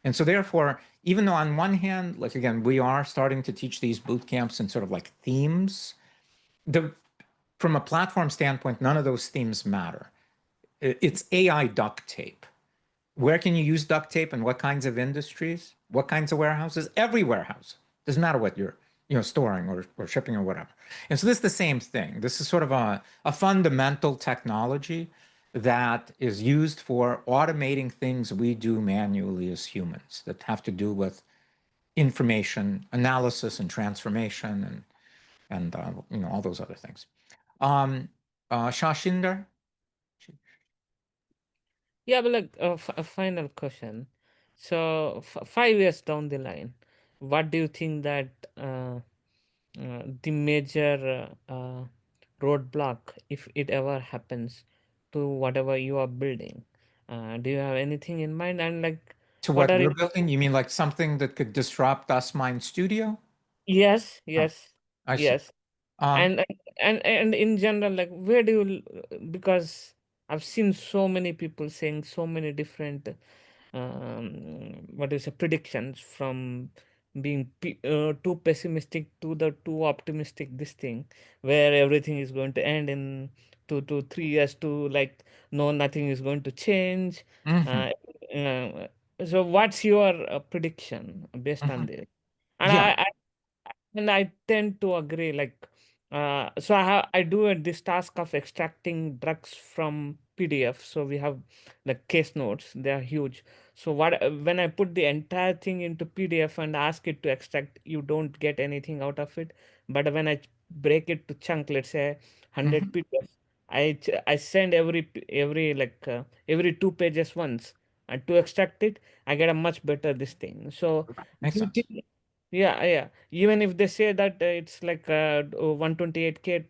And so therefore, even though on one hand, like again, we are starting to teach these boot camps in sort of like themes, from a platform standpoint, none of those themes matter. It's AI duct tape. Where can you use duct tape and what kinds of industries? What kinds of warehouses? Every warehouse. Doesn't matter what you're storing or shipping or whatever. And so this is the same thing. This is sort of a fundamental technology that is used for automating things we do manually as humans that have to do with information analysis and transformation and all those other things. Shashinder? Yeah, but like a final question. So 5 years down the line, what do you think that the major roadblock, if it ever happens, to whatever you are building? Do you have anything in mind? And like, To what what are we're you? building? You mean like something that could disrupt us MindStudio? Yes, Oh, yes, I see. yes. And in general, like, where do you? Because I've seen so many people saying so many different what is a predictions, from being too pessimistic to the too optimistic, this thing where everything is going to end in 2 to 3 years, to like, no, nothing is going to change. uh, uh, so what's your prediction based on this? And Yeah. I tend to agree. Like, so I do this task of extracting drugs from PDF. So we have like case notes; they are huge. So when I put the entire thing into PDF and ask it to extract, you don't get anything out of it. But when I break it to chunk, let's say 100 PDF, I send every like every 2 pages once, and to extract it, I get a much better this thing. So Makes do you sense. think? Yeah, yeah. Even if they say that it's like 128K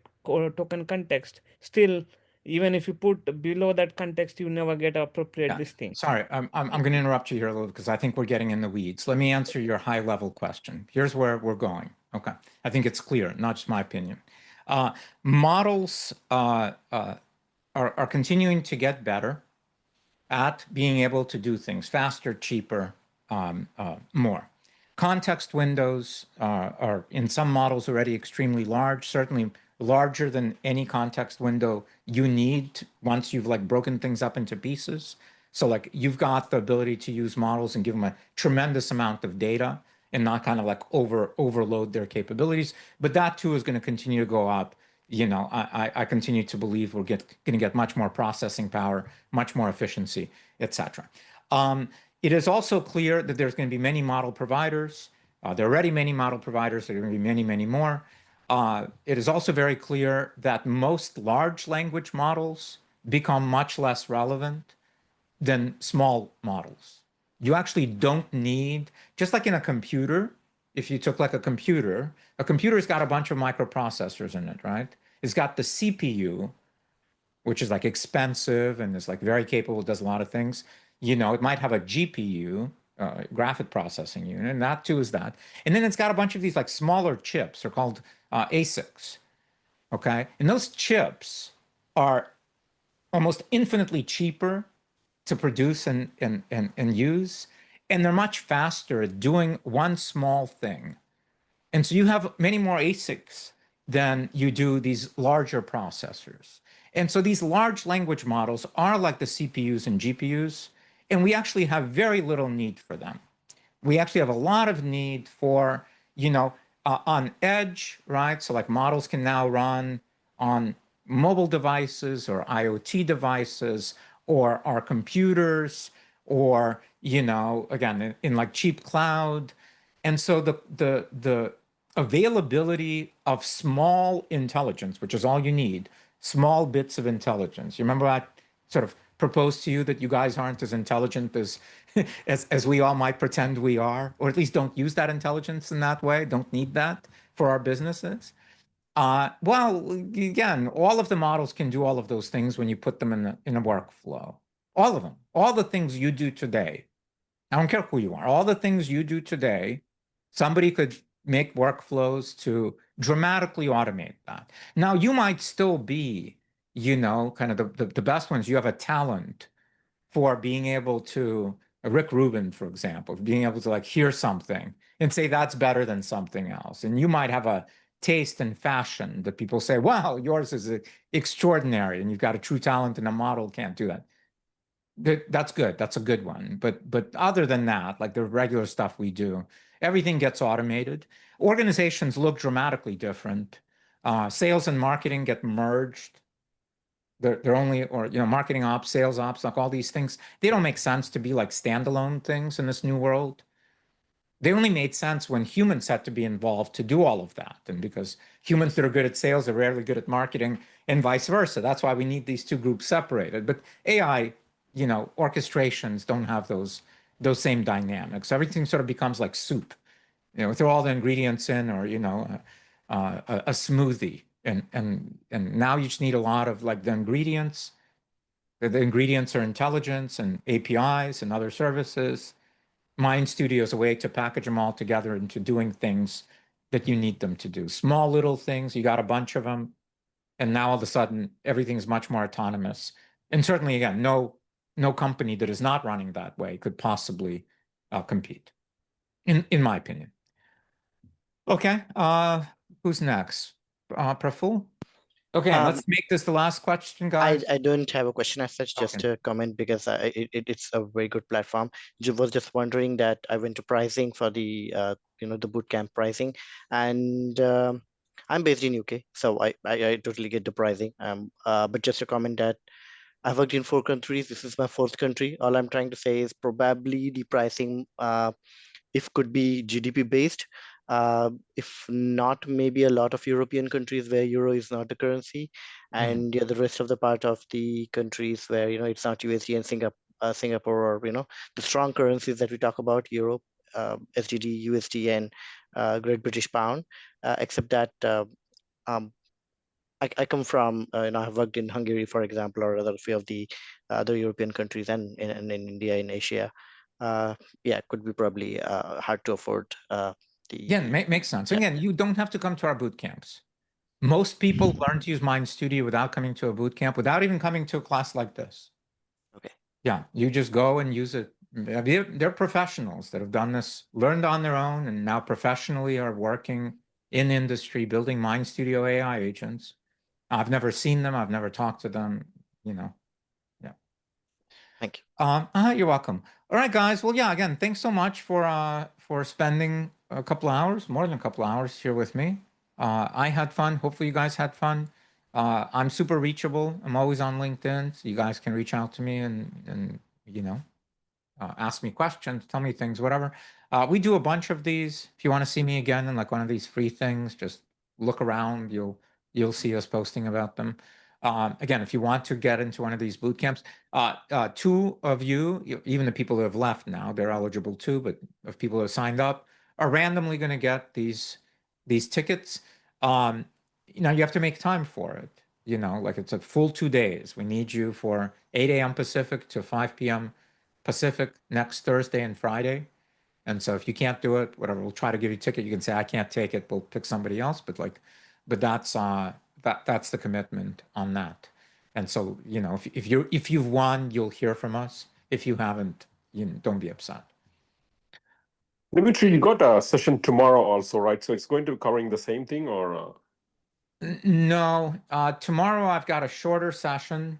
token context, still, even if you put below that context, you never get appropriate Yeah. this thing. Sorry, I'm going to interrupt you here a little because I think we're getting in the weeds. Let me answer your high level question. Here's where we're going. Okay. I think it's clear, not just my opinion. Models are continuing to get better at being able to do things faster, cheaper, more. Context windows are in some models already extremely large, certainly larger than any context window you need once you've like broken things up into pieces. So like you've got the ability to use models and give them a tremendous amount of data and not kind of like overload their capabilities. But that too is going to continue to go up. You know, I continue to believe we're going to get much more processing power, much more efficiency, etc. It is also clear that there's going to be many model providers. There are already many model providers. There are going to be many, many more. It is also very clear that most large language models become much less relevant than small models. You actually don't need, just like in a computer, if you took like a computer's got a bunch of microprocessors in it, right? It's got the CPU, which is like expensive and is like very capable, does a lot of things. You know, it might have a GPU, graphic processing unit, and that too is that. And then it's got a bunch of these like smaller chips. They're called ASICs, okay? And those chips are almost infinitely cheaper to produce and use, and they're much faster at doing one small thing. And so you have many more ASICs than you do these larger processors. And so these large language models are like the CPUs and GPUs, and we actually have very little need for them. We actually have a lot of need for, you know, on edge, right? So like models can now run on mobile devices or IoT devices or our computers or, you know, again, in like cheap cloud. And so the availability of small intelligence, which is all you need, small bits of intelligence. You remember I sort of proposed to you that you guys aren't as intelligent as as we all might pretend we are, or at least don't use that intelligence in that way, don't need that for our businesses. Well, again, all of the models can do all of those things when you put them in a workflow. All of them, all the things you do today. I don't care who you are. All the things you do today, somebody could make workflows to dramatically automate that. Now, you might still be, you know, kind of the best ones. You have a talent for being able to, Rick Rubin, for example, being able to like hear something and say that's better than something else. And you might have a taste and fashion that people say, wow, yours is extraordinary, and you've got a true talent, and a model can't do that. That's good. That's a good one. But other than that, like the regular stuff we do, everything gets automated. Organizations look dramatically different. Sales and marketing get merged. They're only, or you know, marketing ops, sales ops, like all these things, they don't make sense to be like standalone things in this new world. They only made sense when humans had to be involved to do all of that. And because humans that are good at sales are rarely good at marketing, and vice versa. That's why we need these two groups separated. But AI, you know, orchestrations don't have those same dynamics. Everything sort of becomes like soup. You know, throw all the ingredients in, or you know, a smoothie, and now you just need a lot of like the ingredients. The ingredients are intelligence and APIs and other services. MindStudio is a way to package them all together into doing things that you need them to do. Small little things, you got a bunch of them, and now all of a sudden everything's much more autonomous. And certainly, again, no company that is not running that way could possibly compete, in my opinion. Okay, who's next? Praful? Okay, let's make this the last question, guys. I don't have a question as such, just Okay. a comment, because it's a very good platform. Was just wondering that I went to pricing for the you know, the bootcamp pricing, and I'm based in UK, so I totally get the pricing. But just a comment that I've worked in 4 countries. This is my 4th country. All I'm trying to say is probably the pricing, if could be GDP based, if not, maybe a lot of European countries where euro is not the currency, and the rest of the part of the countries where, you know, it's not USD and Singapore, or you know, the strong currencies that we talk about, Europe, SGD, USD, and Great British Pound. Except that I come from, you know, I've worked in Hungary, for example, or other few of the other European countries, and in India, in Asia. Yeah, it could be probably hard to afford Again, makes sense. Again, you don't have to come to our boot camps. Most people learn to use MindStudio without coming to a boot camp, without even coming to a class like this. Okay. Yeah, you just go and use it. They're professionals that have done this, learned on their own, and now professionally are working in industry building MindStudio AI agents. I've never seen them. I've never talked to them, you know. Yeah. Thank you. You're welcome. All right, guys. Well, yeah, again, thanks so much for spending a couple of hours, more than a couple of hours here with me. I had fun. Hopefully you guys had fun. I'm super reachable. I'm always on LinkedIn, so you guys can reach out to me and you know, ask me questions, tell me things, whatever. We do a bunch of these. If you want to see me again in like one of these free things, just look around. You'll see us posting about them. Again, if you want to get into one of these boot camps, two of you, even the people who have left now, they're eligible too, but of people who have signed up, are randomly going to get these tickets. You know, you have to make time for it. You know, like it's a full 2 days. We need you for 8 a.m. Pacific to 5 p.m. Pacific next Thursday and Friday. And so if you can't do it, whatever, we'll try to give you a ticket. You can say, I can't take it. We'll pick somebody else. But that's that's the commitment on that. And so, you know, if you've won, you'll hear from us. If you haven't, you know, don't be upset. Dimitri, you got a session tomorrow also, right? So it's going to be covering the same thing or? No, tomorrow I've got a shorter session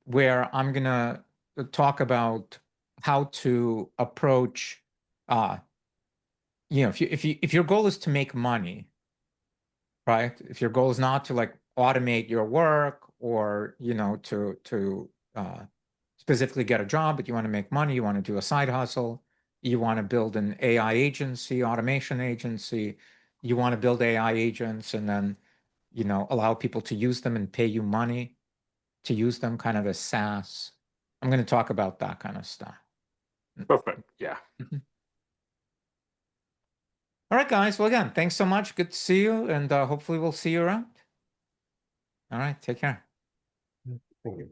where I'm gonna talk about how to approach, you know, if your goal is to make money, right? If your goal is not to like automate your work or, you know, to specifically get a job, but you want to make money, you want to do a side hustle, you want to build an AI agency, automation agency, you want to build AI agents and then, you know, allow people to use them and pay you money to use them, kind of as SaaS. I'm going to talk about that kind of stuff. Perfect. Yeah. All right, guys. Well, again, thanks so much. Good to see you. And hopefully we'll see you around. All right. Take care. Thank you.